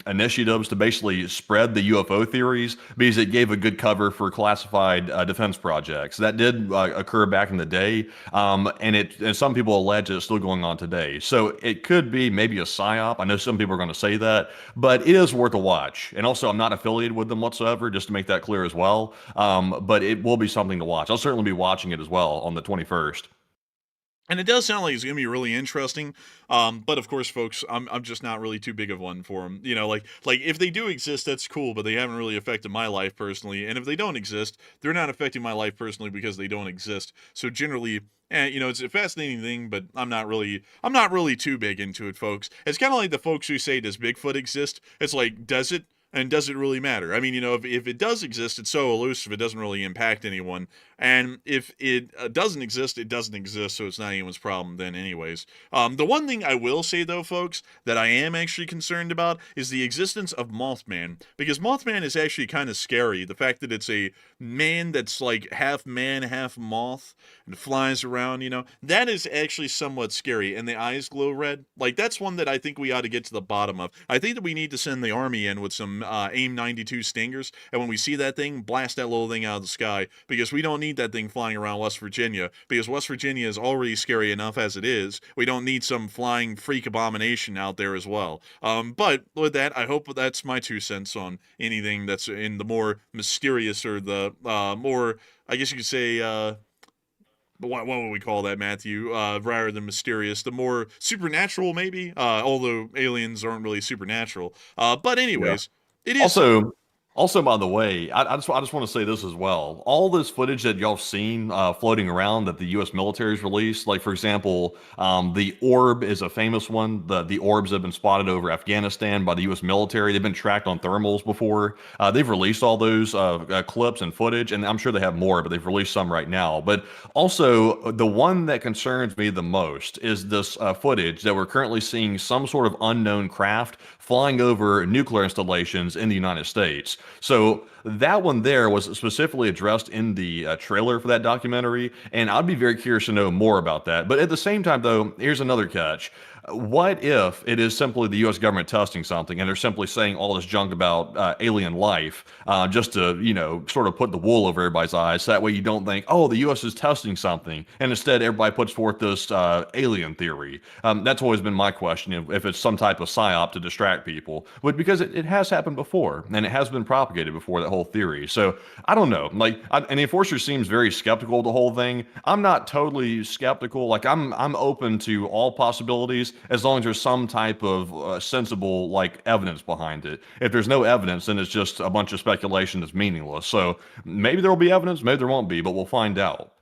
initiatives to basically spread the UFO theories, because it gave a good cover for classified defense projects. That did occur back in the day, and some people allege it's still going on today. So it could be maybe a psyop. I know some people are going to say that, but it is worth a watch. And also, I'm not affiliated with them whatsoever, just to make that clear as well. But it will be something to watch. I'll certainly be watching it as well on the 21st.
And it does sound like it's going to be really interesting. But of course, folks, I'm just not really too big of one for them. Like if they do exist, that's cool, but they haven't really affected my life personally. And if they don't exist, they're not affecting my life personally because they don't exist. So generally, it's a fascinating thing, but I'm not really too big into it, folks. It's kind of like the folks who say, does Bigfoot exist? It's like, does it? And does it really matter? I mean, if it does exist, it's so elusive, it doesn't really impact anyone. And if it doesn't exist, it doesn't exist, so it's not anyone's problem then anyways. The one thing I will say, though, folks, that I am actually concerned about is the existence of Mothman. Because Mothman is actually kind of scary. The fact that it's a man that's like half man, half moth, and flies around, that is actually somewhat scary. And the eyes glow red. Like, that's one that I think we ought to get to the bottom of. I think that we need to send the army in with some AIM 92 Stingers, and when we see that thing, blast that little thing out of the sky, because we don't need that thing flying around West Virginia, because West Virginia is already scary enough as it is. We don't need some flying freak abomination out there as well. But with that, I hope that's my 2 cents on anything that's in the more mysterious, or the more, I guess you could say, what would we call that, Matthew? Rather than mysterious, the more supernatural, maybe. Although aliens aren't really supernatural. But anyways, It is
also. Also, by the way, I just want to say this as well. All this footage that y'all seen floating around that the U.S. military's released, like for example, the orb is a famous one. The orbs have been spotted over Afghanistan by the U.S. military. They've been tracked on thermals before. They've released all those clips and footage, and I'm sure they have more, but they've released some right now. But also, the one that concerns me the most is this footage that we're currently seeing some sort of unknown craft flying over nuclear installations in the United States. So that one there was specifically addressed in the trailer for that documentary, and I'd be very curious to know more about that. But at the same time, though, here's another catch. What if it is simply the U.S. government testing something, and they're simply saying all this junk about alien life just to, sort of put the wool over everybody's eyes, so that way you don't think, oh, the U.S. is testing something, and instead everybody puts forth this alien theory. That's always been my question, if it's some type of psyop to distract people, but because it has happened before, and it has been propagated before, that whole theory. So I don't know. And the enforcer seems very skeptical of the whole thing. I'm not totally skeptical. Like I'm open to all possibilities as long as there's some type of sensible evidence behind it. If there's no evidence, then it's just a bunch of speculation that's meaningless. So maybe there will be evidence, maybe there won't be, but we'll find out.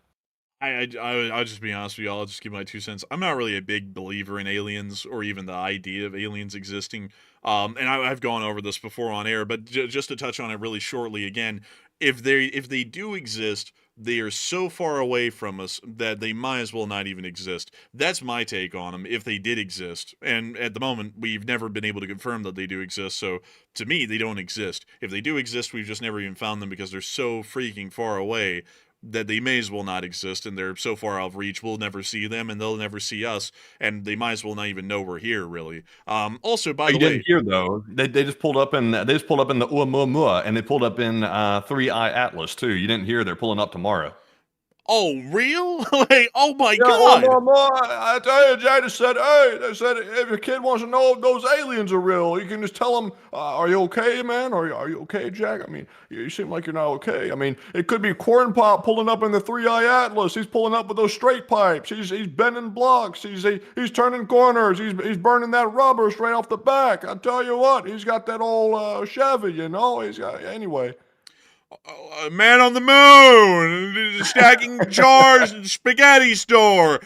I'll just be honest with you. I'll just give my 2 cents. I'm not really a big believer in aliens or even the idea of aliens existing. And I've gone over this before on air, but just to touch on it really shortly again, if they do exist, they are so far away from us that they might as well not even exist. That's my take on them, if they did exist. And at the moment, we've never been able to confirm that they do exist, so to me, they don't exist. If they do exist, we've just never even found them because they're so freaking far away that they may as well not exist, and they're so far out of reach, we'll never see them, and they'll never see us, and they might as well not even know we're here, really. Also, by the way...
You didn't hear, though. They just pulled up in the Oumuamua, and they pulled up in 3i Atlas, too. You didn't hear they're pulling up tomorrow.
Oh, real? Oh my
Yeah,
God!
I tell you, Jay, they said if your kid wants to know if those aliens are real, you can just tell them, are you okay, man? Are you okay, Jack? I mean, you seem like you're not okay. I mean, it could be Corn Pop pulling up in the 3i Atlas. He's pulling up with those straight pipes. He's bending blocks. He's turning corners. He's burning that rubber straight off the back. I tell you what, he's got that old Chevy, He's got, anyway.
A man on the moon, stacking jars in the spaghetti store.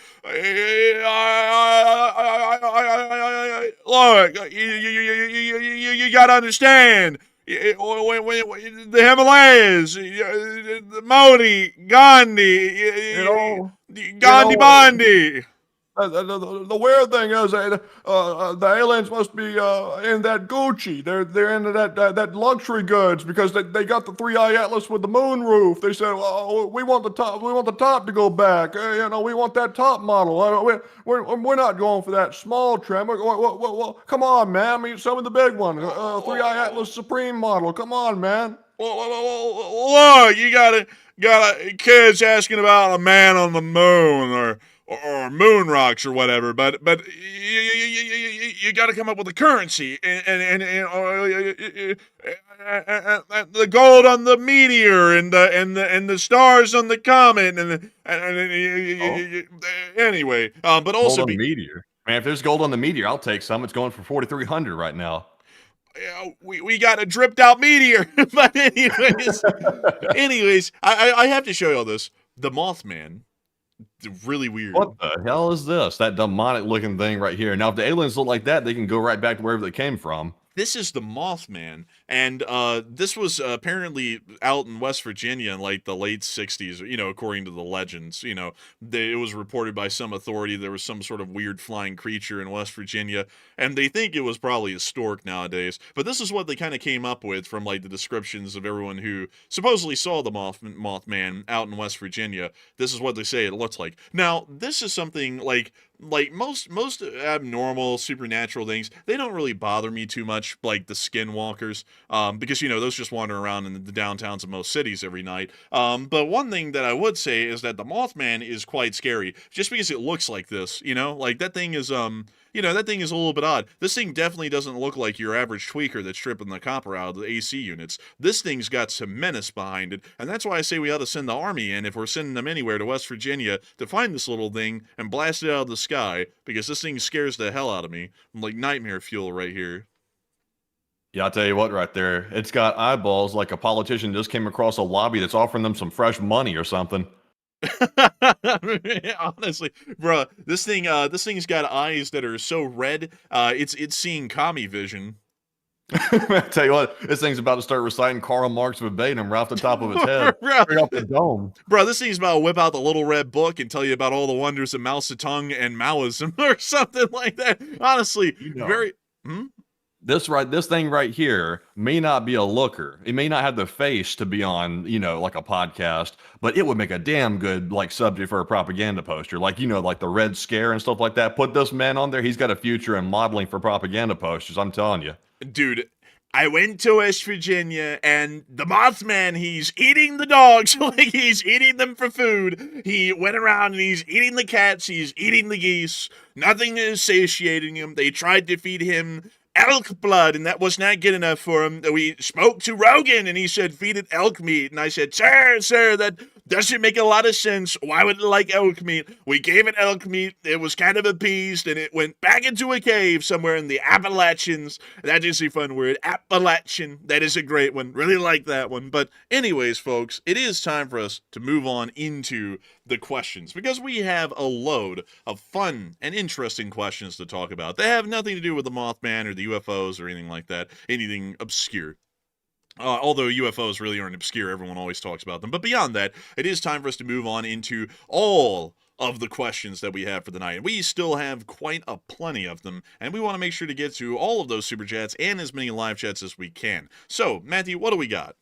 Look, you gotta understand. The Himalayas, the Modi, Gandhi, Gandhi Bondi.
The weird thing is the aliens must be in that Gucci. They're into that luxury goods because they got the 3i Atlas with the moon roof. They said, "Oh, we want the top. We want the top to go back. We want that top model. We're not going for that small trim. Come on, man. I mean, some of the big one. 3i Atlas Supreme model. Come on, man."
Look, you got kids asking about a man on the moon or moon rocks or whatever, but you got to come up with a currency and the gold on the meteor and the stars on the comet anyway. But also
gold on the meteor. Man, if there's gold on the meteor, I'll take some. It's going for 4,300 right now.
We got a dripped out meteor. But anyways, I have to show you all this. The Mothman. Really weird.
What the hell is this? That demonic looking thing right here. Now, if the aliens look like that, they can go right back to wherever they came from.
This is the Mothman, and this was apparently out in West Virginia in like the late 60s, according to the legends. It was reported by some authority there was some sort of weird flying creature in West Virginia, and they think it was probably a stork nowadays. But this is what they kind of came up with from like the descriptions of everyone who supposedly saw the Mothman out in West Virginia. This is what they say it looks like. Now, this is something like most abnormal supernatural things, they don't really bother me too much, like the skinwalkers, because those just wander around in the downtowns of most cities every night. But one thing that I would say is that the Mothman is quite scary, just because it looks like this. Like that thing is that thing is a little bit odd. This thing definitely doesn't look like your average tweaker that's stripping the copper out of the AC units. This thing's got some menace behind it, and that's why I say we ought to send the Army in, if we're sending them anywhere, to West Virginia to find this little thing and blast it out of the sky, because this thing scares the hell out of me. I'm like nightmare fuel right here.
Yeah, I'll tell you what, right there, it's got eyeballs like a politician just came across a lobby that's offering them some fresh money or something.
Honestly, bruh, this thing's got eyes that are so red, it's seeing commie vision.
I tell you what, this thing's about to start reciting Karl Marx verbatim right off the top of its head, straight off the dome.
Bro, this thing's about to whip out the little red book and tell you about all the wonders of Mao Zedong and Maoism or something like that. Honestly, very.
This thing right here may not be a looker. It may not have the face to be on, like a podcast, but it would make a damn good like subject for a propaganda poster. Like, like the Red Scare and stuff like that. Put this man on there. He's got a future in modeling for propaganda posters. I'm telling you.
Dude, I went to West Virginia and the Mothman, he's eating the dogs like he's eating them for food. He went around and he's eating the cats, he's eating the geese. Nothing is satiating him. They tried to feed him elk blood, and that was not good enough for him. We spoke to Rogan, and he said, feed it elk meat. And I said, sir, that doesn't make a lot of sense. Why would it like elk meat? We gave it elk meat. It was kind of appeased, and it went back into a cave somewhere in the Appalachians. That is a fun word, Appalachian. That is a great one. Really like that one. But anyways, folks, it is time for us to move on into the questions, because we have a load of fun and interesting questions to talk about. They have nothing to do with the Mothman or the UFOs or anything like that, anything obscure. Although UFOs really aren't obscure, everyone always talks about them. But beyond that, it is time for us to move on into all of the questions that we have for the night. And we still have quite a plenty of them, and we want to make sure to get to all of those super chats and as many live chats as we can. So, Matthew, what do we got?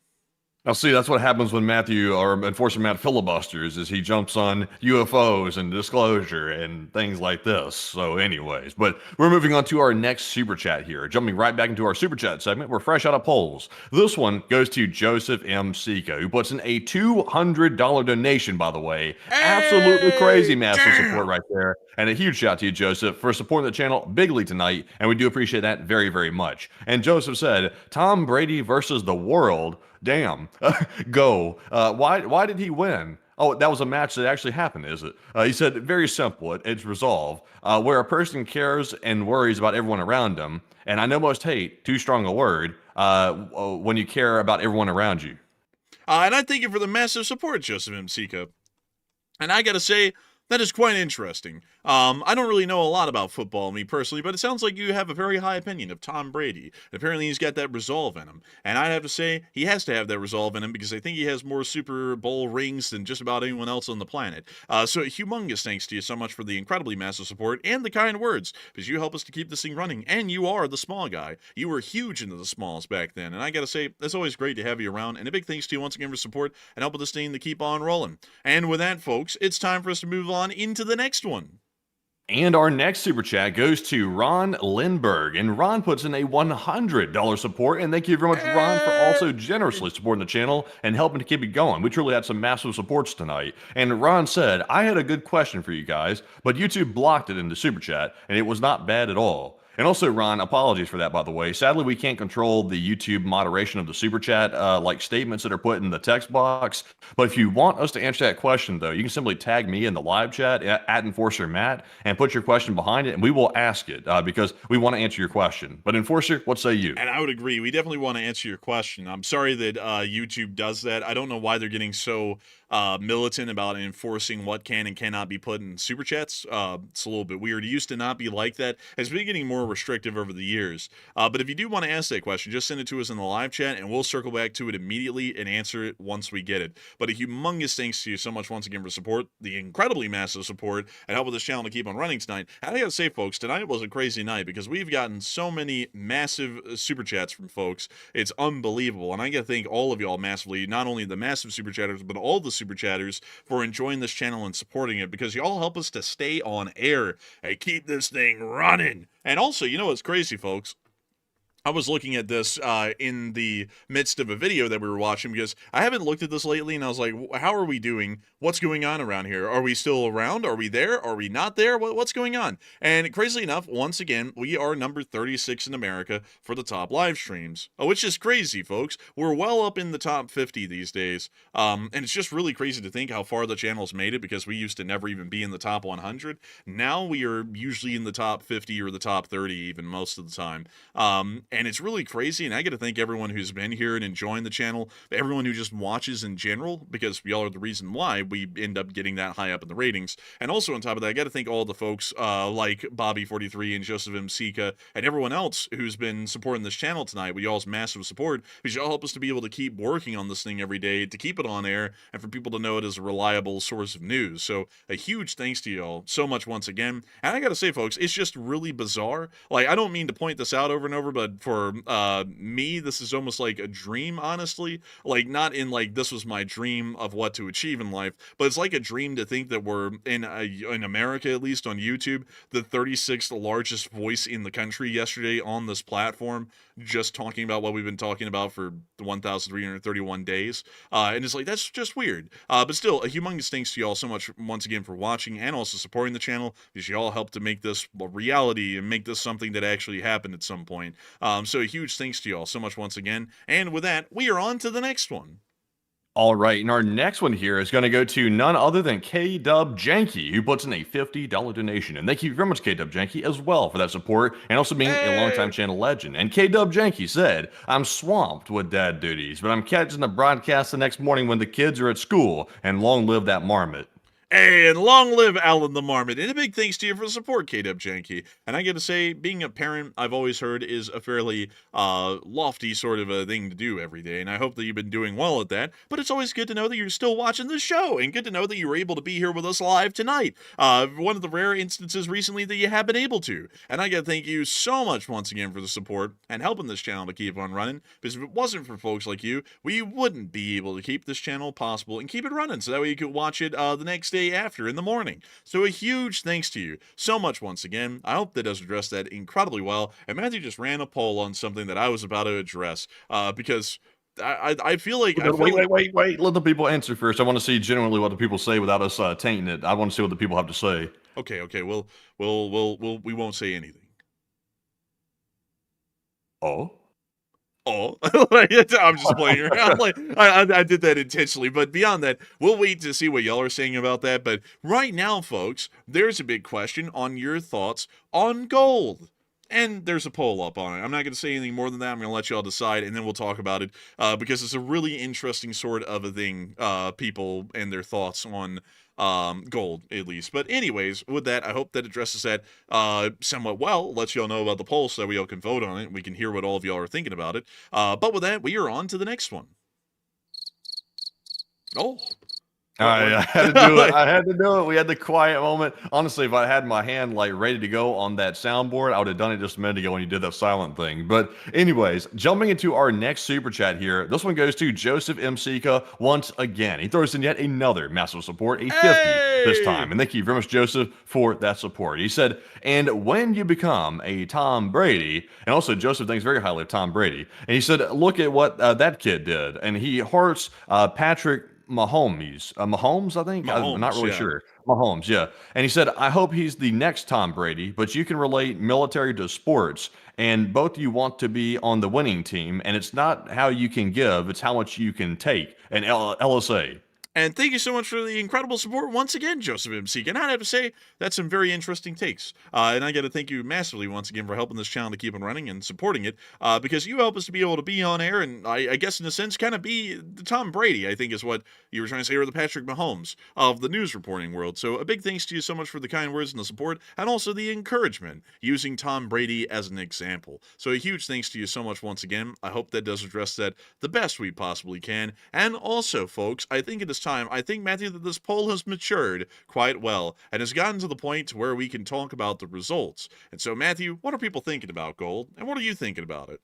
Now, see, that's what happens when Matthew, or Enforcer Matt filibusters, is he jumps on UFOs and disclosure and things like this. So anyways, but we're moving on to our next super chat here. Jumping right back into our super chat segment. We're fresh out of polls. This one goes to Joseph M. Sika, who puts in a $200 donation, by the way. Absolutely crazy massive support right there. And a huge shout out to you, Joseph, for supporting the channel bigly tonight. And we do appreciate that very, very much. And Joseph said, Tom Brady versus the world. Damn. Go. Why did he win? Oh, that was a match that actually happened, is it? He said, very simple. It's resolve. Where a person cares and worries about everyone around them. And I know most hate, too strong a word, when you care about everyone around you.
And I thank you for the massive support, Joseph M. Sika. And I gotta say, that is quite interesting. I don't really know a lot about football, me personally, but it sounds like you have a very high opinion of Tom Brady. Apparently, he's got that resolve in him. And I'd have to say, he has to have that resolve in him because I think he has more Super Bowl rings than just about anyone else on the planet. So humongous thanks to you so much for the incredibly massive support and the kind words, because you help us to keep this thing running. And you are the small guy. You were huge into the smalls back then. And I gotta say, it's always great to have you around. And a big thanks to you once again for support and helping this thing to keep on rolling. And with that, folks, it's time for us to move on into the next one.
And our next super chat goes to Ron Lindberg, and Ron puts in a $100 support, and thank you very much, Ron, for also generously supporting the channel and helping to keep it going. We truly had some massive supports tonight. And Ron said, I had a good question for you guys, but YouTube blocked it in the super chat, and it was not bad at all. And also, Ron, apologies for that, by the way. Sadly, we can't control the YouTube moderation of the super chat, like statements that are put in the text box. But if you want us to answer that question, though, you can simply tag me in the live chat at Enforcer Matt and put your question behind it, and we will ask it because we want to answer your question. But Enforcer, what say you?
And I would agree. We definitely want to answer your question. I'm sorry that YouTube does that. I don't know why they're getting so militant about enforcing what can and cannot be put in super chats. It's a little bit weird. It used to not be like that. It's been getting more restrictive over the years. But if you do want to ask that question, just send it to us in the live chat and we'll circle back to it immediately and answer it once we get it. But a humongous thanks to you so much once again for support, the incredibly massive support, and helping this channel to keep on running tonight. And I gotta say, folks, tonight was a crazy night because we've gotten so many massive super chats from folks. It's unbelievable. And I gotta thank all of y'all massively, not only the massive super chatters, but all the super chatters for enjoying this channel and supporting it, because y'all help us to stay on air and keep this thing running. And also, you know what's crazy, folks? I was looking at this in the midst of a video that we were watching because I haven't looked at this lately, and I was like, how are we doing? What's going on around here? Are we still around? Are we there? Are we not there? What's going on? And crazily enough, once again, we are number 36 in America for the top live streams, which is crazy, folks. We're well up in the top 50 these days, and it's just really crazy to think how far the channel's made it, because we used to never even be in the top 100. Now we are usually in the top 50 or the top 30 even most of the time. And it's really crazy, and I got to thank everyone who's been here and enjoying the channel, everyone who just watches in general, because y'all are the reason why we end up getting that high up in the ratings. And also on top of that, I got to thank all the folks like Bobby43 and Joseph M. Sika and everyone else who's been supporting this channel tonight with y'all's massive support, because y'all help us to be able to keep working on this thing every day, to keep it on air, and for people to know it as a reliable source of news. So a huge thanks to y'all so much once again. And I got to say, folks, it's just really bizarre. Like, I don't mean to point this out over and over, but for me, this is almost like a dream, honestly. Like, not in like this was my dream of what to achieve in life, but it's like a dream to think that we're in America, at least on YouTube, the 36th largest voice in the country yesterday on this platform, just talking about what we've been talking about for 1,331 days. And it's like, that's just weird. But still, a humongous thanks to y'all so much once again for watching and also supporting the channel, because y'all helped to make this a reality and make this something that actually happened at some point. So a huge thanks to y'all so much once again. And with that, we are on to the next one.
All right, and our next one here is going to go to none other than K-Dub Janky, who puts in a $50 donation. And thank you very much, K-Dub Janky, as well for that support, and also being a longtime channel legend. And K-Dub Janky said, I'm swamped with dad duties, but I'm catching the broadcast the next morning when the kids are at school, and long live that marmot.
And long live Alan the Marmot. And a big thanks to you for the support, K-Dub Janky. And I gotta say, being a parent, I've always heard, is a fairly lofty sort of a thing to do every day. And I hope that you've been doing well at that. But it's always good to know that you're still watching the show. And good to know that you were able to be here with us live tonight. One of the rare instances recently that you have been able to. And I gotta thank you so much once again for the support and helping this channel to keep on running. Because if it wasn't for folks like you, we wouldn't be able to keep this channel possible and keep it running. So that way you could watch it the next day after in the morning. So a huge thanks to you so much once again. I hope that does address that incredibly well. And Matthew just ran a poll on something that I was about to address because I feel like
wait. Let the people answer first. I want to see genuinely what the people say without us tainting it. I want to see what the people have to say.
Okay. We won't say anything. Oh, I'm just playing around. Like I did that intentionally, but beyond that, we'll wait to see what y'all are saying about that. But right now, folks, there's a big question on your thoughts on gold. And there's a poll up on it. I'm not going to say anything more than that. I'm going to let y'all decide, and then we'll talk about it because it's a really interesting sort of a thing, people and their thoughts on gold, at least. But anyways, with that, I hope that addresses that somewhat well, lets y'all know about the poll so that we all can vote on it, and we can hear what all of y'all are thinking about it. But with that, we are on to the next one. Oh.
I had to do it. I had to do it. We had the quiet moment. Honestly, if I had my hand like ready to go on that soundboard, I would have done it just a minute ago when you did that silent thing. But anyways, jumping into our next super chat here. This one goes to Joseph M. Sika once again. He throws in yet another massive support, a 50 this time. And thank you very much, Joseph, for that support. He said, and when you become a Tom Brady, and also Joseph thinks very highly of Tom Brady, and he said, look at what that kid did. And he hearts Patrick Mahomes, I think. I'm not really sure. Mahomes, yeah. And he said, I hope he's the next Tom Brady, but you can relate military to sports, and both you want to be on the winning team, and it's not how you can give, it's how much you can take. And LSA.
And thank you so much for the incredible support once again, Joseph MC. And I have to say, that's some very interesting takes. And I got to thank you massively once again for helping this channel to keep on running and supporting it, because you help us to be able to be on air and I guess in a sense kind of be the Tom Brady, I think is what you were trying to say, or the Patrick Mahomes of the news reporting world. So a big thanks to you so much for the kind words and the support and also the encouragement using Tom Brady as an example. So a huge thanks to you so much once again. I hope that does address that the best we possibly can. And also, folks, I think it is time, I think, Matthew, that this poll has matured quite well and has gotten to the point where we can talk about the results. And so, Matthew, what are people thinking about gold, and what are you thinking about it?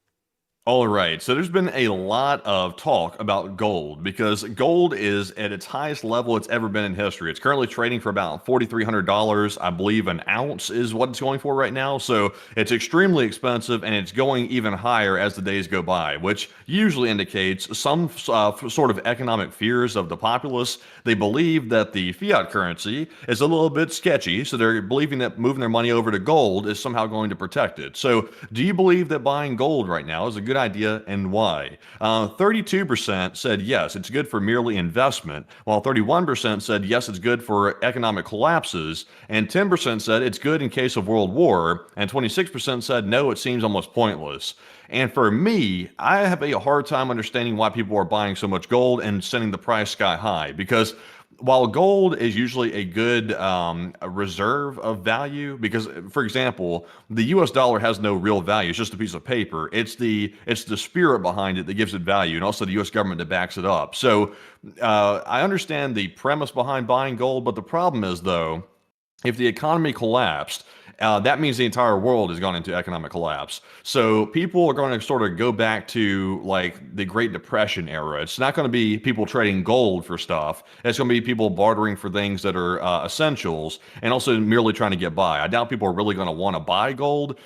All right, so there's been a lot of talk about gold because gold is at its highest level it's ever been in history. It's currently trading for about $4,300, I believe an ounce is what it's going for right now. So it's extremely expensive and it's going even higher as the days go by, which usually indicates some sort of economic fears of the populace. They believe that the fiat currency is a little bit sketchy, so they're believing that moving their money over to gold is somehow going to protect it. So do you believe that buying gold right now is a good good idea and why? 32% said yes, it's good for merely investment, while 31% said yes, it's good for economic collapses, and 10% said it's good in case of world war, and 26% said no, it seems almost pointless. And for me, I have a hard time understanding why people are buying so much gold and sending the price sky high, because while gold is usually a good a reserve of value, because for example, the U.S. dollar has no real value; it's just a piece of paper. It's the spirit behind it that gives it value, and also the U.S. government that backs it up. So I understand the premise behind buying gold, but the problem is though, if the economy collapsed, that means the entire world has gone into economic collapse. So people are going to sort of go back to like the Great Depression era. It's not going to be people trading gold for stuff. It's going to be people bartering for things that are essentials and also merely trying to get by. I doubt people are really going to want to buy gold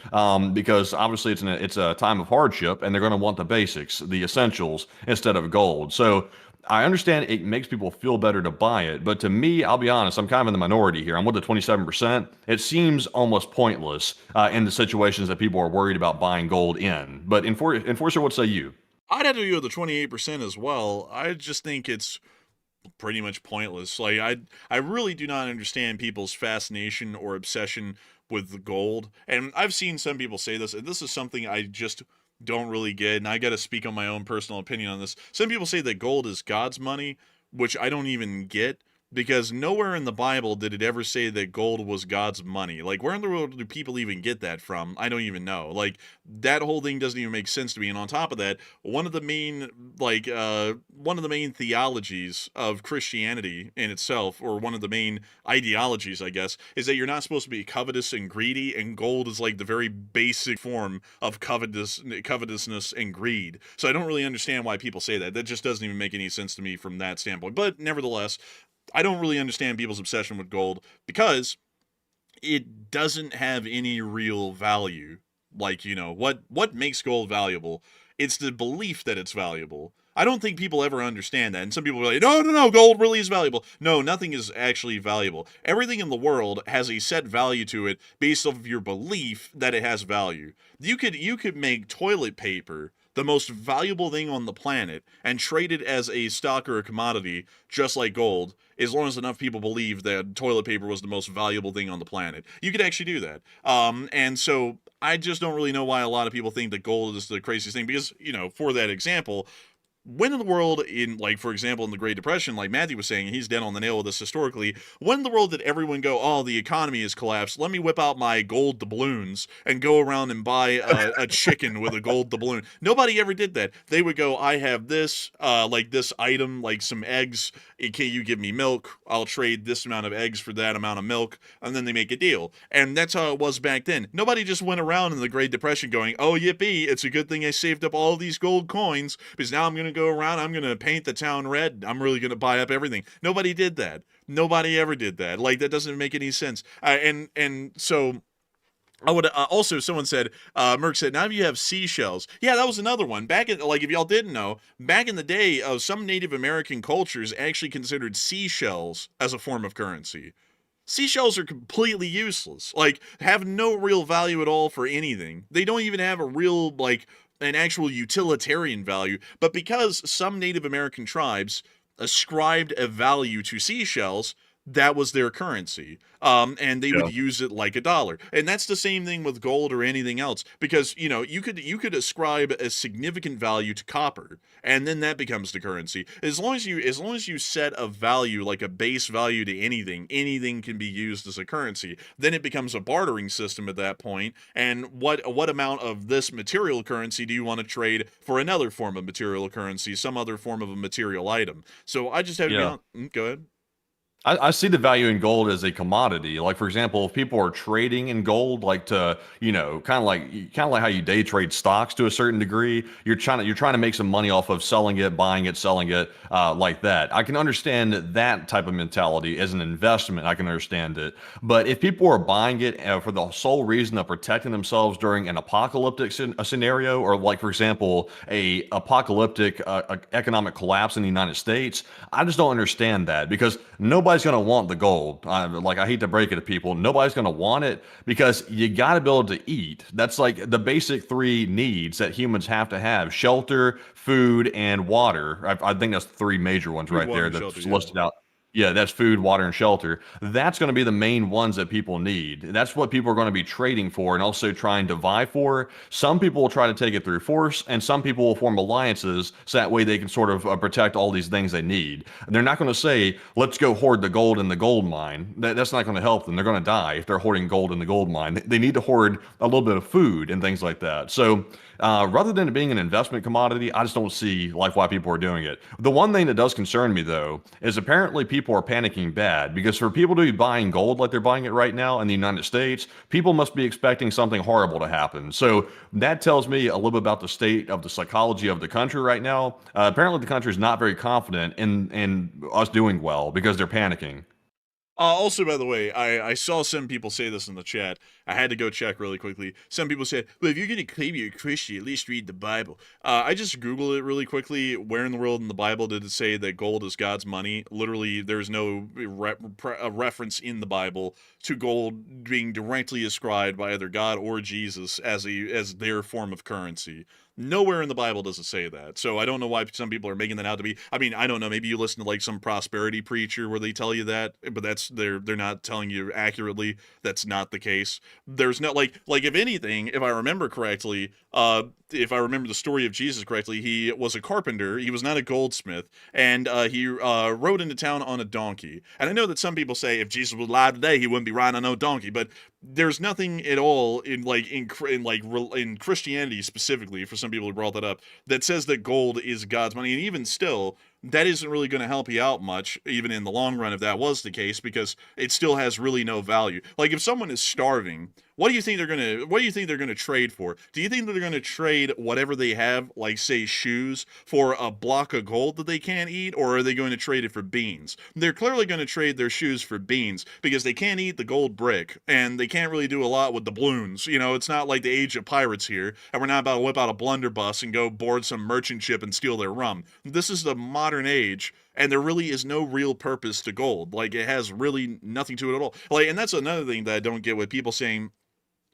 because obviously it's a time of hardship and they're going to want the basics, the essentials, instead of gold. So I understand it makes people feel better to buy it, but to me, I'll be honest, I'm kind of in the minority here. I'm with the 27%. It seems almost pointless in the situations that people are worried about buying gold in. But Enforcer, what say you?
I'd have to go with the 28% as well. I just think it's pretty much pointless. Like I really do not understand people's fascination or obsession with the gold. And I've seen some people say this, and this is something I just don't really get, and I got to speak on my own personal opinion on this. Some people say that gold is God's money, which I don't even get, because nowhere in the Bible did it ever say that gold was God's money. Like, where in the world do people even get that from? I don't even know. Like, that whole thing doesn't even make sense to me. And on top of that, one of the main theologies of Christianity in itself, or one of the main ideologies, I guess, is that you're not supposed to be covetous and greedy, and gold is like the very basic form of covetousness and greed. So I don't really understand why people say that. That just doesn't even make any sense to me from that standpoint. But nevertheless, I don't really understand people's obsession with gold because it doesn't have any real value. Like, what makes gold valuable? It's the belief that it's valuable. I don't think people ever understand that. And some people are like, no, gold really is valuable. No, nothing is actually valuable. Everything in the world has a set value to it based off of your belief that it has value. You could make toilet paper the most valuable thing on the planet and trade it as a stock or a commodity just like gold, as long as enough people believe that toilet paper was the most valuable thing on the planet. You could actually do that. And so I just don't really know why a lot of people think that gold is the craziest thing, because, for that example, when in the world, in, like, for example, in the Great Depression, like Matthew was saying, he's dead on the nail with this historically, when in the world did everyone go, oh, the economy has collapsed, let me whip out my gold doubloons and go around and buy a chicken with a gold doubloon? Nobody ever did that. They would go, I have this, like this item, like some eggs, can you give me milk? I'll trade this amount of eggs for that amount of milk, and then they make a deal. And that's how it was back then. Nobody just went around in the Great Depression going, oh, yippee, it's a good thing I saved up all these gold coins, because now I'm going to go around, I'm going to paint the town red, I'm really going to buy up everything. Nobody did that. Nobody ever did that. Like, that doesn't make any sense. And so I would also, someone said, Merck said, now you have seashells. Yeah, that was another one. Back in, like, if y'all didn't know, back in the day, some Native American cultures actually considered seashells as a form of currency. Seashells are completely useless, like, have no real value at all for anything. They don't even have a real, like, an actual utilitarian value, but because some Native American tribes ascribed a value to seashells, that was their currency. And they would use it like a dollar. And that's the same thing with gold or anything else, because, you could ascribe a significant value to copper, and then that becomes the currency. As long as you set a value, like a base value to anything can be used as a currency. Then it becomes a bartering system at that point. And what amount of this material currency do you want to trade for another form of material currency, some other form of a material item? So I just have to be go ahead.
I see the value in gold as a commodity. Like, for example, if people are trading in gold, like to, kind of like how you day trade stocks to a certain degree, you're trying to make some money off of selling it, buying it, selling it, like that. I can understand that type of mentality as an investment. I can understand it. But if people are buying it for the sole reason of protecting themselves during an apocalyptic scenario, or like, for example, a apocalyptic economic collapse in the United States, I just don't understand that, because nobody nobody's going to want the gold. I hate to break it to people. Nobody's going to want it because you got to be able to eat. That's like the basic three needs that humans have to have: shelter, food, and water. I think that's three major ones
Food,
right
water,
there
and
that's
shelter,
listed out. Yeah, that's food, water, and shelter. That's going to be the main ones that people need. That's what people are going to be trading for and also trying to vie for. Some people will try to take it through force, and some people will form alliances so that way they can sort of protect all these things they need. And they're not going to say, let's go hoard the gold in the gold mine. That's not going to help them. They're going to die if they're hoarding gold in the gold mine. They need to hoard a little bit of food and things like that. So rather than it being an investment commodity, I just don't see like why people are doing it. The one thing that does concern me though is apparently people are panicking bad, because for people to be buying gold like they're buying it right now in the United States, people must be expecting something horrible to happen. So that tells me a little bit about the state of the psychology of the country right now. Apparently the country is not very confident in us doing well because they're panicking.
Also, by the way, I saw some people say this in the chat. I had to go check really quickly. Some people said, well, if you're going to claim you're a Christian, at least read the Bible. I just Googled it really quickly. Where in the world in the Bible did it say that gold is God's money? Literally, there's no reference in the Bible to gold being directly ascribed by either God or Jesus as their form of currency. Nowhere in the Bible does it say that. So I don't know why some people are making that out to be. I mean, I don't know. Maybe you listen to like some prosperity preacher where they tell you that, but they're not telling you accurately. That's not the case. There's no like if anything, if I remember correctly, if I remember the story of Jesus correctly, he was a carpenter. He was not a goldsmith, and he rode into town on a donkey. And I know that some people say if Jesus was alive today, he wouldn't be riding on no donkey. But there's nothing at all in Christianity specifically, for some people who brought that up, that says that gold is God's money. And even still, that isn't really going to help you out much, even in the long run, if that was the case, because it still has really no value. Like if someone is starving, what do you think they're gonna trade for? Do you think that they're gonna trade whatever they have, like say shoes, for a block of gold that they can't eat, or are they going to trade it for beans? They're clearly going to trade their shoes for beans because they can't eat the gold brick, and they can't really do a lot with the balloons. You know, it's not like the age of pirates here, and we're not about to whip out a blunderbuss and go board some merchant ship and steal their rum. This is the modern age, and there really is no real purpose to gold. Like, it has really nothing to it at all. Like, and that's another thing that I don't get with people saying,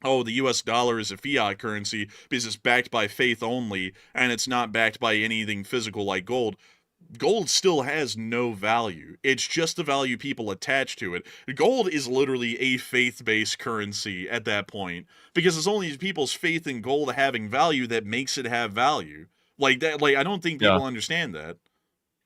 oh, the US dollar is a fiat currency because it's backed by faith only, and it's not backed by anything physical like gold. Gold still has no value. It's just the value people attach to it. Gold is literally a faith-based currency at that point, because it's only people's faith in gold having value that makes it have value. Like that, like I don't think people understand that.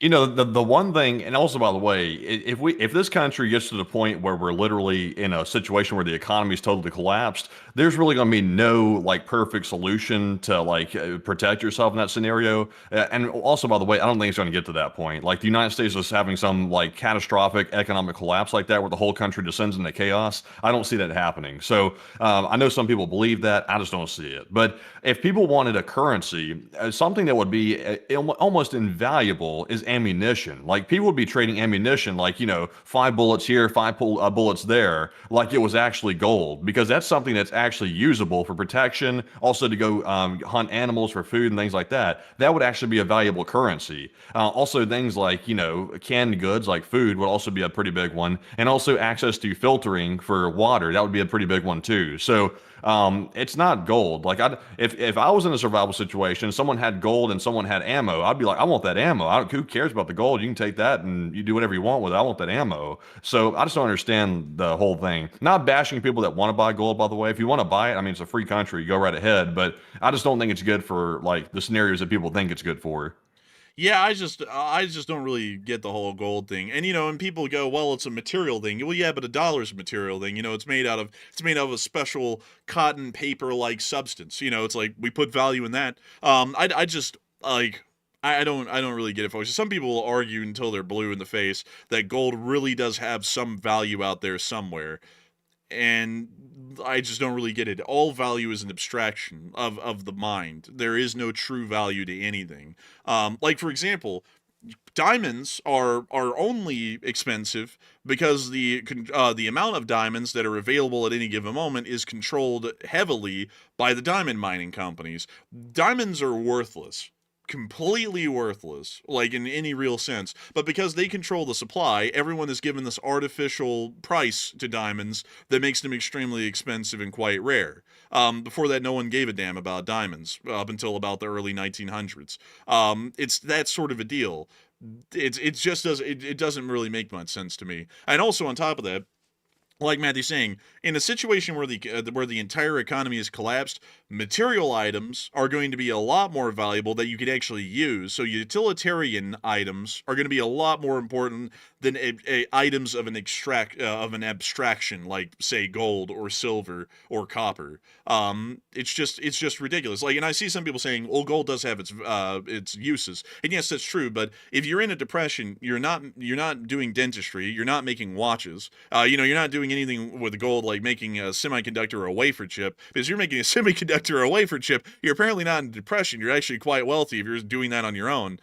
You know, the one thing, and also by the way, if this country gets to the point where we're literally in a situation where the economy is totally collapsed, there's really going to be no like perfect solution to like protect yourself in that scenario. And also, by the way, I don't think it's going to get to that point. Like the United States is having some like catastrophic economic collapse like that, where the whole country descends into chaos. I don't see that happening. So I know some people believe that. I just don't see it. But if people wanted a currency, something that would be almost invaluable is ammunition. Like people would be trading ammunition, like, you know, 5 bullets here, 5 bullets there, like it was actually gold, because that's something that's actually usable for protection, also to go hunt animals for food and things like that. That would actually be a valuable currency. Also things like, you know, canned goods like food would also be a pretty big one, and also access to filtering for water, that would be a pretty big one too. So it's not gold. Like if I was in a survival situation, someone had gold and someone had ammo, I'd be like, I want that ammo. Who cares about the gold? You can take that and you do whatever you want with it. I want that ammo. So I just don't understand the whole thing. Not bashing people that want to buy gold, by the way. If you want to buy it, I mean, it's a free country. Go right ahead. But I just don't think it's good for like the scenarios that people think it's good for.
Yeah, I just don't really get the whole gold thing. And you know, and people go, well, it's a material thing. Well, yeah, but a dollar's a material thing. You know, it's made out of a special cotton paper like substance. You know, it's like we put value in that. I just like I don't really get it, folks. Some people will argue until they're blue in the face that gold really does have some value out there somewhere. And I just don't really get it. All value is an abstraction of the mind. There is no true value to anything. Like for example, diamonds are only expensive because the amount of diamonds that are available at any given moment is controlled heavily by the diamond mining companies. Diamonds are worthless. completely worthless, like in any real sense. But because they control the supply, everyone is given this artificial price to diamonds that makes them extremely expensive and quite rare. Before that, no one gave a damn about diamonds up until about the early 1900s. It's that sort of a deal. It just it doesn't really make much sense to me. And also on top of that, like Matthew's saying, in a situation where the entire economy has collapsed, material items are going to be a lot more valuable that you could actually use. So utilitarian items are going to be a lot more important than items of an abstraction, like say gold or silver or copper. It's just ridiculous. Like, and I see some people saying, "Well, gold does have its uses," and yes, that's true. But if you're in a depression, you're not doing dentistry, you're not making watches, you're not doing anything with gold like making a semiconductor or a wafer chip. Because you're making a semiconductor or a wafer chip, you're apparently not in depression. You're actually quite wealthy if you're doing that on your own.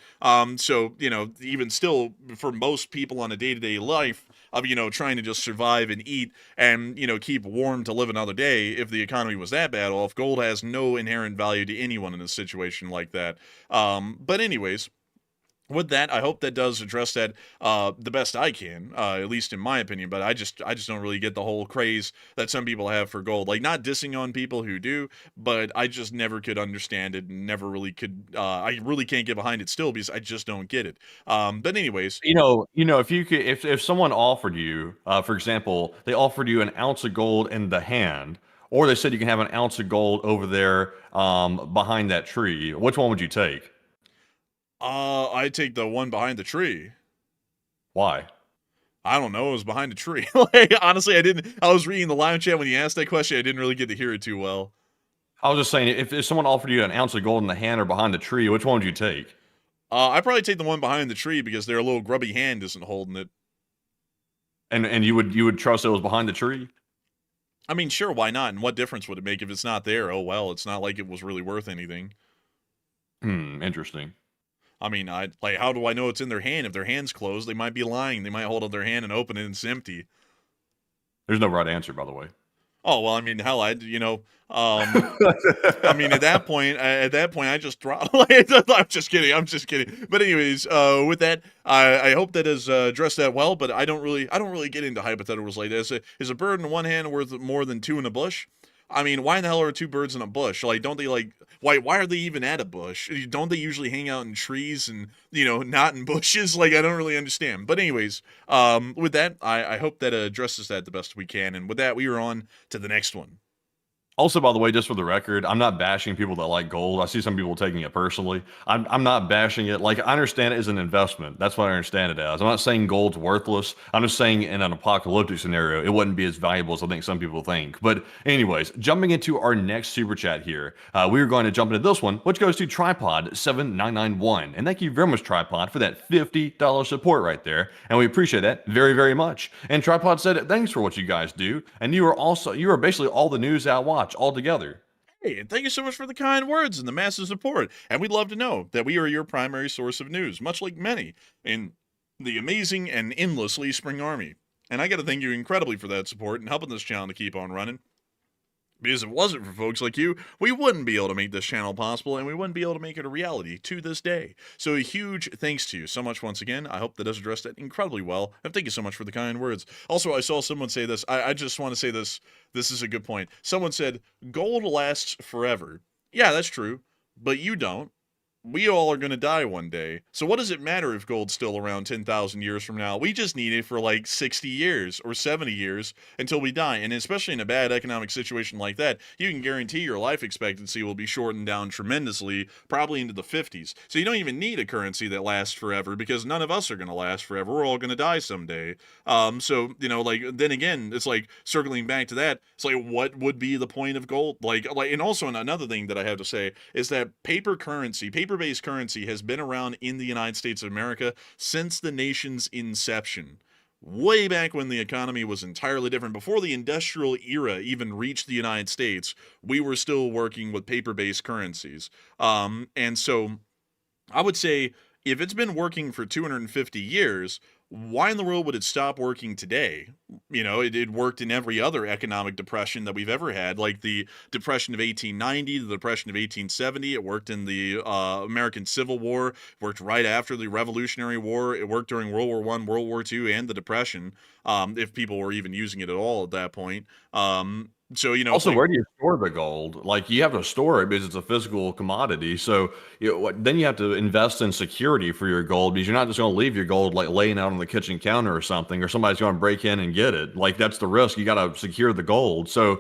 So even still, for most people on a day-to-day life of trying to just survive and eat and keep warm to live another day, if the economy was that bad off, gold has no inherent value to anyone in a situation like that. But anyways, with that, I hope that does address that the best I can, at least in my opinion. But I just don't really get the whole craze that some people have for gold. Like, not dissing on people who do, but I just never could understand it. And never really could. I really can't get behind it still because I just don't get it. But anyways,
if someone offered you, for example, they offered you an ounce of gold in the hand, or they said you can have an ounce of gold over there behind that tree, which one would you take?
I'd take the one behind the tree.
Why?
I don't know. It was behind a tree. Like, honestly, I was reading the live chat when you asked that question. I didn't really get to hear it too well.
I was just saying, if someone offered you an ounce of gold in the hand or behind the tree, which one would you take?
I'd probably take the one behind the tree because their little grubby hand isn't holding it.
And you would trust it was behind the tree?
I mean, sure, why not? And what difference would it make if it's not there? Oh well, it's not like it was really worth anything.
Interesting.
I mean, how do I know it's in their hand? If their hand's closed, they might be lying. They might hold up their hand and open it and it's empty.
There's no right answer, by the way.
Oh, well, I mean, hell, I mean, at that point, I just drop. I'm just kidding. But anyways, with that, I hope that has addressed that well. But I don't really get into hypotheticals like this. Is a bird in one hand worth more than two in a bush? I mean, why in the hell are two birds in a bush? Like, don't they why are they even at a bush? Don't they usually hang out in trees and, not in bushes? Like, I don't really understand. But anyways, with that, I hope that addresses that the best we can. And with that, we are on to the next one.
Also, by the way, just for the record, I'm not bashing people that like gold. I see some people taking it personally. I'm not bashing it. Like, I understand it as an investment. That's what I understand it as. I'm not saying gold's worthless. I'm just saying in an apocalyptic scenario, it wouldn't be as valuable as I think some people think. But anyways, jumping into our next super chat here, we are going to jump into this one, which goes to Tripod7991. And thank you very much, Tripod, for that $50 support right there. And we appreciate that very, very much. And Tripod said, thanks for what you guys do. And you are basically all the news I watch all together.
Hey, and thank you so much for the kind words and the massive support. And we'd love to know that we are your primary source of news, much like many in the amazing and endlessly Spring Army. And I got to thank you incredibly for that support and helping this channel to keep on running. Because if it wasn't for folks like you, we wouldn't be able to make this channel possible, and we wouldn't be able to make it a reality to this day. So a huge thanks to you so much once again. I hope that does address that incredibly well, and thank you so much for the kind words. Also, I saw someone say this. I just want to say this. This is a good point. Someone said, gold lasts forever. Yeah, that's true, but you don't. We all are going to die one day. So what does it matter if gold's still around 10,000 years from now? We just need it for like 60 years or 70 years until we die. And especially in a bad economic situation like that, you can guarantee your life expectancy will be shortened down tremendously, probably into the 50s. So you don't even need a currency that lasts forever because none of us are going to last forever. We're all going to die someday. Then again, it's like circling back to that. It's like, what would be the point of gold? And also another thing that I have to say is that paper-based currency has been around in the United States of America since the nation's inception. Way back when the economy was entirely different, before the industrial era even reached the United States, we were still working with paper-based currencies. And so I would say if it's been working for 250 years, why in the world would it stop working today? You know, it worked in every other economic depression that we've ever had, like the Depression of 1890, the Depression of 1870. It worked in the American Civil War, it worked right after the Revolutionary War, it worked during World War I, World War II, and the Depression, if people were even using it at all at that point. So, you know,
Also, where do you store the gold? Like, you have to store it because it's a physical commodity. So then you have to invest in security for your gold, because you're not just going to leave your gold like laying out on the kitchen counter or something, or somebody's going to break in and get it. Like, that's the risk. You got to secure the gold. So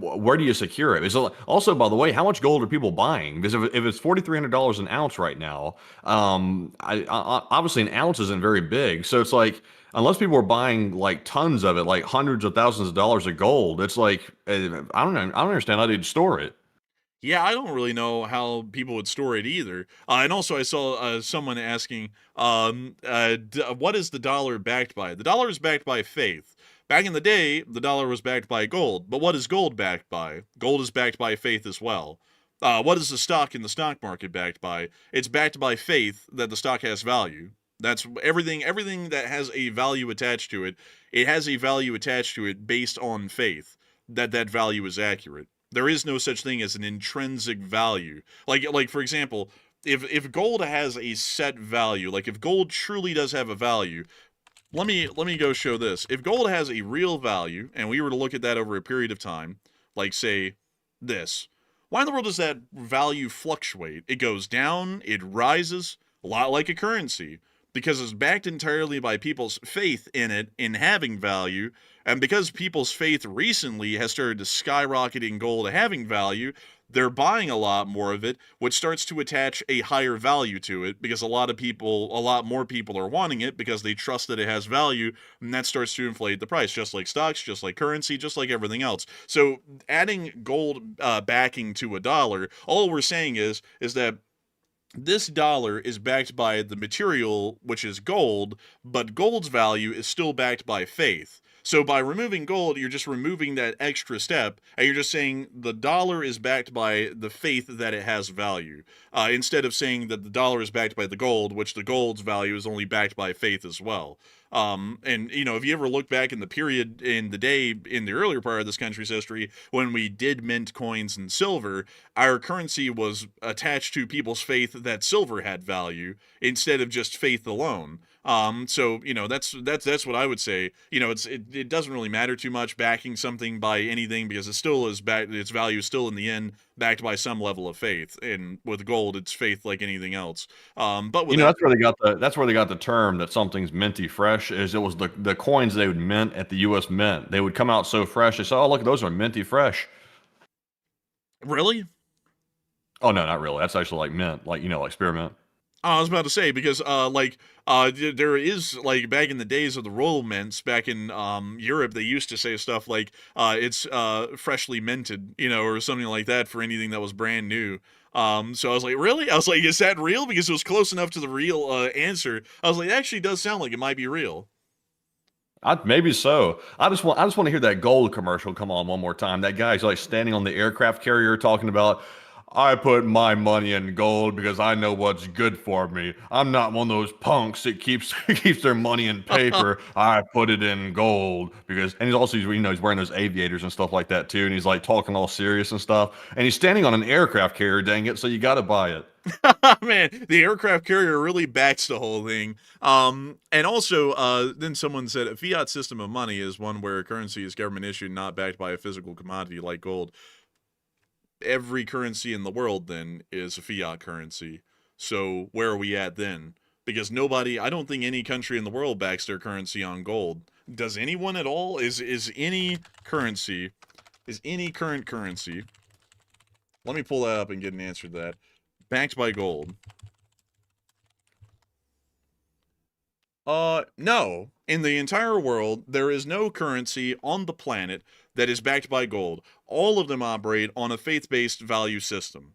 where do you secure it? So, also, by the way, how much gold are people buying? Because if it's $4,300 an ounce right now, obviously an ounce isn't very big. So it's like, unless people are buying like tons of it, like hundreds of thousands of dollars of gold, it's like, I don't know. I don't understand how they'd store it.
Yeah, I don't really know how people would store it either. And also, I saw someone asking, what is the dollar backed by? The dollar is backed by faith. Back in the day, the dollar was backed by gold. But what is gold backed by? Gold is backed by faith as well. What is the stock in the stock market backed by? It's backed by faith that the stock has value. That's everything that has a value attached to it. It has a value attached to it based on faith that that value is accurate. There is no such thing as an intrinsic value. Like for example, if gold has a set value, like if gold truly does have a value, let me go show this. If gold has a real value, and we were to look at that over a period of time, like say this, why in the world does that value fluctuate? It goes down, it rises, a lot like a currency, because it's backed entirely by people's faith in it, in having value, and because people's faith recently has started to skyrocket in gold having value, they're buying a lot more of it, which starts to attach a higher value to it, because a lot more people are wanting it because they trust that it has value, and that starts to inflate the price, just like stocks, just like currency, just like everything else. So adding gold backing to a dollar, all we're saying is that this dollar is backed by the material, which is gold, but gold's value is still backed by faith. So by removing gold, you're just removing that extra step, and you're just saying the dollar is backed by the faith that it has value, instead of saying that the dollar is backed by the gold, which the gold's value is only backed by faith as well. And, you know, if you ever look back in the period in the day in the earlier part of this country's history, when we did mint coins and silver, our currency was attached to people's faith that silver had value instead of just faith alone. So, you know, that's what I would say. You know, it doesn't really matter too much backing something by anything, because it still is its value is still in the end backed by some level of faith. And with gold, it's faith like anything else. But with
That's where they got the term that something's minty fresh. Is it was the coins they would mint at the U.S. Mint. They would come out so fresh. They said, "Oh, look, those are minty fresh."
Really?
Oh no, not really. That's actually like mint, like like spearmint.
I was about to say, because there is, like, back in the days of the royal mints back in Europe, they used to say stuff like it's freshly minted, or something like that for anything that was brand new. So I was like, really? I was like, is that real? Because it was close enough to the real answer. I was like, it actually does sound like it might be real.
Maybe so. I just want to hear that gold commercial come on one more time. That guy's like standing on the aircraft carrier talking about, I put my money in gold because I know what's good for me. I'm not one of those punks that keeps their money in paper. I put it in gold because, and he's also, he's wearing those aviators and stuff like that too. And he's like talking all serious and stuff. And he's standing on an aircraft carrier, dang it. So you got to buy it.
Man, the aircraft carrier really backs the whole thing. And also, then someone said a fiat system of money is one where currency is government issued, not backed by a physical commodity like gold. Every currency in the world then is a fiat currency. So where are we at then? Because I don't think any country in the world backs their currency on gold. Does anyone at all? Is any current currency, let me pull that up and get an answer to that, backed by gold? No. In the entire world, there is no currency on the planet that is backed by gold. All of them operate on a faith-based value system.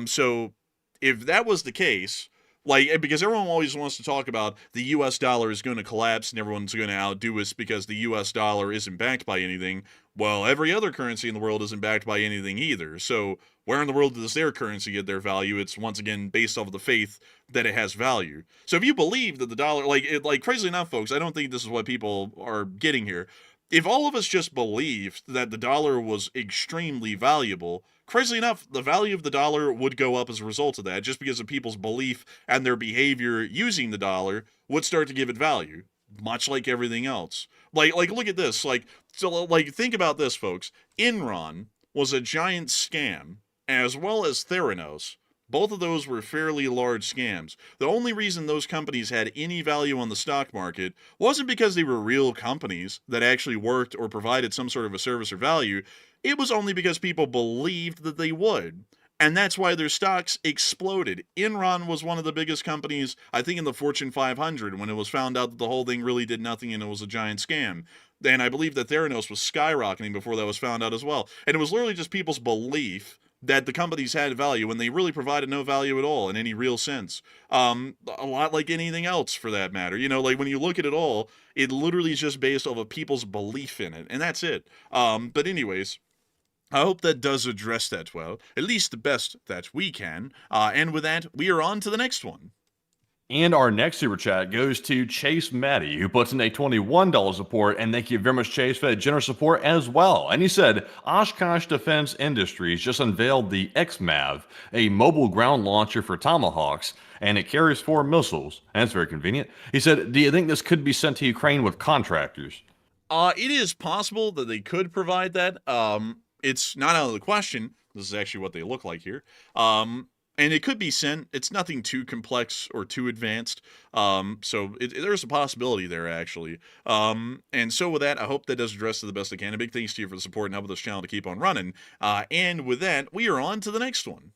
So if that was the case, Like, because everyone always wants to talk about the U.S. dollar is going to collapse and everyone's going to outdo us because the U.S. dollar isn't backed by anything. Well, every other currency in the world isn't backed by anything either. So where in the world does their currency get their value? It's once again based off of the faith that it has value. So if you believe that the dollar, like crazily enough, folks, I don't think this is what people are getting here. If all of us just believed that the dollar was extremely valuable, crazily enough, the value of the dollar would go up as a result of that, just because of people's belief and their behavior using the dollar would start to give it value, much like everything else. Like look at this. Think about this, folks. Enron was a giant scam, as well as Theranos. Both of those were fairly large scams. The only reason those companies had any value on the stock market wasn't because they were real companies that actually worked or provided some sort of a service or value. It was only because people believed that they would. And that's why their stocks exploded. Enron was one of the biggest companies, I think, in the Fortune 500 when it was found out that the whole thing really did nothing and it was a giant scam. And I believe that Theranos was skyrocketing before that was found out as well. And it was literally just people's belief that the companies had value when they really provided no value at all in any real sense. A lot like anything else for that matter. You know, like when you look at it all, it literally is just based off of people's belief in it. And that's it. But anyways, I hope that does address that well, at least the best that we can. And with that, we are on to the next one.
And our next super chat goes to Chase Maddie, who puts in a $21 support. And thank you very much, Chase, for that generous support as well. And he said, Oshkosh Defense Industries just unveiled the XMAV, a mobile ground launcher for Tomahawks, and it carries 4 missiles. And it's very convenient. He said, do you think this could be sent to Ukraine with contractors?
It is possible that they could provide that. It's not out of the question. This is actually what they look like here. And it could be sent. It's nothing too complex or too advanced. There's a possibility there, actually. And so with that, I hope that does address it the best I can. A big thanks to you for the support and helping this channel to keep on running. And with that, we are on to the next one.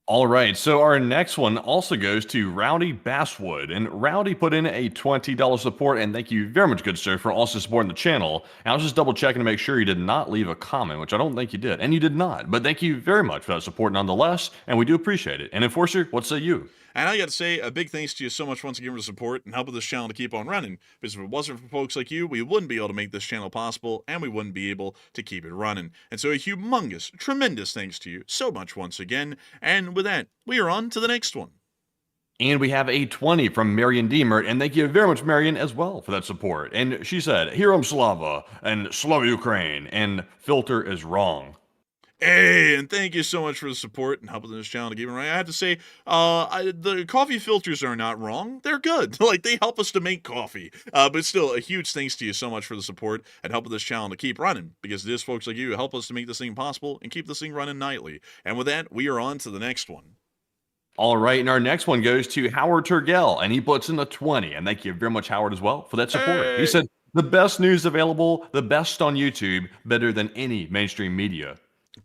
All right, so our next one also goes to Rowdy Basswood, and Rowdy put in a $20 support, and thank you very much, good sir, for also supporting the channel. And I was just double checking to make sure you did not leave a comment, which I don't think you did, and you did not, but thank you very much for that support nonetheless, and we do appreciate it. And Enforcer, what say you?
And I got to say a big thanks to you so much once again for the support and helping this channel to keep on running. Because if it wasn't for folks like you, we wouldn't be able to make this channel possible, and we wouldn't be able to keep it running. And so a humongous, tremendous thanks to you so much once again. And with that, we are on to the next one.
And we have a 20 from Marion Deemert, and thank you very much, Marion, as well for that support. And she said, Herom Slava, and Slava Ukraine, and filter is wrong.
Hey, and thank you so much for the support and helping this channel to keep it running. I have to say, the coffee filters are not wrong. They're good. Like, they help us to make coffee. But still, a huge thanks to you so much for the support and helping this channel to keep running. Because it is folks like you who help us to make this thing possible and keep this thing running nightly. And with that, we are on to the next one.
All right, and our next one goes to Howard Turgell, and he puts in a 20. And thank you very much, Howard, as well, for that support.
Hey.
He said, the best news available, the best on YouTube, better than any mainstream media.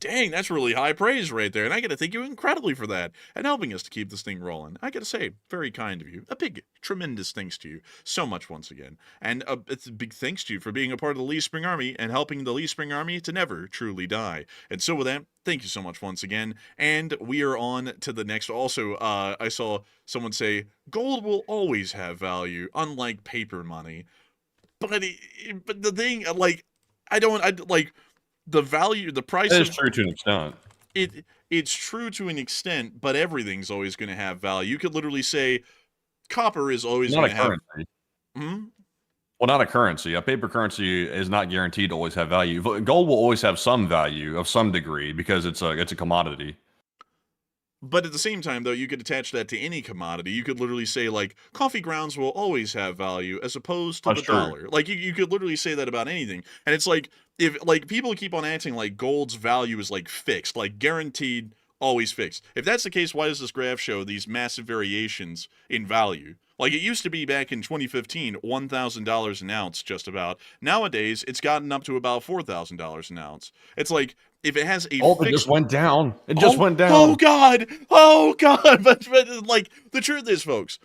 Dang, that's really high praise right there, and I got to thank you incredibly for that and helping us to keep this thing rolling. I got to say, very kind of you. A big, tremendous thanks to you so much once again. And it's a big thanks to you for being a part of the Lee Spring Army and helping the Lee Spring Army to never truly die. And so with that, thank you so much once again. And we are on to the next. Also, I saw someone say, gold will always have value, unlike paper money. But the thing, the value, the price
That is true to an extent.
It's true to an extent, but everything's always going to have value. You could literally say copper is always going to have...
Well, not a currency. A paper currency is not guaranteed to always have value. Gold will always have some value of some degree because it's a commodity.
But at the same time, though, you could attach that to any commodity. You could literally say, like, coffee grounds will always have value as opposed to the dollar. Like, you could literally say that about anything. And it's like, if, like, people keep on acting like gold's value is, like, fixed, like, guaranteed, always fixed. If that's the case, why does this graph show these massive variations in value? Like, it used to be back in 2015, $1,000 an ounce, just about. Nowadays, it's gotten up to about $4,000 an ounce. It's like, if it has a
it just went down. It just went down.
Oh, God. Oh, God. But, like, the truth is, folks,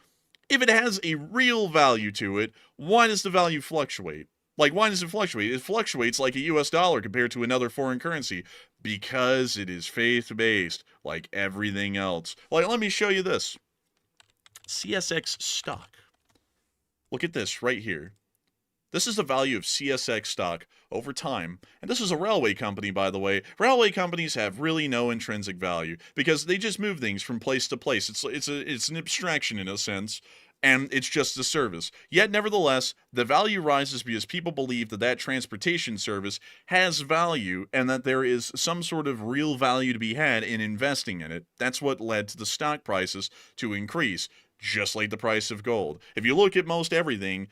if it has a real value to it, why does the value fluctuate? Like, why does it fluctuate? It fluctuates like a US dollar compared to another foreign currency because it is faith-based, like everything else. Like, let me show you this. CSX stock. Look at this right here. This is the value of CSX stock over time. And this is a railway company, by the way. Railway companies have really no intrinsic value because they just move things from place to place. It's an abstraction in a sense, and it's just a service. Yet, nevertheless, the value rises because people believe that that transportation service has value and that there is some sort of real value to be had in investing in it. That's what led to the stock prices to increase, just like the price of gold. If you look at most everything,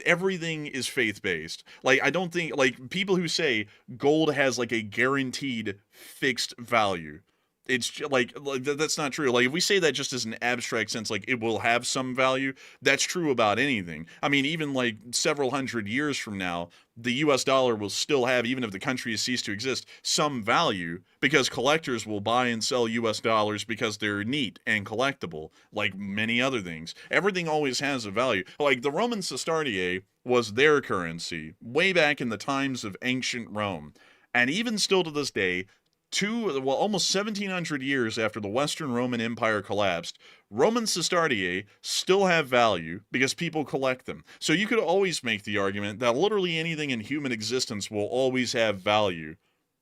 everything is faith-based. Like, I don't think, like, people who say gold has like a guaranteed fixed value, it's like that's not true. Like, if we say that just as an abstract sense, like it will have some value, that's true about anything. I mean, even like several hundred years from now, the US dollar will still have, even if the country has ceased to exist, some value because collectors will buy and sell US dollars because they're neat and collectible, like many other things. Everything always has a value. Like the Roman sestertiae was their currency way back in the times of ancient Rome. And even still to this day, almost 1700 years after the Western Roman Empire collapsed, Roman sestertiae still have value because people collect them. So you could always make the argument that literally anything in human existence will always have value.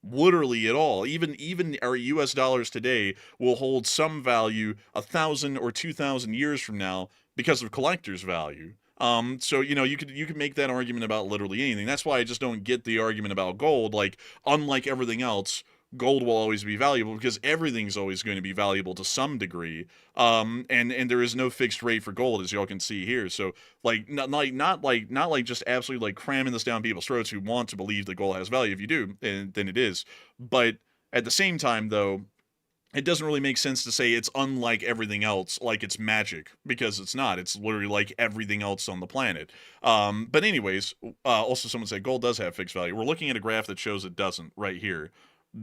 Literally at all. Even our US dollars today will hold some value 1,000 or 2,000 years from now because of collector's value. So you could make that argument about literally anything. That's why I just don't get the argument about gold. Like, unlike everything else, gold will always be valuable because everything's always going to be valuable to some degree. And there is no fixed rate for gold, as y'all can see here. So like not like just absolutely like cramming this down people's throats who want to believe that gold has value. If you do, then it is. But at the same time, though, it doesn't really make sense to say it's unlike everything else, like it's magic, because it's not. It's literally like everything else on the planet. But anyways, also someone said gold does have fixed value. We're looking at a graph that shows it doesn't right here.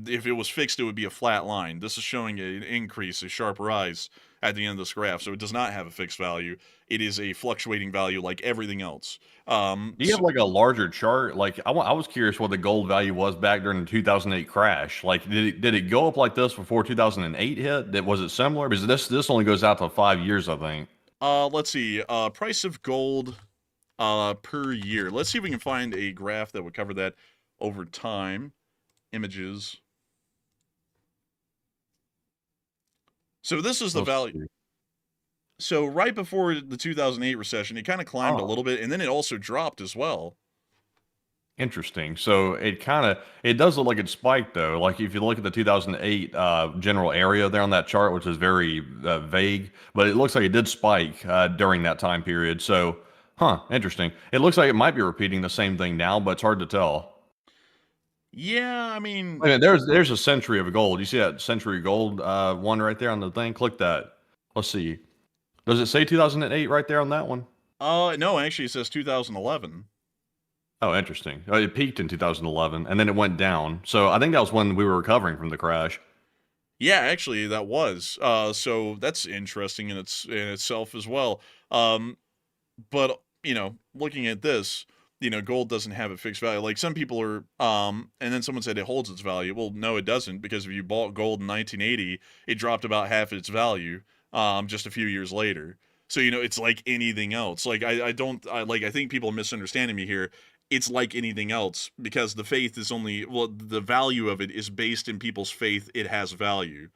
If it was fixed, it would be a flat line. This is showing an increase, a sharp rise at the end of this graph. So it does not have a fixed value. It is a fluctuating value like everything else.
Do you have like a larger chart? Like I was curious what the gold value was back during the 2008 crash. Like did it go up like this before 2008 hit? Was it similar? Because this only goes out to 5 years, I think.
Let's see. Price of gold per year. Let's see if we can find a graph that would cover that over time. Images. So this is the value. So right before the 2008 recession, it kind of climbed a little bit, and then it also dropped as well.
Interesting. So it does look like it spiked though. Like if you look at the 2008 general area there on that chart, which is very vague, but it looks like it did spike during that time period. So, interesting. It looks like it might be repeating the same thing now, but it's hard to tell.
Yeah, I mean,
there's a century of gold. You see that century gold one right there on the thing? Click that. Let's see. Does it say 2008 right there on that one?
No, actually it says 2011.
Oh, interesting. It peaked in 2011 and then it went down. So I think that was when we were recovering from the crash.
Yeah, actually that was. So that's interesting in itself as well. But looking at this, gold doesn't have a fixed value. Like some people are, and then someone said it holds its value. Well, no, it doesn't, because if you bought gold in 1980, it dropped about half its value, just a few years later. So, it's like anything else. Like, I think people are misunderstanding me here. It's like anything else because the faith is the value of it is based in people's faith. It has value.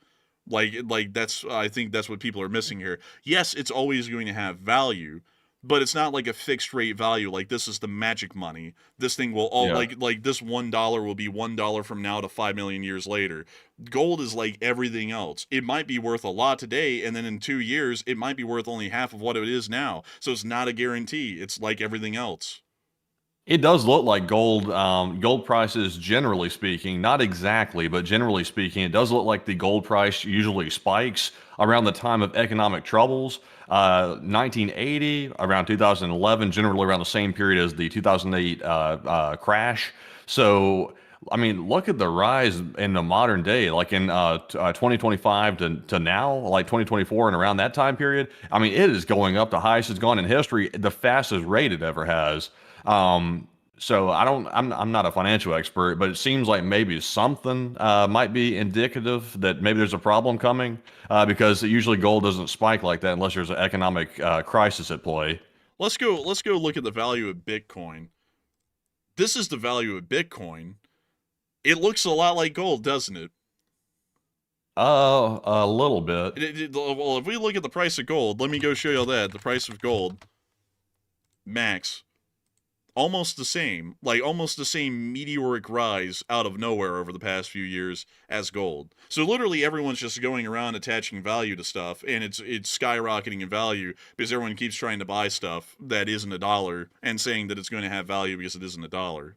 I think that's what people are missing here. Yes, it's always going to have value, but it's not like a fixed rate value. Like this is the magic money. This thing will like this $1 will be $1 from now to 5 million years later. Gold is like everything else. It might be worth a lot today, and then in 2 years, it might be worth only half of what it is now. So it's not a guarantee. It's like everything else.
It does look like gold. Gold prices, generally speaking, not exactly, but generally speaking, it does look like the gold price usually spikes around the time of economic troubles. 1980, around 2011, generally around the same period as the 2008 crash. So, I mean, look at the rise in the modern day, like in 2025 to now, like 2024 and around that time period. I mean, it is going up the highest it's gone in history, the fastest rate it ever has. So I'm not a financial expert, but it seems like maybe something might be indicative that maybe there's a problem coming because usually gold doesn't spike like that unless there's an economic crisis at play.
Let's go look at the value of Bitcoin. This is the value of Bitcoin. It looks a lot like gold, doesn't it?
A little bit.
Well, if we look at the price of gold, let me go show you that. The price of gold, max, almost the same. Like, almost the same meteoric rise out of nowhere over the past few years as gold. So literally everyone's just going around attaching value to stuff, and it's skyrocketing in value because everyone keeps trying to buy stuff that isn't a dollar and saying that it's going to have value because it isn't a dollar.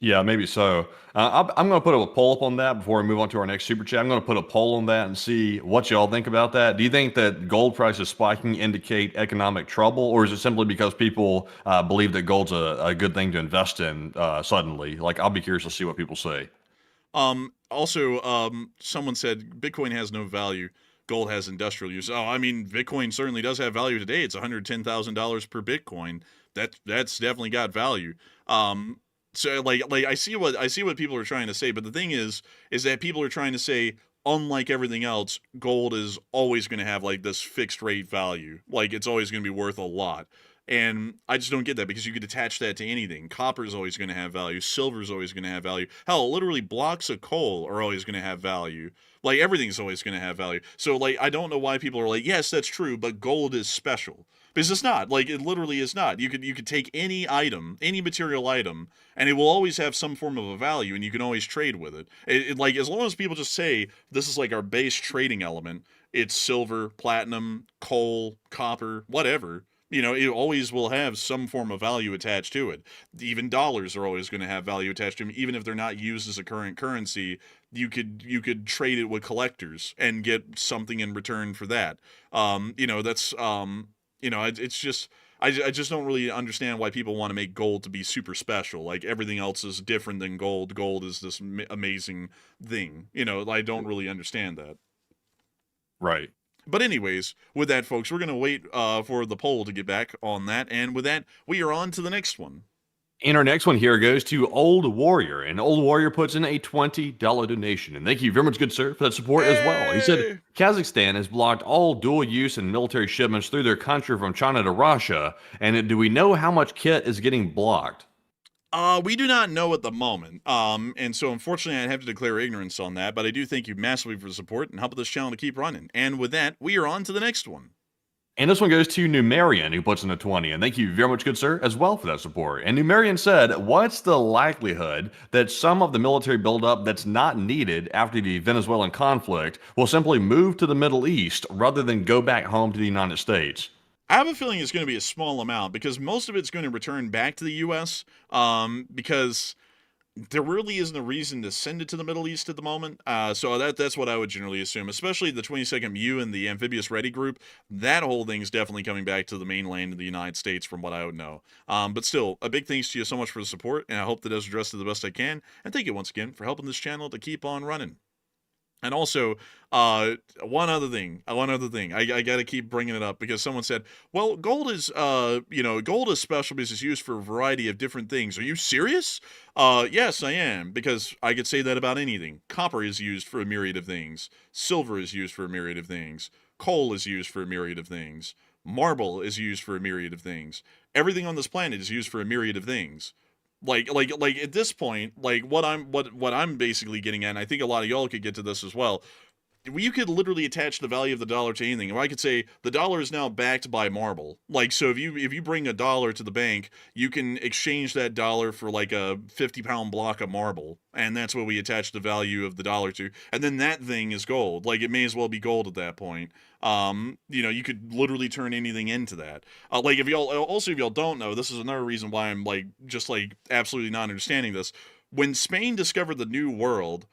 Yeah, maybe so. I'm going to put a poll up on that before we move on to our next super chat. I'm going to put a poll on that and see what y'all think about that. Do you think that gold prices spiking indicate economic trouble, or is it simply because people believe that gold's a good thing to invest in suddenly? Like, I'll be curious to see what people say.
Also, someone said Bitcoin has no value. Gold has industrial use. Oh, I mean, Bitcoin certainly does have value today. It's $110,000 per Bitcoin. That's definitely got value. So like I see what people are trying to say, but the thing is that people are trying to say, unlike everything else, gold is always going to have like this fixed rate value. Like, it's always going to be worth a lot. And I just don't get that, because you could attach that to anything. Copper is always going to have value. Silver is always going to have value. Hell, literally blocks of coal are always going to have value. Like, everything's always going to have value. So, like, I don't know why people are like, yes, that's true, but gold is special. Because it's not. Like, it literally is not. You could take any item, any material item, and it will always have some form of a value, and you can always trade with it. Like, as long as people just say, this is like our base trading element, it's silver, platinum, coal, copper, whatever, you know, it always will have some form of value attached to it. Even dollars are always going to have value attached to them, even if they're not used as a current currency. You could trade it with collectors and get something in return for that. It's just, I just don't really understand why people want to make gold to be super special. Like, everything else is different than gold. Gold is this amazing thing. I don't really understand that.
Right.
But anyways, with that, folks, we're going to wait for the poll to get back on that. And with that, we are on to the next one.
And our next one here goes to Old Warrior. And Old Warrior puts in a $20 donation. And thank you very much, good sir, for that support as well. He said, Kazakhstan has blocked all dual use and military shipments through their country from China to Russia. And do we know how much kit is getting blocked?
We do not know at the moment. And so unfortunately I'd have to declare ignorance on that, but I do thank you massively for the support and helping this channel to keep running. And with that, we are on to the next one.
And this one goes to Numerian, who puts in a 20. And thank you very much, good sir, as well for that support. And Numerian said, what's the likelihood that some of the military buildup that's not needed after the Venezuelan conflict will simply move to the Middle East rather than go back home to the United States?
I have a feeling it's going to be a small amount, because most of it's going to return back to the U.S. Because there really isn't a reason to send it to the Middle East at the moment. So that's what I would generally assume, especially the 22nd MU and the Amphibious Ready Group. That whole thing is definitely coming back to the mainland of the United States, from what I would know. But still, a big thanks to you so much for the support, and I hope that I was addressed to the best I can. And thank you once again for helping this channel to keep on running. And also, one other thing. I got to keep bringing it up, because someone said, well, gold is special because it's used for a variety of different things. Are you serious? Yes, I am, because I could say that about anything. Copper is used for a myriad of things. Silver is used for a myriad of things. Coal is used for a myriad of things. Marble is used for a myriad of things. Everything on this planet is used for a myriad of things. Like at this point, like what I'm basically getting at, and I think a lot of y'all could get to this as well. You could literally attach the value of the dollar to anything. If I could say the dollar is now backed by marble, like, so if you bring a dollar to the bank, you can exchange that dollar for like a 50-pound block of marble, and that's what we attach the value of the dollar to. And then that thing is gold. Like, it may as well be gold at that point. You could literally turn anything into that. Like, if y'all don't know, this is another reason why I'm just absolutely not understanding this. When Spain discovered the New World,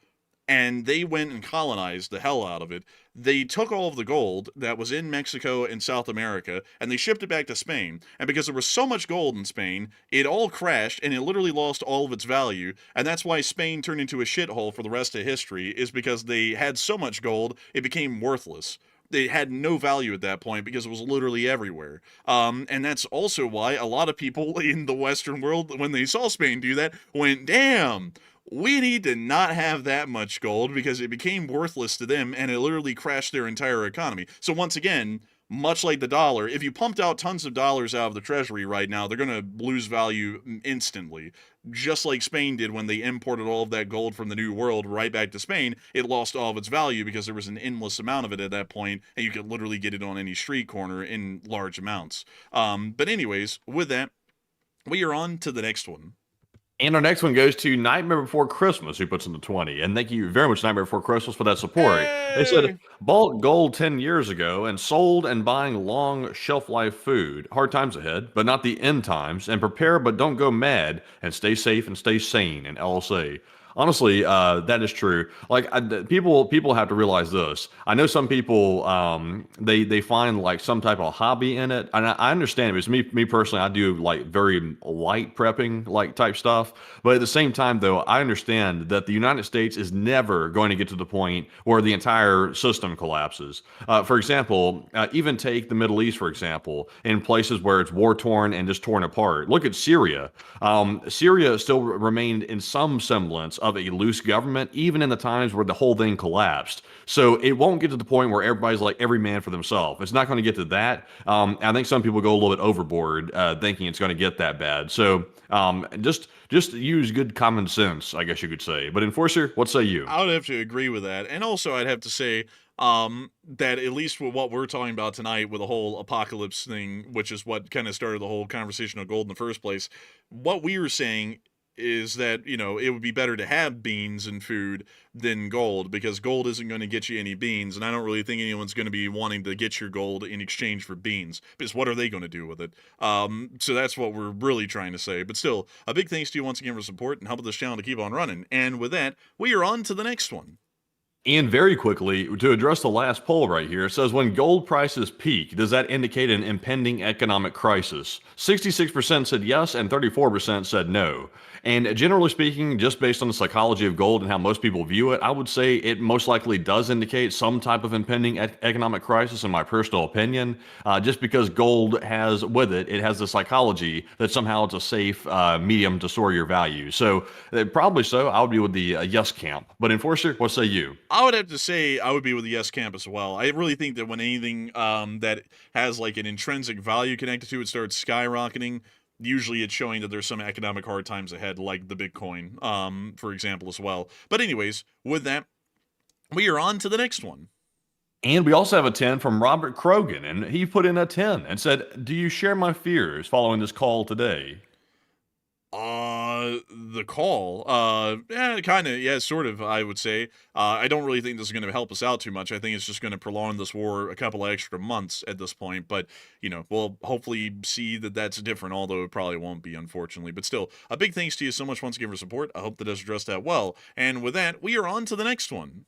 and they went and colonized the hell out of it, they took all of the gold that was in Mexico and South America, and they shipped it back to Spain. And because there was so much gold in Spain, it all crashed, and it literally lost all of its value. And that's why Spain turned into a shithole for the rest of history, is because they had so much gold, it became worthless. It had no value at that point because it was literally everywhere. And that's also why a lot of people in the Western world, when they saw Spain do that, went, damn, we need to not have that much gold because it became worthless to them and it literally crashed their entire economy. So once again, much like the dollar, if you pumped out tons of dollars out of the treasury right now, they're going to lose value instantly. Just like Spain did when they imported all of that gold from the New World right back to Spain, it lost all of its value because there was an endless amount of it at that point, and you could literally get it on any street corner in large amounts. But anyways, with that, we are on to the next one.
And our next one goes to Nightmare Before Christmas, who puts in the 20. And thank you very much, Nightmare Before Christmas, for that support.
Hey!
They said, bought gold 10 years ago and sold and buying long shelf life food. Hard times ahead, but not the end times. And prepare, but don't go mad. And stay safe and stay sane in LSA. Honestly, that is true. Like people have to realize this. I know some people they find like some type of hobby in it, and I understand it. Because me personally, I do like very light prepping like type stuff. But at the same time, though, I understand that the United States is never going to get to the point where the entire system collapses. For example, even take the Middle East, for example, in places where it's war torn and just torn apart. Look at Syria. Syria still remained in some semblance of a loose government, even in the times where the whole thing collapsed. So it won't get to the point where everybody's like every man for themselves. It's not going to get to that. I think some people go a little bit overboard thinking it's going to get that bad. So just use good common sense, I guess you could say. But Enforcer, what say you?
I would have to agree with that. And also I'd have to say that at least with what we're talking about tonight with the whole apocalypse thing, which is what kind of started the whole conversation of gold in the first place, what we were saying is that, you know, it would be better to have beans and food than gold because gold isn't going to get you any beans. And I don't really think anyone's going to be wanting to get your gold in exchange for beans because what are they going to do with it? So that's what we're really trying to say. But still, a big thanks to you once again for support and helping this channel to keep on running. And with that, we are on to the next one.
And very quickly, to address the last poll right here, it says, when gold prices peak, does that indicate an impending economic crisis? 66% said yes, and 34% said no. And generally speaking, just based on the psychology of gold and how most people view it, I would say it most likely does indicate some type of impending economic crisis, in my personal opinion, just because gold has with it, it has the psychology that somehow it's a safe medium to store your value. So probably so, I would be with the yes camp. But Enforcer, what say you?
I would have to say I would be with the yes camp as well. I really think that when anything that has like an intrinsic value connected to it starts skyrocketing, usually it's showing that there's some economic hard times ahead, like the Bitcoin, for example, as well. But anyways, with that, we are on to the next one.
And we also have a 10 from Robert Krogan, and he put in a 10 and said, do you share my fears following this call today?
The call, kind of, yeah, sort of, I would say. I don't really think this is going to help us out too much. I think it's just going to prolong this war a couple of extra months at this point, but, you know, we'll hopefully see that that's different, although it probably won't be, unfortunately. But still, a big thanks to you so much once again for support. I hope that does address that well. And with that, we are on to the next one.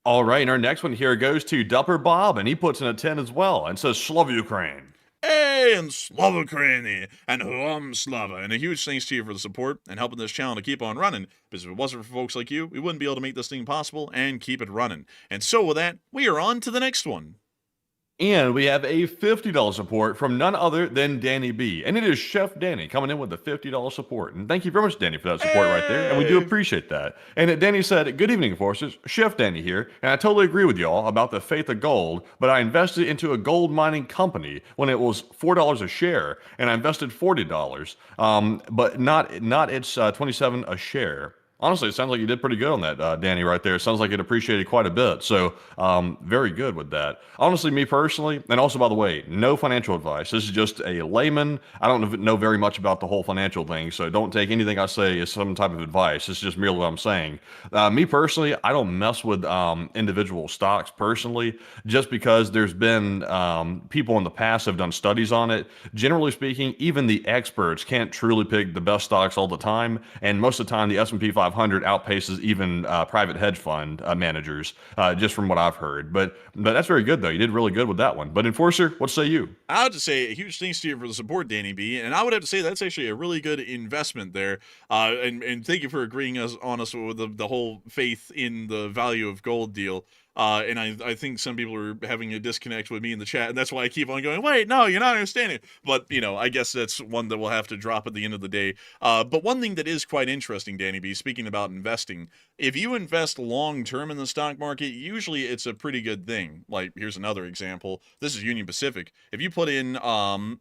All right, and our next one here goes to Dupper Bob, and he puts in a 10 as well, and says, Slava Ukraine.
Hey, and Slava Ukraini, and Huam Slava. And a huge thanks to you for the support and helping this channel to keep on running, because if it wasn't for folks like you, we wouldn't be able to make this thing possible and keep it running. And so with that, we are on to the next one.
And we have a $50 support from none other than Danny B. And it is Chef Danny coming in with a $50 support. And thank you very much, Danny, for that support right there. And we do appreciate that. And Danny said, good evening, Forces. Chef Danny here. And I totally agree with y'all about the faith of gold, but I invested into a gold mining company when it was $4 a share. And I invested $40, but not its $27 a share. Honestly, it sounds like you did pretty good on that, Danny, right there. It sounds like it appreciated quite a bit. So, very good with that. Honestly, me personally, and also, by the way, no financial advice. This is just a layman. I don't know very much about the whole financial thing, so don't take anything I say as some type of advice. It's just merely what I'm saying. Me personally, I don't mess with individual stocks personally, just because there's been people in the past have done studies on it. Generally speaking, even the experts can't truly pick the best stocks all the time, and most of the time, the S&P 500 outpaces even private hedge fund managers, just from what I've heard. But that's very good, though. You did really good with that one. But Enforcer, what say you?
I would say a huge thanks to you for the support, Danny B. And I would have to say that's actually a really good investment there. And thank you for agreeing on us with the whole faith in the value of gold deal. And I think some people are having a disconnect with me in the chat, and that's why I keep on going, wait, no, you're not understanding. But, I guess that's one that we'll have to drop at the end of the day. But one thing that is quite interesting, Danny B, speaking about investing, if you invest long-term in the stock market, usually it's a pretty good thing. Like, here's another example. This is Union Pacific. If you put in, about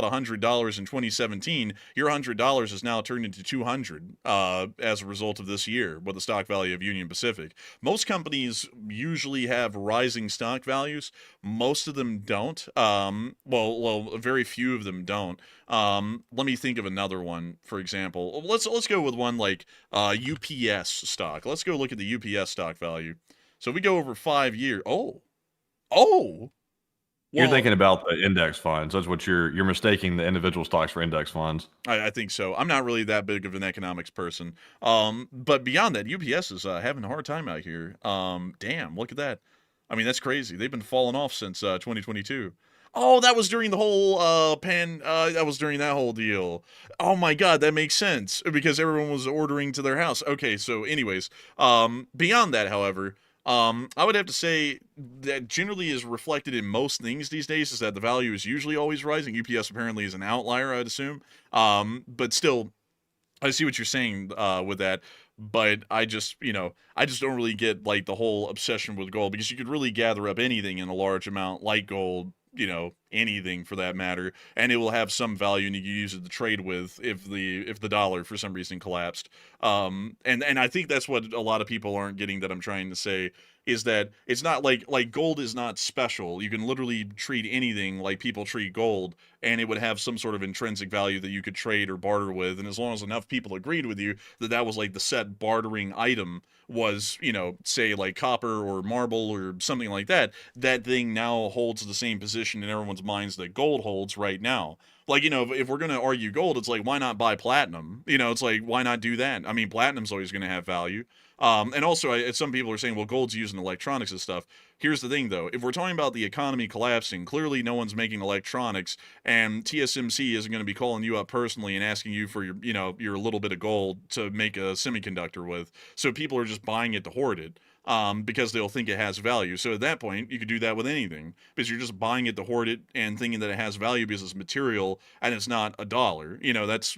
$100 in 2017, your $100 is now turned into $200 as a result of this year with the stock value of Union Pacific. Most companies usually have rising stock values. Most of them don't. Well, very few of them don't. Let me think of another one, for example. Let's go with one like UPS stock. Let's go look at the UPS stock value. So if we go over 5 years. Oh.
You're thinking about the index funds. That's what you're mistaking the individual stocks for index funds.
I think so. I'm not really that big of an economics person. But beyond that, UPS is having a hard time out here. Damn, look at that. I mean, that's crazy. They've been falling off since 2022. Oh, that was during the whole that was during that whole deal. Oh my God, that makes sense because everyone was ordering to their house. Okay, so anyways, beyond that, however, I would have to say that generally is reflected in most things these days is that the value is usually always rising. UPS apparently is an outlier, I'd assume. But still, I see what you're saying with that. But I just don't really get like the whole obsession with gold because you could really gather up anything in a large amount like gold, anything for that matter, and it will have some value and you can use it to trade with if the dollar for some reason collapsed. And I think that's what a lot of people aren't getting that I'm trying to say is that it's not like gold is not special. You can literally treat anything like people treat gold and it would have some sort of intrinsic value that you could trade or barter with. And as long as enough people agreed with you that was like the set bartering item was, say like copper or marble or something like that, that thing now holds the same position in everyone's minds that gold holds right now. Like, if we're going to argue gold, it's like, why not buy platinum? It's like, why not do that? I mean, platinum's always going to have value. And also, some people are saying, well, gold's used in electronics and stuff. Here's the thing, though. If we're talking about the economy collapsing, clearly no one's making electronics, and TSMC isn't going to be calling you up personally and asking you for your little bit of gold to make a semiconductor with. So people are just buying it to hoard it. Because they'll think it has value. So at that point, you could do that with anything because you're just buying it to hoard it and thinking that it has value because it's material and it's not a dollar.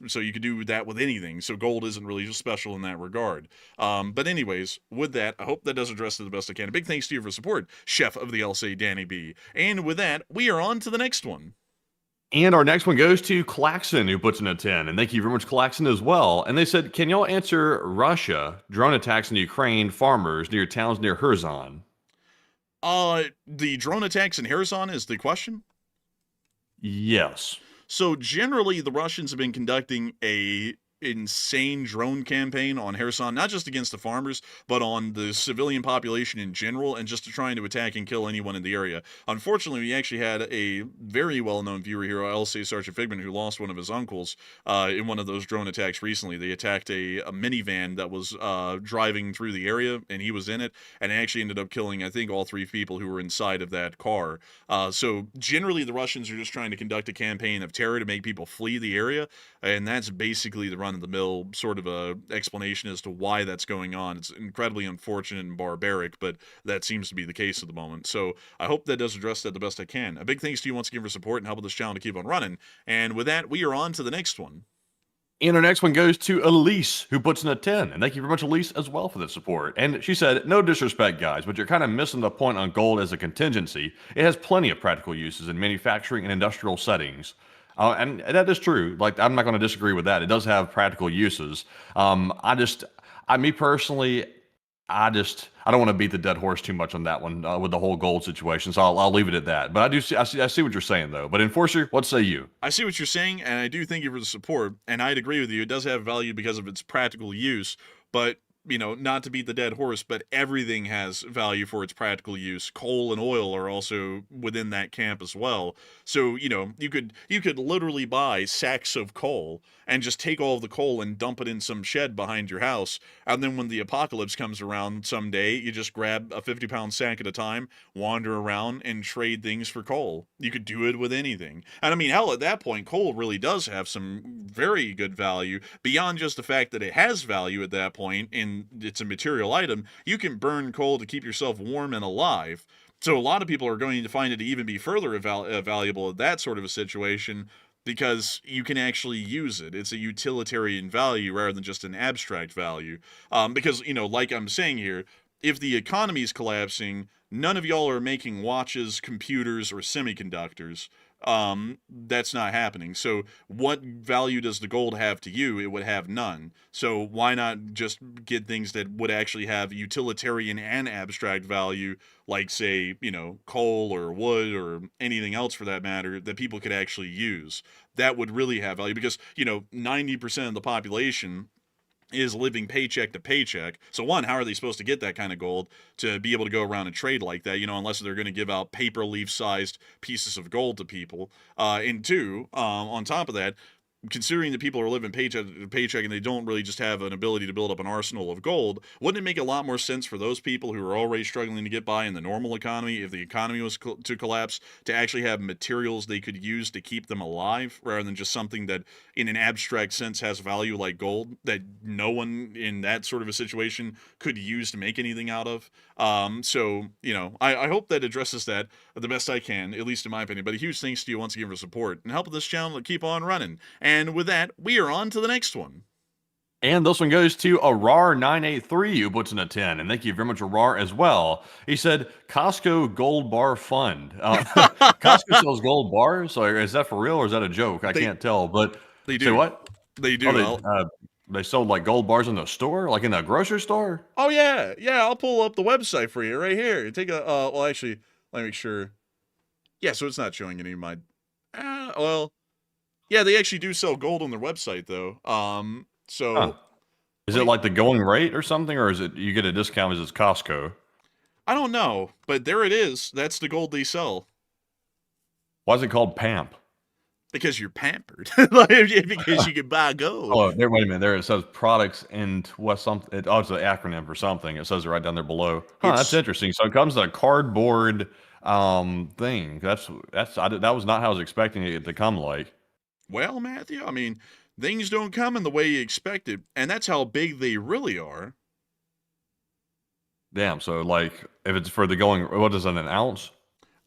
So you could do that with anything. So gold isn't really just special in that regard. But anyways, with that, I hope that does address it the best I can. A big thanks to you for support, Chef of the LC, Danny B. And with that, we are on to the next one.
And our next one goes to Klaxon, who puts in a 10. And thank you very much, Klaxon, as well. And they said, can y'all answer Russia drone attacks in Ukraine farmers near towns near Kherson?
The drone attacks in Kherson is the question?
Yes.
So generally, the Russians have been conducting a insane drone campaign on Kherson, not just against the farmers, but on the civilian population in general, and just trying to attack and kill anyone in the area. Unfortunately, we actually had a very well-known viewer here, LC Sergeant Figman, who lost one of his uncles in one of those drone attacks recently. They attacked a minivan that was driving through the area, and he was in it, and it actually ended up killing, I think, all 3 people who were inside of that car. So generally, the Russians are just trying to conduct a campaign of terror to make people flee the area, and that's basically the run-of-the-mill sort of a explanation as to why that's going on. It's incredibly unfortunate and barbaric, but that seems to be the case at the moment. So I hope that does address that the best I can. A big thanks to you once again for support and helping this channel to keep on running. And with that, we are on to the next one.
And our next one goes to Elise, who puts in a 10. And thank you very much, Elise, as well for the support. And she said, no disrespect, guys, but you're kind of missing the point on gold as a contingency. It has plenty of practical uses in manufacturing and industrial settings. And that is true. Like, I'm not going to disagree with that. It does have practical uses. Me personally, I don't want to beat the dead horse too much on that one with the whole gold situation. So I'll leave it at that. But I see what you're saying though. But Enforcer, what say you?
I see what you're saying, and I do thank you for the support. And I'd agree with you. It does have value because of its practical use, but not to beat the dead horse, but everything has value for its practical use. Coal and oil are also within that camp as well. So, you could literally buy sacks of coal and just take all of the coal and dump it in some shed behind your house. And then when the apocalypse comes around someday, you just grab a 50-pound sack at a time, wander around, and trade things for coal. You could do it with anything. And I mean, hell, at that point, coal really does have some very good value beyond just the fact that it has value at that point in and it's a material item, you can burn coal to keep yourself warm and alive. So a lot of people are going to find it to even be further valuable in that sort of a situation because you can actually use it. It's a utilitarian value rather than just an abstract value. Because, like I'm saying here, if the economy is collapsing, none of y'all are making watches, computers, or semiconductors. That's not happening. So what value does the gold have to you? It would have none. So why not just get things that would actually have utilitarian and abstract value, like say, coal or wood or anything else for that matter that people could actually use? That would really have value because, 90% of the population is living paycheck to paycheck. So one, how are they supposed to get that kind of gold to be able to go around and trade like that, unless they're going to give out paper leaf sized pieces of gold to people. And two, on top of that, considering that people are living paycheck to paycheck and they don't really just have an ability to build up an arsenal of gold, wouldn't it make a lot more sense for those people who are already struggling to get by in the normal economy, if the economy was to collapse, to actually have materials they could use to keep them alive rather than just something that in an abstract sense has value like gold that no one in that sort of a situation could use to make anything out of? So, I hope that addresses that the best I can, at least in my opinion. But a huge thanks to you once again for support and helping this channel to keep on running. And with that, we are on to the next one.
And this one goes to Arar983, who puts in a 10. And thank you very much, Arar, as well. He said, Costco Gold Bar Fund. Costco sells gold bars? So is that for real or is that a joke? I can't tell. But
they do.
Say what?
They do.
They sold like gold bars in the store? Like in a grocery store?
Oh, yeah. Yeah, I'll pull up the website for you right here. Take a, well, actually, let me make sure. Yeah, so it's not showing any of my, yeah, they actually do sell gold on their website, though.
Is it like the going rate or something, or is it you get a discount as it's Costco?
I don't know, but there it is. That's the gold they sell.
Why is it called PAMP?
Because you're pampered. Because you can buy gold.
Oh, there. Wait a minute. There it says products and what something. It's an acronym for something. It says it right down there below. That's interesting. So it comes in a cardboard thing. That was not how I was expecting it to come like.
Well, Matthew, I mean, things don't come in the way you expected, and that's how big they really are.
Damn, so like, if it's for the going, what is it, an ounce?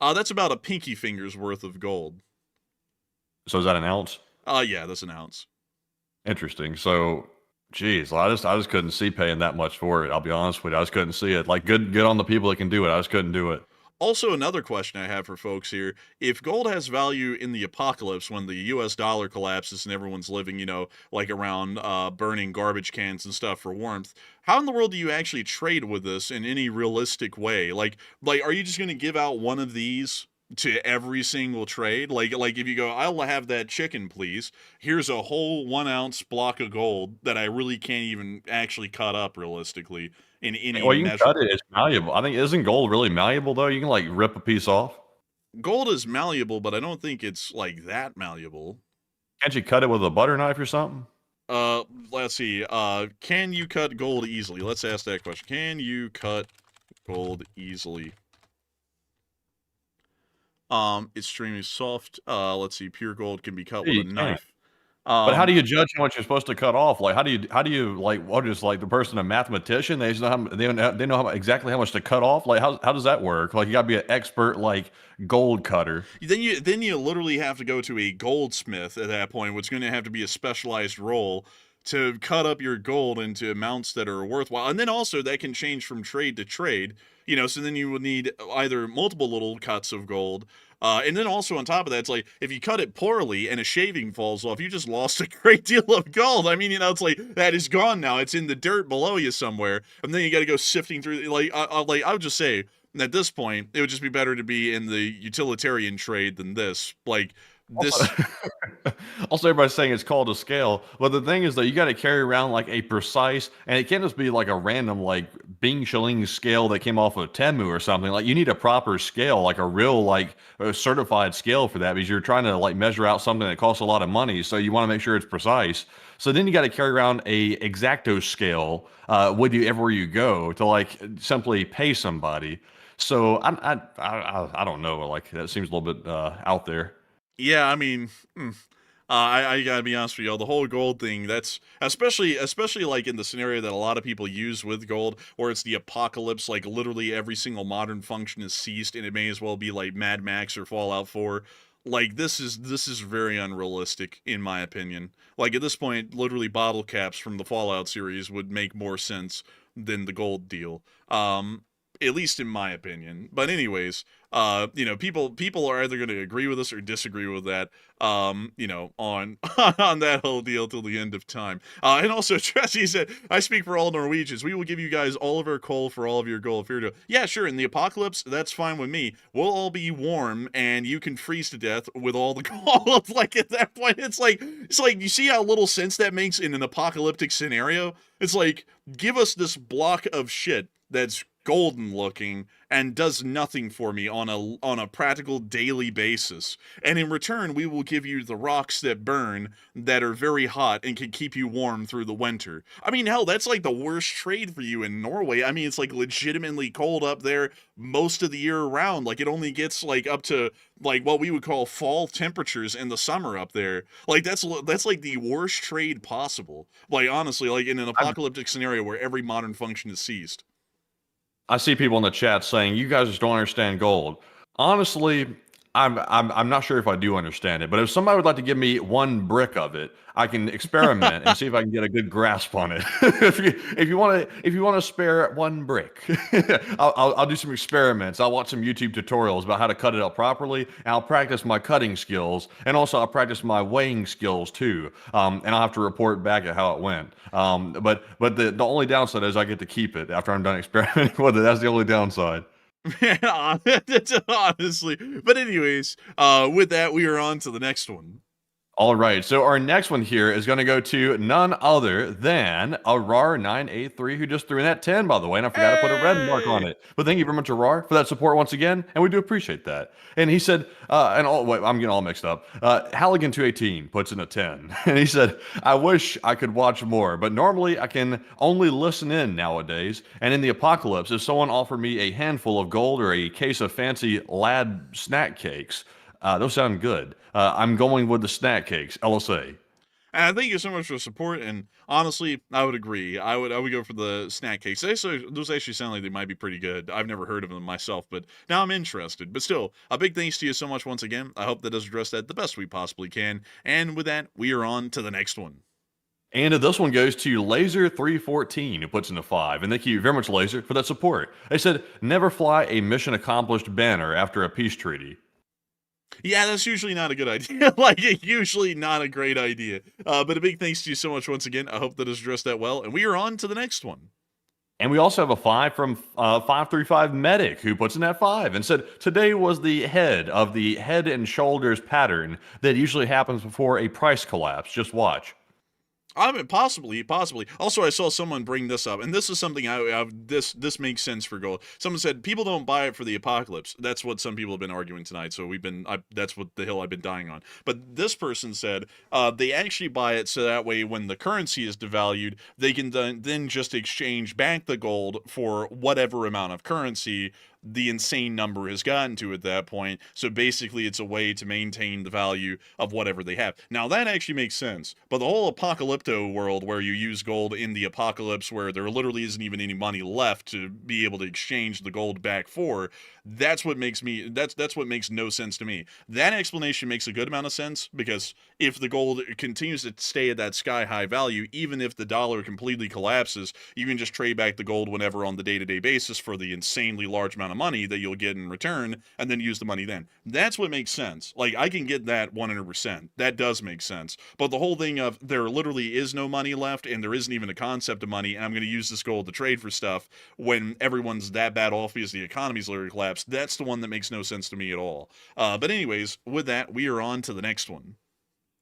That's about a pinky finger's worth of gold.
So is that an ounce?
Yeah, that's an ounce.
Interesting. So, geez, well, I just couldn't see paying that much for it. I'll be honest with you, I just couldn't see it. Like, good on the people that can do it. I just couldn't do it.
Also, another question I have for folks here, if gold has value in the apocalypse when the US dollar collapses and everyone's living, like around burning garbage cans and stuff for warmth, how in the world do you actually trade with this in any realistic way? Like are you just going to give out one of these to every single trade? Like if you go, I'll have that chicken, please. Here's a whole 1 ounce block of gold that I really can't even actually cut up realistically.
Well, you can cut it. It's malleable. I think, isn't gold really malleable though? You can like rip a piece off.
Gold is malleable, but I don't think it's like that malleable.
Can't you cut it with a butter knife or something?
Let's see. Can you cut gold easily? Let's ask that question. Can you cut gold easily? It's extremely soft. Let's see. Pure gold can be cut with a knife.
But how do you judge how much you're supposed to cut off? Like, how do you like, what is like the person a mathematician? They just know they know exactly how much to cut off. Like, how does that work? Like, you gotta be an expert like gold cutter.
Then you literally have to go to a goldsmith at that point, which is going to have to be a specialized role to cut up your gold into amounts that are worthwhile. And then also that can change from trade to trade. So then you would need either multiple little cuts of gold. And then also on top of that, it's like, if you cut it poorly and a shaving falls off, you just lost a great deal of gold. I mean, it's like, that is gone now. It's in the dirt below you somewhere. And then you got to go sifting through, I would just say, at this point, it would just be better to be in the utilitarian trade than this. Like, this.
Also, everybody's saying it's called a scale, but the thing is that you got to carry around like a precise, and it can't just be like a random like Bing Shilling scale that came off of Temu or something. Like, you need a proper scale, like a real like a certified scale for that, because you're trying to like measure out something that costs a lot of money. So you want to make sure it's precise. So then you got to carry around a X-Acto scale with you everywhere you go to like simply pay somebody. So I don't know. Like, that seems a little bit out there.
Yeah, I mean, I gotta be honest with you, the whole gold thing, that's especially like in the scenario that a lot of people use with gold, where it's the apocalypse, like literally every single modern function is ceased, and it may as well be like Mad Max or Fallout 4. Like this is very unrealistic in my opinion. Like at this point, literally bottle caps from the Fallout series would make more sense than the gold deal. At least in my opinion. But anyways, people are either going to agree with us or disagree with that, on on that whole deal till the end of time. And also, Tracy said, I speak for all Norwegians. We will give you guys all of our coal for all of your gold. Yeah, sure. In the apocalypse, that's fine with me. We'll all be warm, and you can freeze to death with all the gold. Like at that point, it's like you see how little sense that makes in an apocalyptic scenario. It's like, give us this block of shit that's golden looking and does nothing for me on a practical daily basis, and in return we will give you the rocks that burn, that are very hot and can keep you warm through the winter. I mean, hell, that's like the worst trade for you in Norway. I mean, it's like legitimately cold up there most of the year around. Like it only gets like up to like what we would call fall temperatures in the summer up there. Like that's like the worst trade possible, like honestly, like in an apocalyptic scenario where every modern function is ceased.
I see people in the chat saying you guys just don't understand gold. Honestly, I'm not sure if I do understand it, but if somebody would like to give me one brick of it, I can experiment and see if I can get a good grasp on it. if you want to spare one brick, I'll do some experiments. I'll watch some YouTube tutorials about how to cut it up properly, and I'll practice my cutting skills, and also I'll practice my weighing skills too. And I'll have to report back at how it went. But the only downside is I get to keep it after I'm done experimenting with it. That's the only downside.
Yeah, honestly. But anyways, with that, we are on to the next one.
All right, so our next one here is going to go to none other than Arar983, who just threw in that 10, by the way, and I forgot to put a red mark on it. But thank you very much, Arar, for that support once again, and we do appreciate that. And he said, wait, I'm getting all mixed up. Halligan218 puts in a 10, and he said, I wish I could watch more, but normally I can only listen in nowadays, and in the apocalypse, if someone offered me a handful of gold or a case of fancy lad snack cakes, those sound good. I'm going with the snack cakes, LSA.
And thank you so much for the support. And honestly, I would agree. I would go for the snack cakes. Those actually sound like they might be pretty good. I've never heard of them myself, but now I'm interested. But still, a big thanks to you so much once again. I hope that does address that the best we possibly can. And with that, we are on to the next one.
And this one goes to Laser314, who puts in a 5. And thank you very much, Laser, for that support. They said, never fly a mission accomplished banner after a peace treaty.
Yeah, that's usually not a good idea. Like, usually not a great idea. But a big thanks to you so much once again. I hope that has addressed that well. And we are on to the next one.
And we also have a 5 from 535 Medic, who puts in that 5 and said, today was the head of the head and shoulders pattern that usually happens before a price collapse. Just watch.
I mean, possibly. Also, I saw someone bring this up, and this is something this makes sense for gold. Someone said people don't buy it for the apocalypse. That's what some people have been arguing tonight. So that's what the hill I've been dying on. But this person said they actually buy it so that way when the currency is devalued, they can then just exchange back the gold for whatever amount of currency the insane number has gotten to at that point. So basically it's a way to maintain the value of whatever they have. Now that actually makes sense, but the whole apocalypto world where you use gold in the apocalypse where there literally isn't even any money left to be able to exchange the gold back for, that's what makes no sense to me. That explanation makes a good amount of sense, because if the gold continues to stay at that sky high value, even if the dollar completely collapses, you can just trade back the gold whenever on the day-to-day basis for the insanely large amount of money that you'll get in return, and then use the money then. That's what makes sense. Like, I can get that 100%. That does make sense. But the whole thing of there literally is no money left, and there isn't even a concept of money, and I'm going to use this gold to trade for stuff when everyone's that bad off because the economy's literally collapsed, that's the one that makes no sense to me at all. But anyways, with that, we are on to the next one.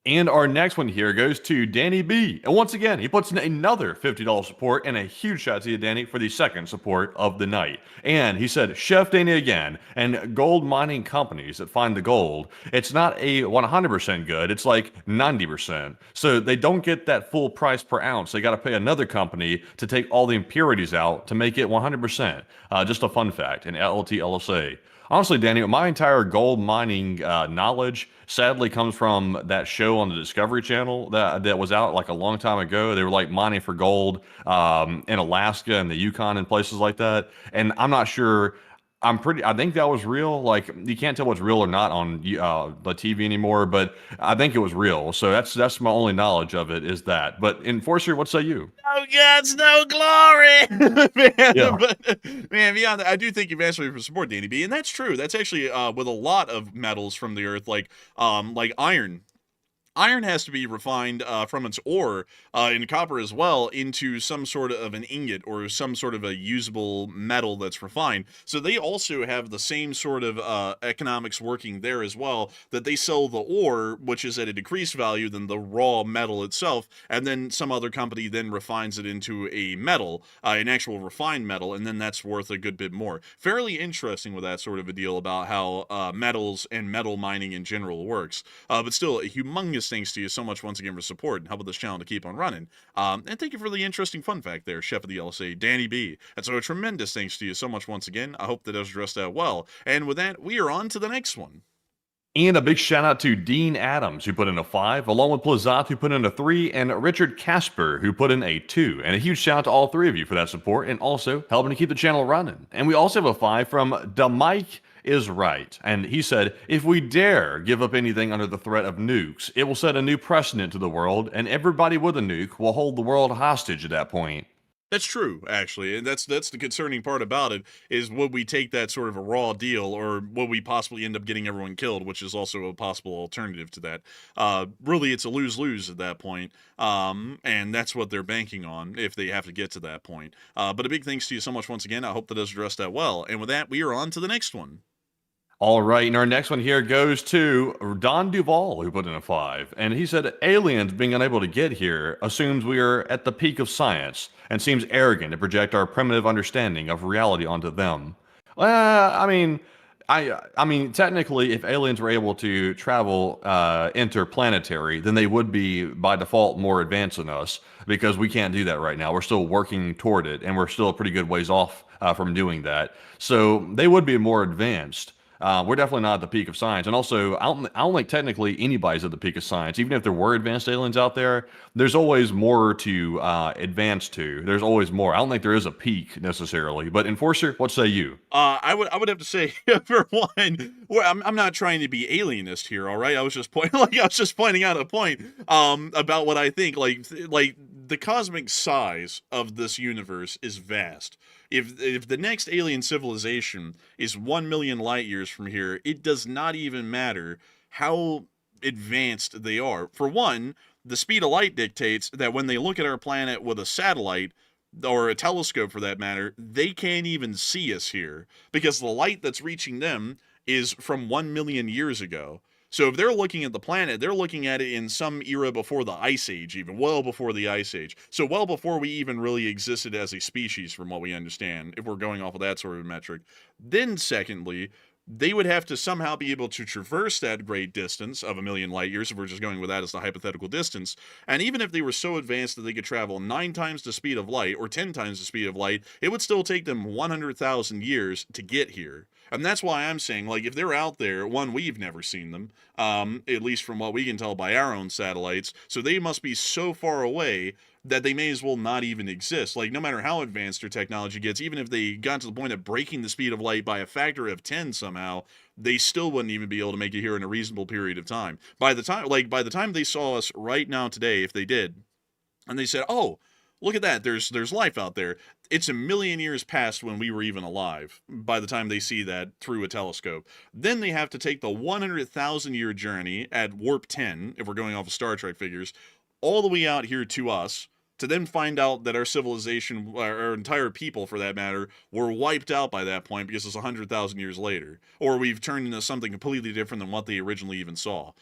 And our next one here goes to Danny B. And once again, he puts in another $50 support, and a huge shout out to you, Danny, for the second support of the night. And he said, Chef Danny again, and gold mining companies that find the gold, it's not a 100% good, it's like 90%. So they don't get that full price per ounce. They got to pay another company to take all the impurities out to make it 100%. Just a fun fact in LTLSA. Honestly, Danny, my entire gold mining knowledge sadly comes from that show on the Discovery Channel that was out like a long time ago. They were like mining for gold in Alaska and the Yukon and places like that. And I'm not sure. I think that was real. Like you can't tell what's real or not on the TV anymore, but I think it was real. So that's my only knowledge of it is that. But Enforcer, what say you?
No guts, no glory, man.
Yeah.
But man, beyond that, I do thank you vastly for support, Danny B, and that's true. That's actually with a lot of metals from the earth, like iron. Iron has to be refined from its ore, and copper as well, into some sort of an ingot or some sort of a usable metal that's refined. So they also have the same sort of economics working there as well, that they sell the ore, which is at a decreased value than the raw metal itself, and then some other company then refines it into a metal, an actual refined metal, and then that's worth a good bit more. Fairly interesting with that sort of a deal about how metals and metal mining in general works. But still, a humongous thanks to you so much once again for support and helping this channel to keep on running. And thank you for the interesting fun fact there, Chef of the LSA, Danny B. And so a tremendous thanks to you so much once again. I hope that was addressed out well. And with that, we are on to the next one.
And a big shout out to Dean Adams, who put in a 5, along with Plazat, who put in a 3, and Richard Casper, who put in a 2. And a huge shout out to all three of you for that support and also helping to keep the channel running. And we also have a 5 from Da Mike is right. And he said, if we dare give up anything under the threat of nukes, it will set a new precedent to the world, and everybody with a nuke will hold the world hostage at that point.
That's true, actually, and that's the concerning part about it, is would we take that sort of a raw deal, or would we possibly end up getting everyone killed, which is also a possible alternative to that. Really, it's a lose-lose at that point, and that's what they're banking on, if they have to get to that point. But a big thanks to you so much once again. I hope that does address that well, and with that, we are on to the next one.
All right, and our next one here goes to Don Duvall, who put in a 5. And he said, aliens being unable to get here assumes we are at the peak of science and seems arrogant to project our primitive understanding of reality onto them. I mean, technically, if aliens were able to travel interplanetary, then they would be, by default, more advanced than us, because we can't do that right now. We're still working toward it, and we're still a pretty good ways off from doing that. So they would be more advanced. We're definitely not at the peak of science. And also, I don't think technically anybody's at the peak of science. Even if there were advanced aliens out there, there's always more to advance to. There's always more. I don't think there is a peak necessarily. But Enforcer, what say you?
I would have to say, for one, well, I'm not trying to be alienist here, all right? I was just pointing out a point about what I think. Like the cosmic size of this universe is vast. If the next alien civilization is 1 million light years from here, it does not even matter how advanced they are. For one, the speed of light dictates that when they look at our planet with a satellite, or a telescope for that matter, they can't even see us here, because the light that's reaching them is from 1 million years ago. So if they're looking at the planet, they're looking at it in some era before the Ice Age, even well before the Ice Age. So well before we even really existed as a species, from what we understand, if we're going off of that sort of metric. Then secondly, they would have to somehow be able to traverse that great distance of 1 million light years, if we're just going with that as the hypothetical distance. And even if they were so advanced that they could travel 9 times the speed of light, or 10 times the speed of light, it would still take them 100,000 years to get here. And that's why I'm saying, like, if they're out there, one, we've never seen them, at least from what we can tell by our own satellites, so they must be so far away that they may as well not even exist. Like, no matter how advanced their technology gets, even if they got to the point of breaking the speed of light by a factor of 10 somehow, they still wouldn't even be able to make it here in a reasonable period of time. By the time they saw us right now today, if they did, and they said, oh, look at that, there's life out there, it's 1 million years past when we were even alive by the time they see that through a telescope. Then they have to take the 100,000 year journey at warp 10, if we're going off of Star Trek figures, all the way out here to us, to then find out that our civilization, our entire people for that matter, were wiped out by that point because it's 100,000 years later, or we've turned into something completely different than what they originally even saw.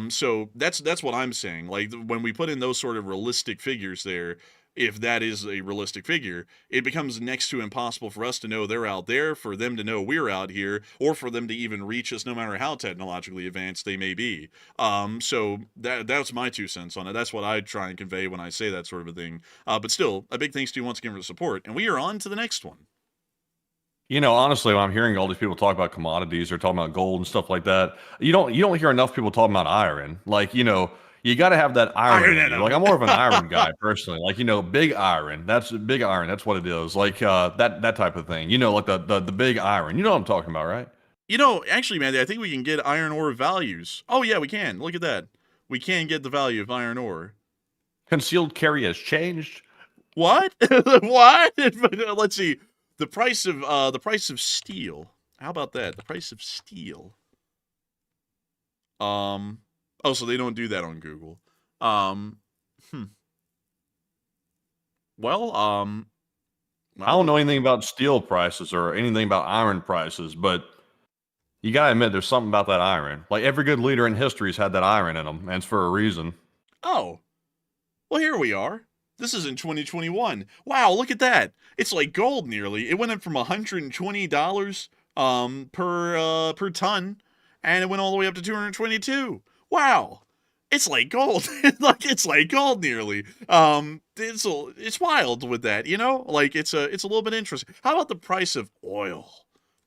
So that's what I'm saying. Like, when we put in those sort of realistic figures there, if that is a realistic figure, it becomes next to impossible for us to know they're out there, for them to know we're out here, or for them to even reach us, no matter how technologically advanced they may be. So that's my 2 cents on it. That's what I try and convey when I say that sort of a thing. But still, a big thanks to you once again for the support, and we are on to the next one.
Honestly, when I'm hearing all these people talk about commodities or talking about gold and stuff like that, you don't hear enough people talking about iron. Like, you got to have that iron in you. Like, I'm more of an iron guy personally. Like, big iron. That's big iron. That's what it is. Like that type of thing. Like the big iron. You know what I'm talking about, right?
Actually, man, I think we can get iron ore values. Oh yeah, we can. Look at that. We can get the value of iron ore.
Concealed carry has changed.
What? What? Let's see. The price of steel. How about that? The price of steel. Oh, so they don't do that on Google. Well,
I don't know anything about steel prices or anything about iron prices, but you gotta admit there's something about that iron. Like every good leader in history's had that iron in them, and it's for a reason.
Oh, well, here we are. This is in 2021. Wow, look at that. It's like gold nearly. It went up from $120 per ton, and it went all the way up to 222. Wow. It's like gold. It's like gold nearly. It's wild with that, Like it's a little bit interesting. How about the price of oil?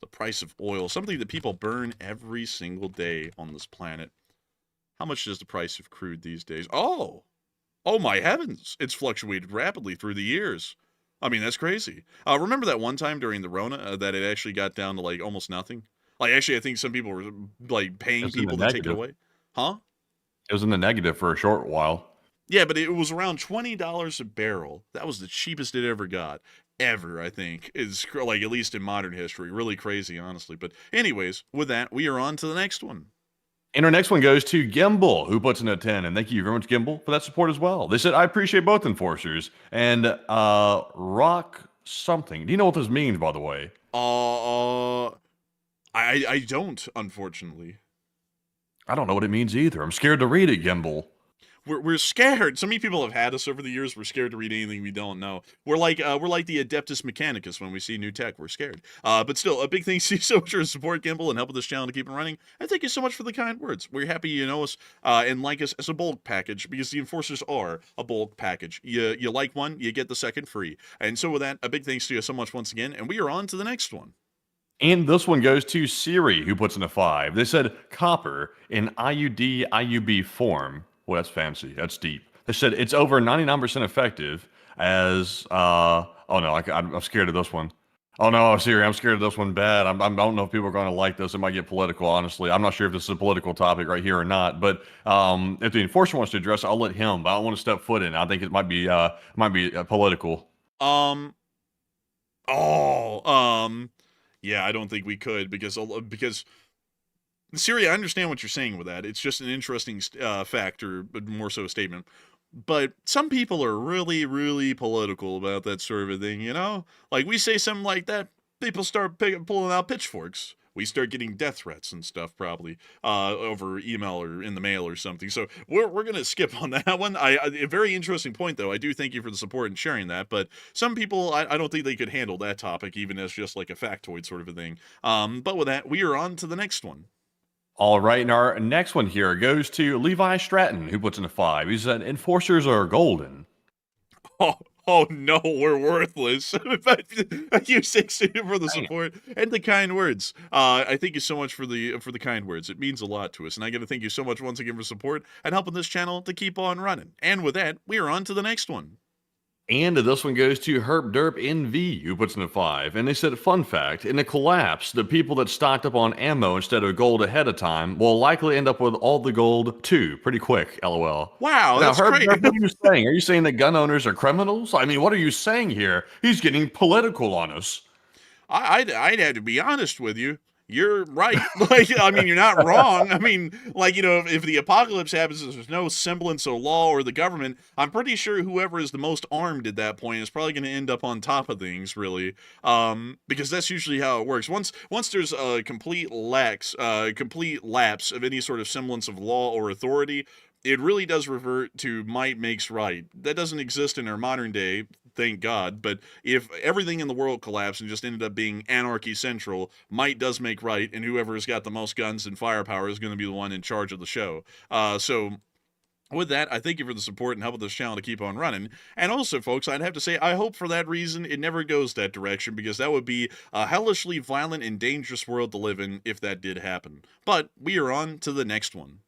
The price of oil, something that people burn every single day on this planet. How much is the price of crude these days? Oh my heavens. It's fluctuated rapidly through the years. I mean, that's crazy. Remember that one time during the Rona that it actually got down to like almost nothing? Like actually I think some people were like paying people to take it away. Huh?
It was in the negative for a short while.
Yeah, but it was around $20 a barrel. That was the cheapest it ever got. Ever, I think. Is like, at least in modern history. Really crazy, honestly. But anyways, with that, we are on to the next one.
And our next one goes to Gimbal, who puts in a 10. And thank you very much, Gimbal, for that support as well. They said, I appreciate both enforcers. And rock something. Do you know what this means, by the way?
I don't, unfortunately.
I don't know what it means either. I'm scared to read it, Gimbal.
We're scared. So many people have had us over the years. We're scared to read anything we don't know. We're like the Adeptus Mechanicus when we see new tech. We're scared. But still, a big thanks to you so much for support, Gimbal, and helping this channel to keep it running. And thank you so much for the kind words. We're happy you know us and like us as a bulk package because the enforcers are a bulk package. You like one, you get the second free. And so with that, a big thanks to you so much once again. And we are on to the next one.
And this one goes to Siri, who puts in a 5. They said copper in IUD IUB form. Well, that's fancy. That's deep. They said it's over 99% effective as, oh no, I'm scared of this one. Oh no, Siri, I'm scared of this one bad. I don't know if people are going to like this. It might get political, honestly. I'm not sure if this is a political topic right here or not, but if the enforcer wants to address it, I'll let him, but I don't want to step foot in. I think it might be political.
Yeah, I don't think we could because Siri, I understand what you're saying with that. It's just an interesting factor, but more so a statement. But some people are really, really political about that sort of a thing, Like, we say something like that, people start pulling out pitchforks. We start getting death threats and stuff, probably, over email or in the mail or something. So we're going to skip on that one. A very interesting point, though. I do thank you for the support and sharing that. But some people, I don't think they could handle that topic, even as just like a factoid sort of a thing. But with that, we are on to the next one.
All right, and our next one here goes to Levi Stratton, who puts in a 5. He said, enforcers are golden.
Oh no, we're worthless. Thank you, Sixty, for the support and the kind words. I thank you so much for the kind words. It means a lot to us, and I got to thank you so much once again for support and helping this channel to keep on running. And with that, we are on to the next one.
And this one goes to Herp Derp NV, who puts in a 5. And they said, fun fact, in a collapse, the people that stocked up on ammo instead of gold ahead of time will likely end up with all the gold too, pretty quick, LOL.
Wow,
now,
that's
Herp
great.
Derp, what are you saying? Are you saying that gun owners are criminals? I mean, what are you saying here? He's getting political on us.
I'd have to be honest with you. You're right. Like, I mean, you're not wrong. I mean, like, if the apocalypse happens, there's no semblance of law or the government. I'm pretty sure whoever is the most armed at that point is probably going to end up on top of things, really. Because that's usually how it works. Once there's a complete lapse of any sort of semblance of law or authority, it really does revert to might makes right. That doesn't exist in our modern day, thank God, but if everything in the world collapsed and just ended up being anarchy central, might does make right, and whoever has got the most guns and firepower is going to be the one in charge of the show. So With that, I thank you for the support and help with this channel to keep on running. And also, folks, I'd have to say, I hope for that reason it never goes that direction, because that would be a hellishly violent and dangerous world to live in if that did happen. But we are on to the next one.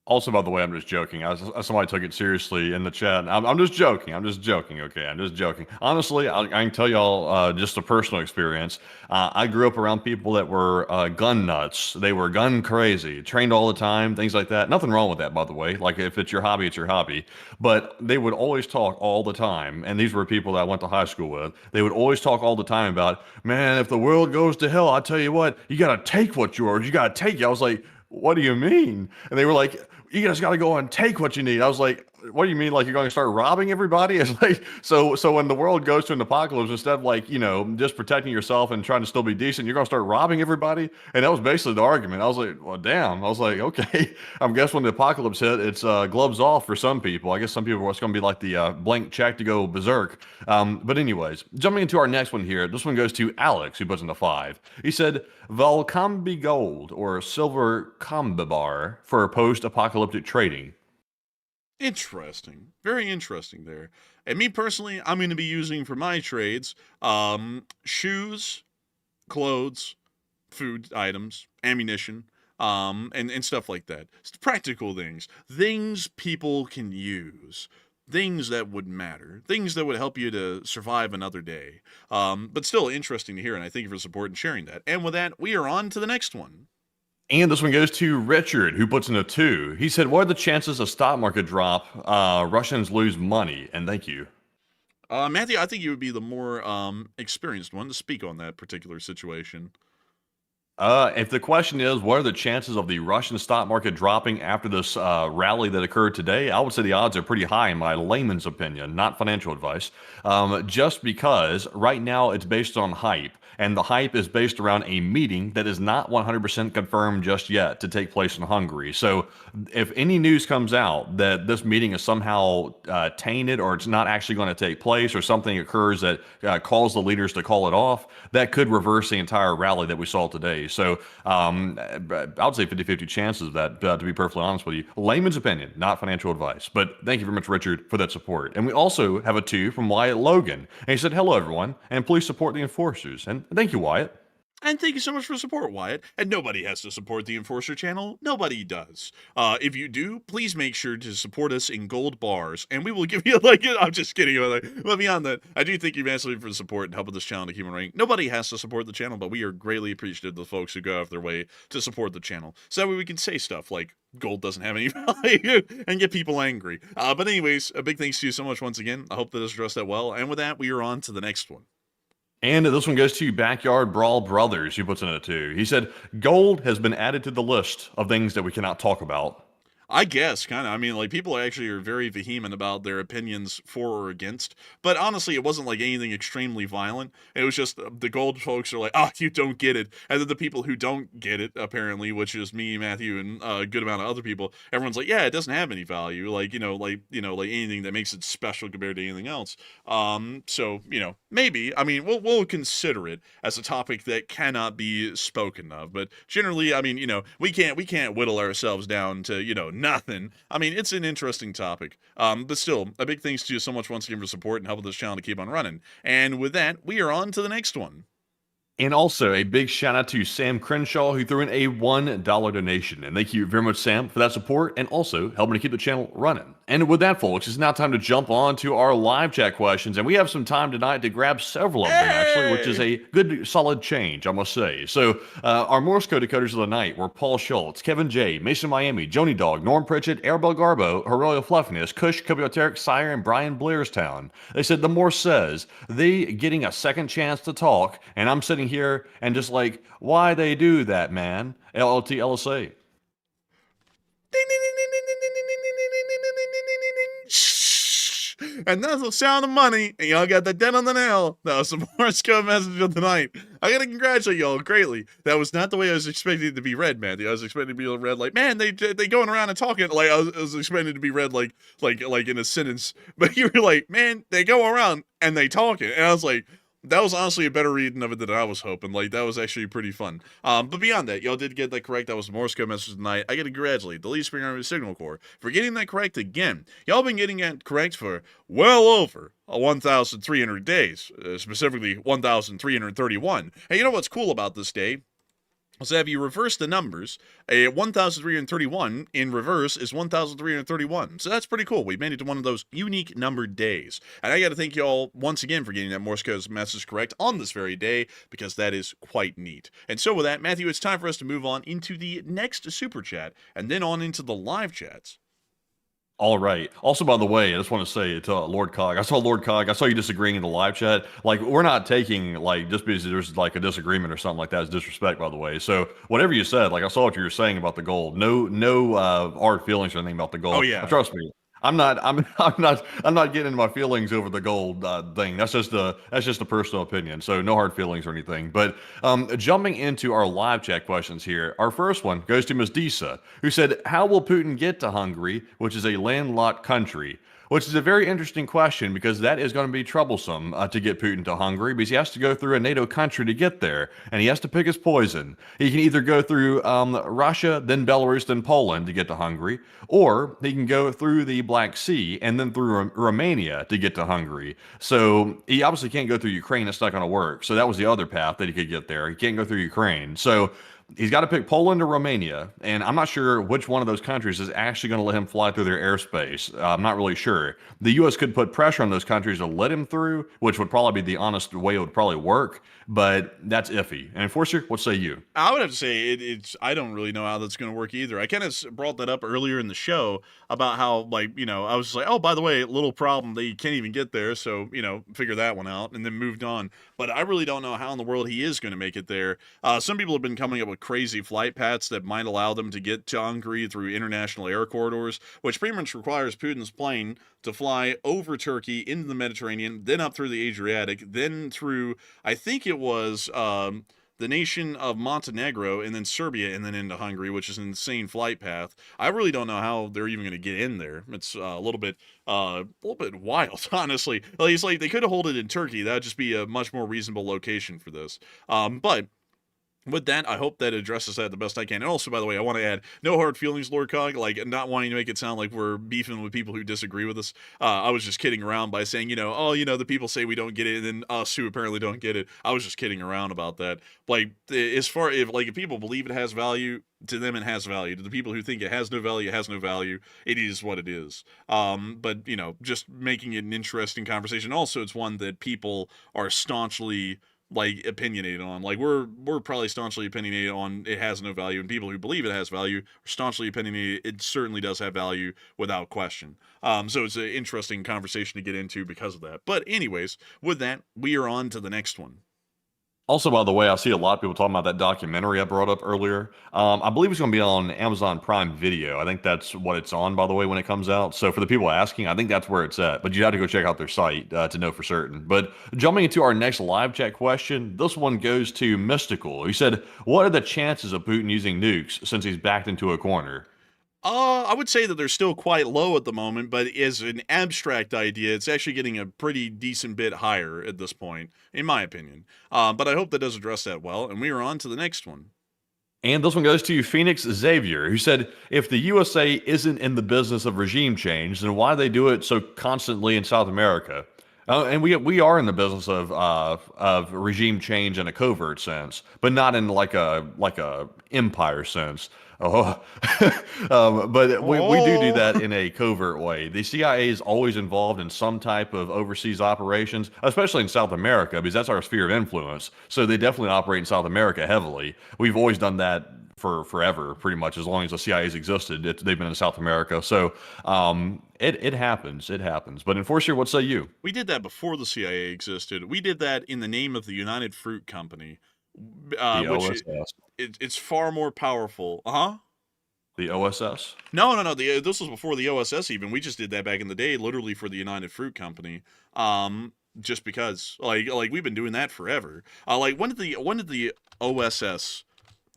Also, by the way, I'm just joking. Somebody took it seriously in the chat. I'm just joking. I'm just joking. Okay, I'm just joking. Honestly, I can tell y'all just a personal experience. I grew up around people that were gun nuts. They were gun crazy, trained all the time, things like that. Nothing wrong with that, by the way. Like, if it's your hobby, it's your hobby. But they would always talk all the time. And these were people that I went to high school with. They would always talk all the time about, man, if the world goes to hell, I tell you what, you got to take what's yours. You got to take it. I was like, what do you mean? And they were like, you guys got to go and take what you need. I was like, what do you mean? Like, you're going to start robbing everybody? It's like, so when the world goes to an apocalypse, instead of, like, you know, just protecting yourself and trying to still be decent, you're going to start robbing everybody. And that was basically the argument. I was like, well, damn. I was like, okay. I guess when the apocalypse hit, it's gloves off for some people. I guess some people, it's going to be like the blank check to go berserk. But anyways, jumping into our next one here. This one goes to Alex, who puts in the 5. He said, Valkambi Gold or Silver Kambibar for post-apocalyptic trading.
Interesting. Very interesting there. And me personally, I'm going to be using for my trades shoes, clothes, food items, ammunition, and stuff like that. It's practical things. Things people can use. Things that would matter. Things that would help you to survive another day. But still interesting to hear, and I thank you for support and sharing that. And with that, we are on to the next one.
And this one goes to Richard, who puts in a 2. He said, what are the chances of stock market drop, Russians lose money? And thank you.
Matthew, I think you would be the more experienced one to speak on that particular situation.
If the question is, what are the chances of the Russian stock market dropping after this rally that occurred today? I would say the odds are pretty high in my layman's opinion, not financial advice, just because right now it's based on hype. And the hype is based around a meeting that is not 100% confirmed just yet to take place in Hungary. So if any news comes out that this meeting is somehow tainted, or it's not actually going to take place, or something occurs that calls the leaders to call it off, that could reverse the entire rally that we saw today. So I would say 50-50 chances of that, to be perfectly honest with you. Layman's opinion, not financial advice. But thank you very much, Richard, for that support. And we also have a 2 from Wyatt Logan. And he said, hello, everyone, and please support the enforcers. And thank you, Wyatt.
And thank you so much for support, Wyatt. And nobody has to support the Enforcer channel. Nobody does. If you do, please make sure to support us in gold bars, and we will give you, like, I'm just kidding. But beyond that, I do thank you massively for the support and helping this channel to keep on running. Nobody has to support the channel, but we are greatly appreciative of the folks who go out of their way to support the channel. So that way we can say stuff like, gold doesn't have any value, and get people angry. But anyways, a big thanks to you so much once again. I hope that this addressed that well. And with that, we are on to the next one.
And this one goes to Backyard Brawl Brothers, who puts in it 2. He said, gold has been added to the list of things that we cannot talk about.
I guess, kind of. I mean, like, people actually are very vehement about their opinions for or against. But honestly, it wasn't like anything extremely violent. It was just the gold folks are like, oh, you don't get it. And then the people who don't get it, apparently, which is me, Matthew, and a good amount of other people, everyone's like, yeah, it doesn't have any value. Like, like anything that makes it special compared to anything else. So, maybe. I mean, we'll consider it as a topic that cannot be spoken of. But generally, I mean, we can't whittle ourselves down to, nothing. I mean, it's an interesting topic. But still, a big thanks to you so much once again for support and helping this channel to keep on running. And with that, we are on to the next one.
And also a big shout out to Sam Crenshaw, who threw in a $1 donation. And thank you very much, Sam, for that support and also helping to keep the channel running. And with that, folks, it's now time to jump on to our live chat questions. And we have some time tonight to grab several of them, actually, which is a good, solid change, I must say. So our Morse code decoders of the night were Paul Schultz, Kevin J, Mason Miami, Joni Dog, Norm Pritchett, Arabelle Garbo, Aurelio Fluffiness, Kush, Kubioteric, Sire, and Brian Blairstown. They said the Morse says, they getting a second chance to talk, and I'm sitting here and just like, why they do that, man? LLT LSA.
And that's the sound of money, and y'all got the dent on the nail. That was the Morse code message of the night. I gotta congratulate y'all greatly. That was not the way I was expecting it to be read, Matthew. I was expecting to be read like, man, they going around and talking. Like I was expecting it to be read like in a sentence. But you were like, man, they go around and they talking. And I was like, That was honestly a better reading of it than I was hoping. Like, that was actually pretty fun. But beyond that, y'all did get that correct. That was the Morse code message tonight. I got to congratulate the Lead Spring Army Signal Corps for getting that correct again. Y'all been getting that correct for well over 1,300 days, specifically 1,331. Hey, you know what's cool about this day? So if you reverse the numbers, a 1,331 in reverse is 1,331. So that's pretty cool. We made it to one of those unique numbered days. And I got to thank you all once again for getting that Morse code message correct on this very day, because that is quite neat. And so with that, Matthew, it's time for us to move on into the next super chat and then on into the live chats.
All right. Also, by the way, I just want to say to Lord Cog, I saw you disagreeing in the live chat. Like, we're not taking, like, just because there's, like, a disagreement or something like that is disrespect, by the way. So, whatever you said, like, I saw what you were saying about the gold. No hard feelings or anything about the gold.
Oh, yeah.
Trust me. I'm not getting into my feelings over the gold thing. That's just a personal opinion. So no hard feelings or anything. But jumping into our live chat questions here, our first one goes to Ms. Disa, who said, "How will Putin get to Hungary, which is a landlocked country?" Which is a very interesting question, because that is going to be troublesome to get Putin to Hungary, because he has to go through a NATO country to get there, and he has to pick his poison. He can either go through Russia, then Belarus, then Poland to get to Hungary, or he can go through the Black Sea and then through Romania to get to Hungary. So he obviously can't go through Ukraine. That's not going to work. So that was the other path that he could get there. He can't go through Ukraine. So he's got to pick Poland or Romania, and I'm not sure which one of those countries is actually going to let him fly through their airspace. I'm not really sure. The U.S. could put pressure on those countries to let him through, which would probably be the honest way it would probably work, but that's iffy. And Enforcer, what say you?
I would have to say it's. I don't really know how that's going to work either. I kind of brought that up earlier in the show about how, like, I was like, oh, by the way, little problem, they can't even get there, so, figure that one out, and then moved on. But I really don't know how in the world he is going to make it there. Some people have been coming up with crazy flight paths that might allow them to get to Hungary through international air corridors, which pretty much requires Putin's plane to fly over Turkey into the Mediterranean, then up through the Adriatic, then through, I think it was the nation of Montenegro, and then Serbia, and then into Hungary, which is an insane flight path. I really don't know how they're even going to get in there. It's a little bit wild, honestly. Like, it's like they could have held it in Turkey. That would just be a much more reasonable location for this. But with that, I hope that addresses that the best I can. And also, by the way, I want to add, no hard feelings, Lord Cog, like, not wanting to make it sound like we're beefing with people who disagree with us. I was just kidding around by saying, the people say we don't get it, and then us who apparently don't get it. I was just kidding around about that. Like, as far, if people believe it has value, to them it has value. To the people who think it has no value, it has no value. It is what it is. But, just making it an interesting conversation. Also, it's one that people are staunchly, like, opinionated on. Like, we're probably staunchly opinionated on it has no value, and people who believe it has value are staunchly opinionated it certainly does have value without question. So it's an interesting conversation to get into because of that. But anyways, with that, we are on to the next one.
Also, by the way, I see a lot of people talking about that documentary I brought up earlier. I believe it's going to be on Amazon Prime Video. I think that's what it's on, by the way, when it comes out. So for the people asking, I think that's where it's at. But you have to go check out their site to know for certain. But jumping into our next live chat question, this one goes to Mystical. He said, "What are the chances of Putin using nukes since he's backed into a corner?"
I would say that they're still quite low at the moment, but as an abstract idea, it's actually getting a pretty decent bit higher at this point, in my opinion. But I hope that does address that well, and we are on to the next one.
And this one goes to Phoenix Xavier, who said, "If the USA isn't in the business of regime change, then why do they do it so constantly in South America?" And we are in the business of regime change in a covert sense, but not in like a empire sense. Oh, but we do that in a covert way. The CIA is always involved in some type of overseas operations, especially in South America, because that's our sphere of influence. So they definitely operate in South America heavily. We've always done that for forever, pretty much, as long as the CIA's existed. They've been in South America. So it happens. It happens. But Enforcer, what say you?
We did that before the CIA existed. We did that in the name of the United Fruit Company.
The OSS.
It's far more powerful. Uh-huh.
The OSS?
No. This was before the OSS even. We just did that back in the day, literally for the United Fruit Company. Just because, like we've been doing that forever. Like when did the OSS,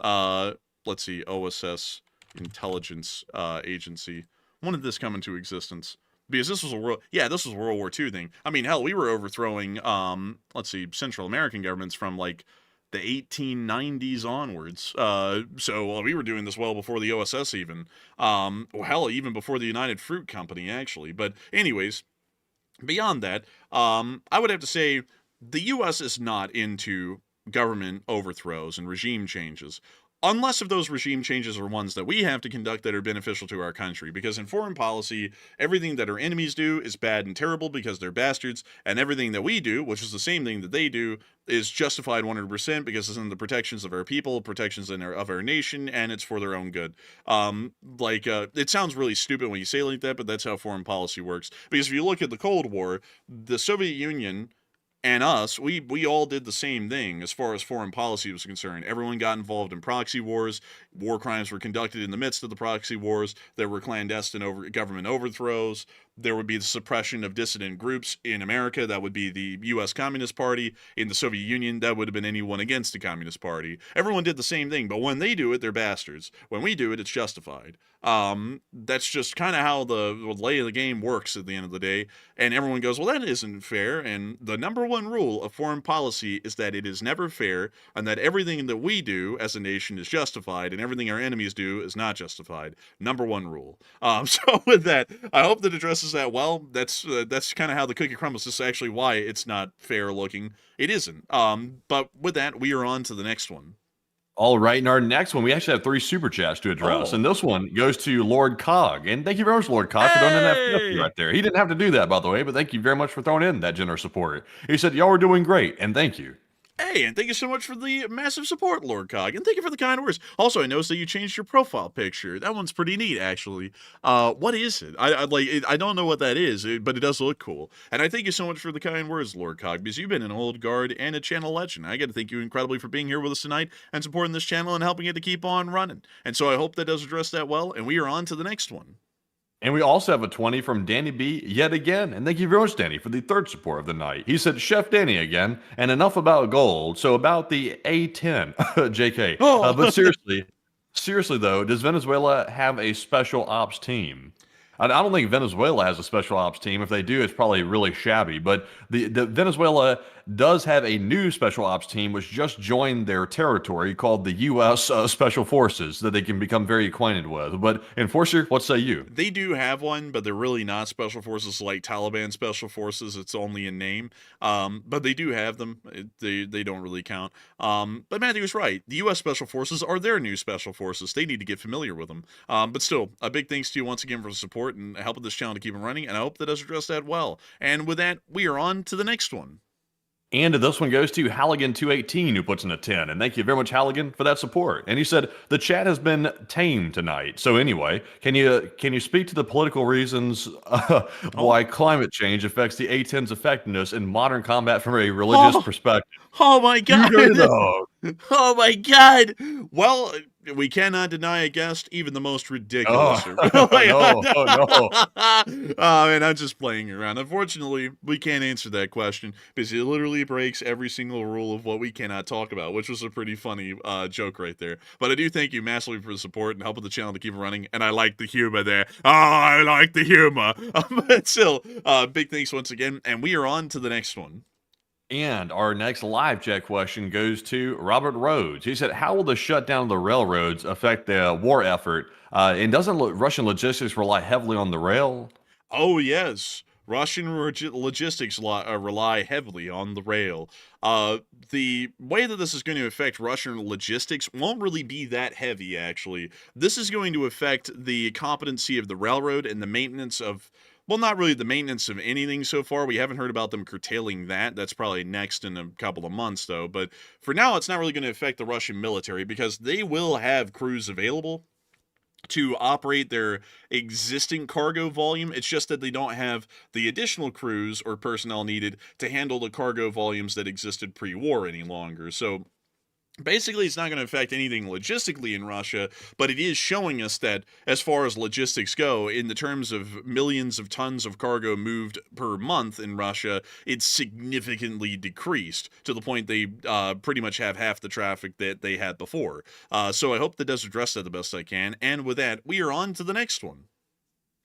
let's see, OSS Intelligence Agency, when did this come into existence? Because this was this was a World War II thing. I mean, hell, we were overthrowing, Central American governments from like the 1890s onwards. So we were doing this well before the OSS even. Hell, even before the United Fruit Company, actually. But anyways, beyond that, I would have to say the U.S. is not into government overthrows and regime changes. Unless if those regime changes are ones that we have to conduct that are beneficial to our country. Because in foreign policy, everything that our enemies do is bad and terrible because they're bastards, and everything that we do, which is the same thing that they do, is justified 100% because it's in the protections of our people, protections of our nation, and it's for their own good. It sounds really stupid when you say it like that, but that's how foreign policy works. Because if you look at the Cold War, the Soviet Union and us, we all did the same thing as far as foreign policy was concerned. Everyone got involved in proxy wars. War crimes were conducted in the midst of the proxy wars. There were clandestine government overthrows. There would be the suppression of dissident groups in America. That would be the U.S. Communist Party. In the Soviet Union, that would have been anyone against the Communist Party. Everyone did the same thing, but when they do it, they're bastards. When we do it, it's justified. That's just kind of how the lay of the game works at the end of the day. And everyone goes, well, that isn't fair. And the number one rule of foreign policy is that it is never fair, and that everything that we do as a nation is justified, and everything our enemies do is not justified. Number one rule. So with that, I hope that addresses that well. That's kind of how the cookie crumbles. This is actually why it's not fair looking. It isn't. But with that, we are on to the next one.
All right, and our next one, we actually have 3 super chats to address, and this one goes to Lord Cog. And thank you very much, Lord Cog, for throwing in that 50 right there. He didn't have to do that, by the way, but thank you very much for throwing in that generous support. He said, y'all were doing great, and thank you.
Hey, and thank you so much for the massive support, Lord Cog, and thank you for the kind words. Also, I noticed that you changed your profile picture. That one's pretty neat, actually. What is it? I don't know what that is, but it does look cool. And I thank you so much for the kind words, Lord Cog, because you've been an old guard and a channel legend. I got to thank you incredibly for being here with us tonight and supporting this channel and helping it to keep on running. And so I hope that does address that well, and we are on to the next one.
And we also have a 20 from Danny B yet again. And thank you very much, Danny, for the 3rd support of the night. He said, Chef Danny again, and enough about gold. So about the A-10, JK. But seriously though, does Venezuela have a special ops team? I don't think Venezuela has a special ops team. If they do, it's probably really shabby. But the Venezuela does have a new special ops team which just joined their territory called the U.S. Special Forces that they can become very acquainted with. But Enforcer, what say you?
They do have one, but they're really not special forces like Taliban special forces. It's only in name. But they do have them. They don't really count. But Matthew was right. The U.S. Special Forces are their new special forces. They need to get familiar with them. But still, a big thanks to you once again for the support and helping this channel to keep them running, and I hope that does address that well. And with that, we are on to the next one.
And this one goes to Halligan218, who puts in a 10. And thank you very much, Halligan, for that support. And he said, the chat has been tamed tonight. So anyway, can you speak to the political reasons why climate change affects the A-10's effectiveness in modern combat from a religious perspective?
Oh my God. Oh my God. Well, we cannot deny a guest, even the most ridiculous.
No.
Man, I'm just playing around. Unfortunately, we can't answer that question because it literally breaks every single rule of what we cannot talk about, which was a pretty funny joke right there. But I do thank you massively for the support and helping the channel to keep it running, and I like the humor there. Oh, I like the humor. But still, big thanks once again, and we are on to the next one.
And our next live chat question goes to Robert Rhodes. He said, how will the shutdown of the railroads affect the war effort? And doesn't Russian logistics rely heavily on the rail?
Oh, yes. Russian logistics rely heavily on the rail. The way that this is going to affect Russian logistics won't really be that heavy, actually. This is going to affect the competency of the railroad and the maintenance of... Well, not really the maintenance of anything so far. We haven't heard about them curtailing that. That's probably next in a couple of months, though. But for now, it's not really going to affect the Russian military because they will have crews available to operate their existing cargo volume. It's just that they don't have the additional crews or personnel needed to handle the cargo volumes that existed pre-war any longer. So basically, it's not going to affect anything logistically in Russia, but it is showing us that as far as logistics go, in the terms of millions of tons of cargo moved per month in Russia, it's significantly decreased to the point they pretty much have half the traffic that they had before. So I hope that does address that the best I can. And with that, we are on to the next one.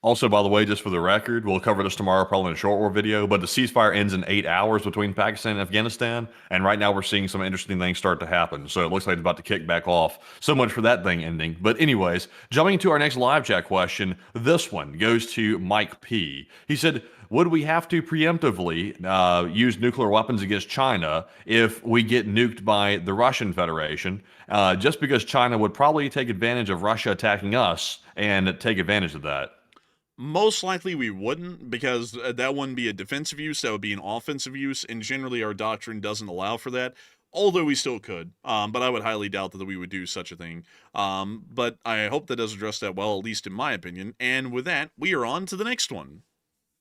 Also, by the way, just for the record, we'll cover this tomorrow, probably in a short war video, but the ceasefire ends in 8 hours between Pakistan and Afghanistan, and right now we're seeing some interesting things start to happen, so it looks like it's about to kick back off. So much for that thing ending. But anyways, jumping into our next live chat question, this one goes to Mike P. He said, would we have to preemptively use nuclear weapons against China if we get nuked by the Russian Federation, just because China would probably take advantage of Russia attacking us and take advantage of that?
Most likely we wouldn't, because that wouldn't be a defensive use, that would be an offensive use, and generally our doctrine doesn't allow for that, although we still could. But I would highly doubt that we would do such a thing. But I hope that does address that well, at least in my opinion. And with that, we are on to the next one.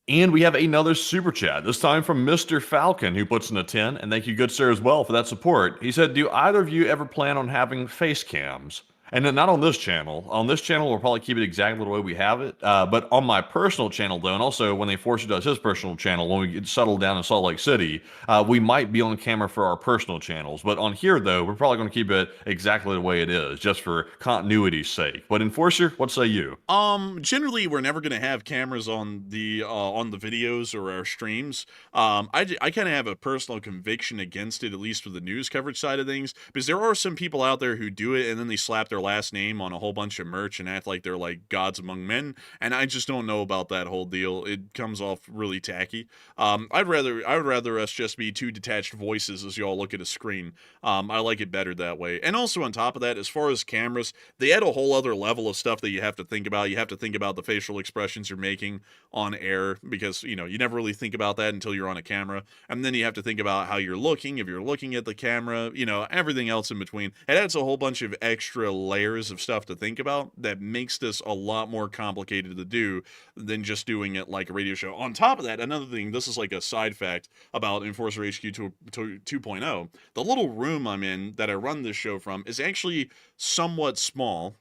And we have another super chat, this time from Mr. Falcon, who puts in a 10, and thank you, good sir, as well for that support. He said, do either of you ever plan on having face cams? And then not on this channel. On this channel, we'll probably keep it exactly the way we have it. But on my personal channel, though, and also when they force you to his personal channel, when we get settled down in Salt Lake City, we might be on camera for our personal channels. But on here, though, we're probably going to keep it exactly the way it is, just for continuity's sake. But Enforcer, what say you?
Generally, we're never going to have cameras on the videos or our streams. I kind of have a personal conviction against it, at least with the news coverage side of things, because there are some people out there who do it and then they slap their last name on a whole bunch of merch and act like they're like gods among men, and I just don't know about that whole deal. It comes off really tacky. I would rather us just be two detached voices as y'all look at a screen. I like it better that way. And also on top of that, as far as cameras, they add a whole other level of stuff that you have to think about. You have to think about the facial expressions you're making on air, because you never really think about that until you're on a camera, and then you have to think about how you're looking if you're looking at the camera, everything else in between. It adds a whole bunch of extra layers of stuff to think about that makes this a lot more complicated to do than just doing it like a radio show. On top of that, another thing, this is like a side fact about Enforcer HQ 2.0. The little room I'm in that I run this show from is actually somewhat small,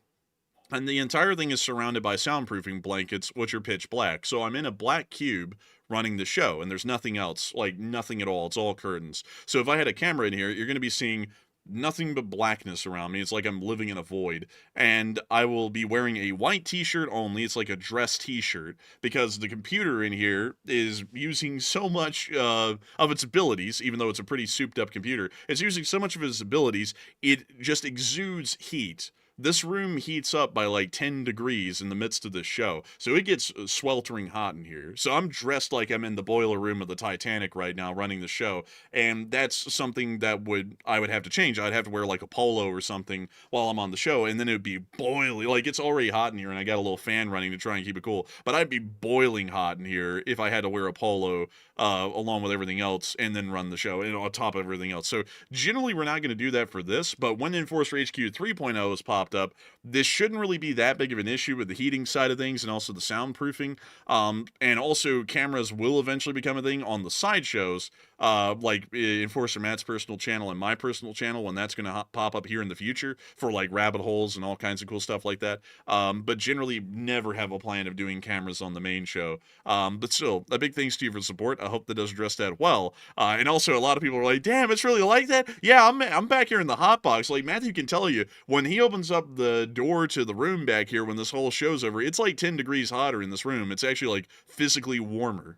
and the entire thing is surrounded by soundproofing blankets, which are pitch black. So I'm in a black cube running the show, and there's nothing else, like nothing at all. It's all curtains. So if I had a camera in here, you're going to be seeing nothing but blackness around me. It's like I'm living in a void. And I will be wearing a white t-shirt only. It's like a dress t-shirt, because the computer in here is using so much of its abilities, even though it's a pretty souped up computer. It's using so much of its abilities, it just exudes heat. This room heats up by like 10 degrees in the midst of this show, so it gets sweltering hot in here. So I'm dressed like I'm in the boiler room of the Titanic right now running the show, and that's something that I would have to change. I'd have to wear like a polo or something while I'm on the show, and then it would be boiling. Like, it's already hot in here, and I got a little fan running to try and keep it cool, but I'd be boiling hot in here if I had to wear a polo along with everything else and then run the show and on top of everything else. So generally we're not going to do that for this, but when Enforcer HQ 3.0 is popped up, this shouldn't really be that big of an issue with the heating side of things and also the soundproofing. And also cameras will eventually become a thing on the side shows, like Enforcer Matt's personal channel and my personal channel, when that's going to pop up here in the future for like rabbit holes and all kinds of cool stuff like that. But generally never have a plan of doing cameras on the main show. But still, a big thanks to you for the support. I hope that does address that well. And also a lot of people are like, damn, it's really like that? Yeah, I'm back here in the hot box. Like, Matthew can tell you, when he opens up the door to the room back here when this whole show's over, it's like 10 degrees hotter in this room. It's actually like physically warmer.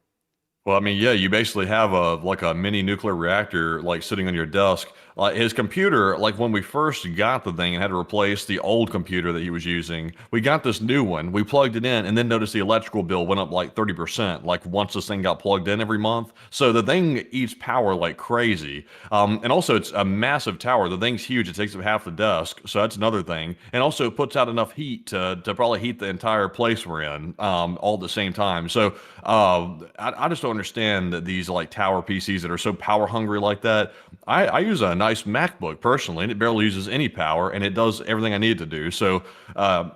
Well, I mean, yeah, you basically have a mini nuclear reactor like sitting on your desk. His computer, like when we first got the thing and had to replace the old computer that he was using, we got this new one. We plugged it in and then noticed the electrical bill went up like 30%, like once this thing got plugged in every month. So the thing eats power like crazy. And also it's a massive tower. The thing's huge. It takes up half the desk. So that's another thing. And also it puts out enough heat to probably heat the entire place we're in all at the same time. So I just don't understand that these like tower PCs that are so power hungry like that. I use a nice MacBook personally, and it barely uses any power, and it does everything I need it to do. So,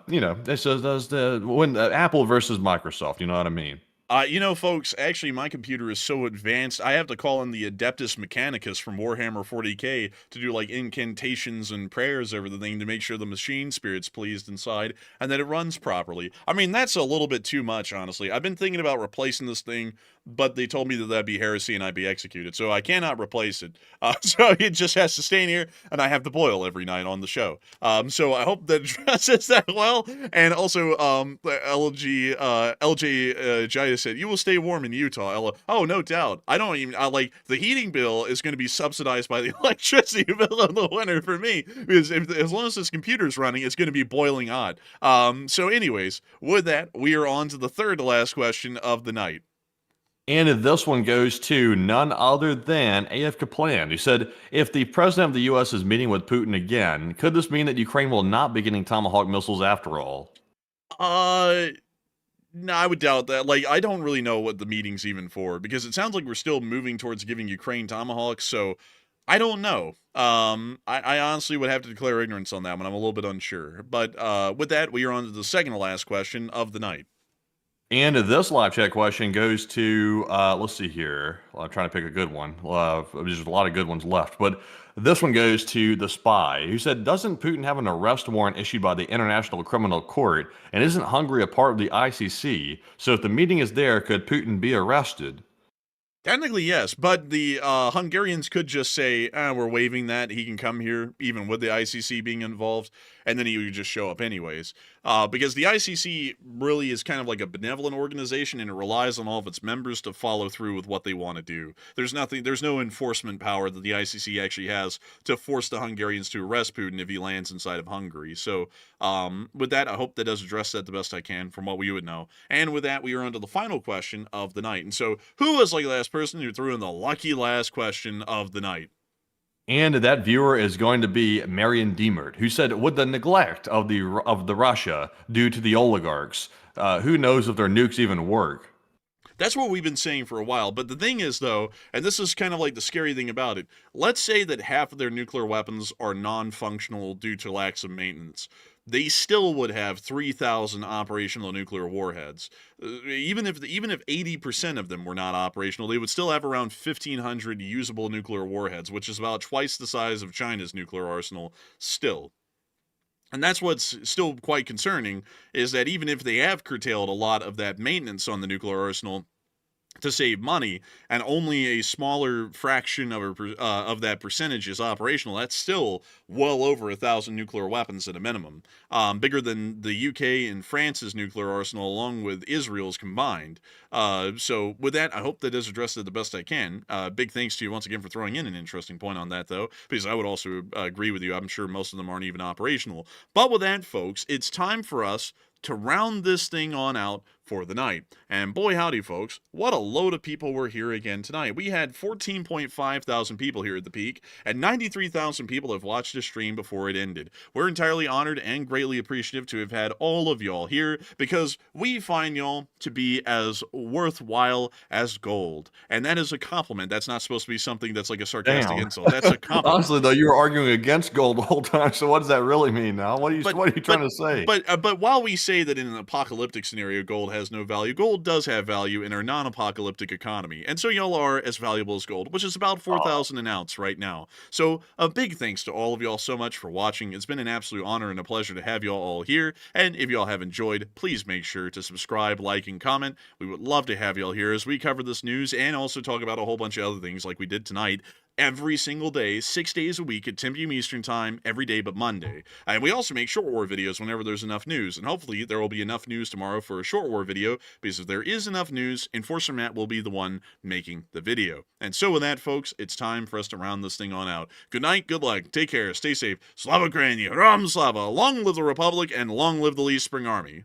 this does Apple versus Microsoft. You know what I mean?
Folks, actually, my computer is so advanced, I have to call in the Adeptus Mechanicus from Warhammer 40k to do, like, incantations and prayers over the thing to make sure the machine spirit's pleased inside and that it runs properly. I mean, that's a little bit too much, honestly. I've been thinking about replacing this thing but they told me that that'd be heresy and I'd be executed. So I cannot replace it. So it just has to stay in here, and I have to boil every night on the show. So I hope that addresses that well. And also, LJ Jaya said, you will stay warm in Utah, Ella. Oh, no doubt. I don't even, like, the heating bill is going to be subsidized by the electricity bill in the winter for me, because as long as this computer's running, it's going to be boiling hot. So anyways, with that, we are on to the third to last question of the night.
And this one goes to none other than AF Kaplan, who said, if the president of the U.S. is meeting with Putin again, could this mean that Ukraine will not be getting Tomahawk missiles after all?
No, I would doubt that. Like, I don't really know what the meeting's even for, because it sounds like we're still moving towards giving Ukraine Tomahawks, so I don't know. I honestly would have to declare ignorance on that one. I'm a little bit unsure. But with that, we are on to the second to last question of the night.
And this live chat question goes to, let's see here. Well, I'm trying to pick a good one. There's a lot of good ones left. But this one goes to the spy, who said, doesn't Putin have an arrest warrant issued by the International Criminal Court? And isn't Hungary a part of the ICC? So if the meeting is there, could Putin be arrested?
Technically, yes, but the Hungarians could just say, we're waiving that. He can come here, even with the ICC being involved, and then he would just show up anyways. Because the ICC really is kind of like a benevolent organization, and it relies on all of its members to follow through with what they want to do. There's no enforcement power that the ICC actually has to force the Hungarians to arrest Putin if he lands inside of Hungary. So, with that, I hope that does address that the best I can from what we would know. And with that, we are on to the final question of the night. And so, who was like the last person who threw in the lucky last question of the night?
And that viewer is going to be Marion Diemert, who said, would the neglect of the Russia due to the oligarchs? Who knows if their nukes even work?
That's what we've been saying for a while. But the thing is, though, and this is kind of like the scary thing about it, let's say that half of their nuclear weapons are non-functional due to lacks of maintenance. They still would have 3,000 operational nuclear warheads. Even if 80% of them were not operational, they would still have around 1,500 usable nuclear warheads, which is about twice the size of China's nuclear arsenal still. And that's what's still quite concerning, is that even if they have curtailed a lot of that maintenance on the nuclear arsenal to save money, and only a smaller fraction of that percentage is operational, that's still well over 1,000 nuclear weapons at a minimum, bigger than the UK and France's nuclear arsenal, along with Israel's combined. So with that, I hope that does address it the best I can. Big thanks to you once again for throwing in an interesting point on that, though, because I would also agree with you. I'm sure most of them aren't even operational. But with that, folks, it's time for us to round this thing on out for the night. And boy howdy, folks, what a load of people were here again tonight. We had 14.5 thousand people here at the peak, and 93,000 people have watched the stream before it ended. We're entirely honored and greatly appreciative to have had all of y'all here, because we find y'all to be as worthwhile as gold. And that is a compliment. That's not supposed to be something that's like a sarcastic insult. That's a compliment.
Honestly, though, you were arguing against gold the whole time, so what does that really mean now? What are you trying to say?
But while we say that in an apocalyptic scenario, gold has no value, gold does have value in our non-apocalyptic economy. And so y'all are as valuable as gold, which is about 4,000 an ounce right now. So a big thanks to all of y'all so much for watching. It's been an absolute honor and a pleasure to have y'all all here. And if y'all have enjoyed, please make sure to subscribe, like, and comment. We would love to have y'all here as we cover this news and also talk about a whole bunch of other things like we did tonight. Every single day, 6 days a week at 10 p.m. Eastern Time, every day but Monday. And we also make short war videos whenever there's enough news. And hopefully there will be enough news tomorrow for a short war video, because if there is enough news, Enforcer Matt will be the one making the video. And so with that, folks, it's time for us to round this thing on out. Good night, good luck, take care, stay safe. Slava Ukraini, Ram Slava, long live the Republic, and long live the Lee Spring Army.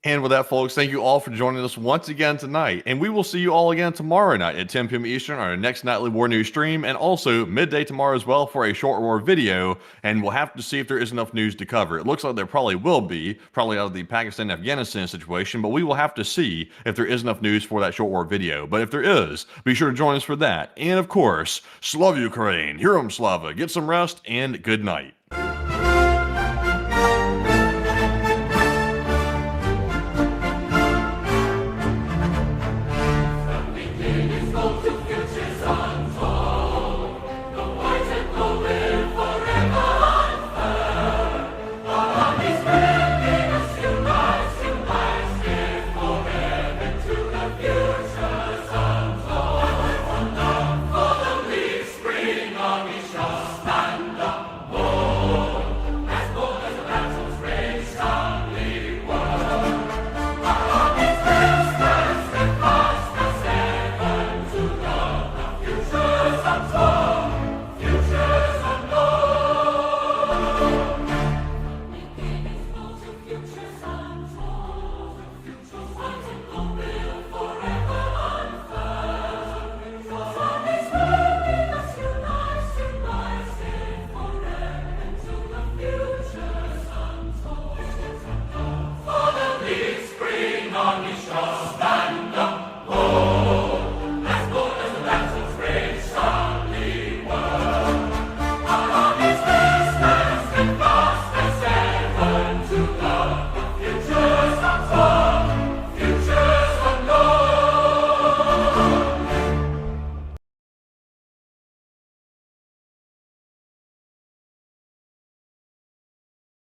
And with that, folks, thank you all for joining us once again tonight. And we will see you all again tomorrow night at 10 p.m. Eastern on our next nightly War News stream, and also midday tomorrow as well for a short war video. And we'll have to see if there is enough news to cover. It looks like there probably will be, probably out of the Pakistan-Afghanistan situation, but we will have to see if there is enough news for that short war video. But if there is, be sure to join us for that. And of course, Slava Ukraine, Heroam Slava, get some rest, and good night.
Future
strong, be strong.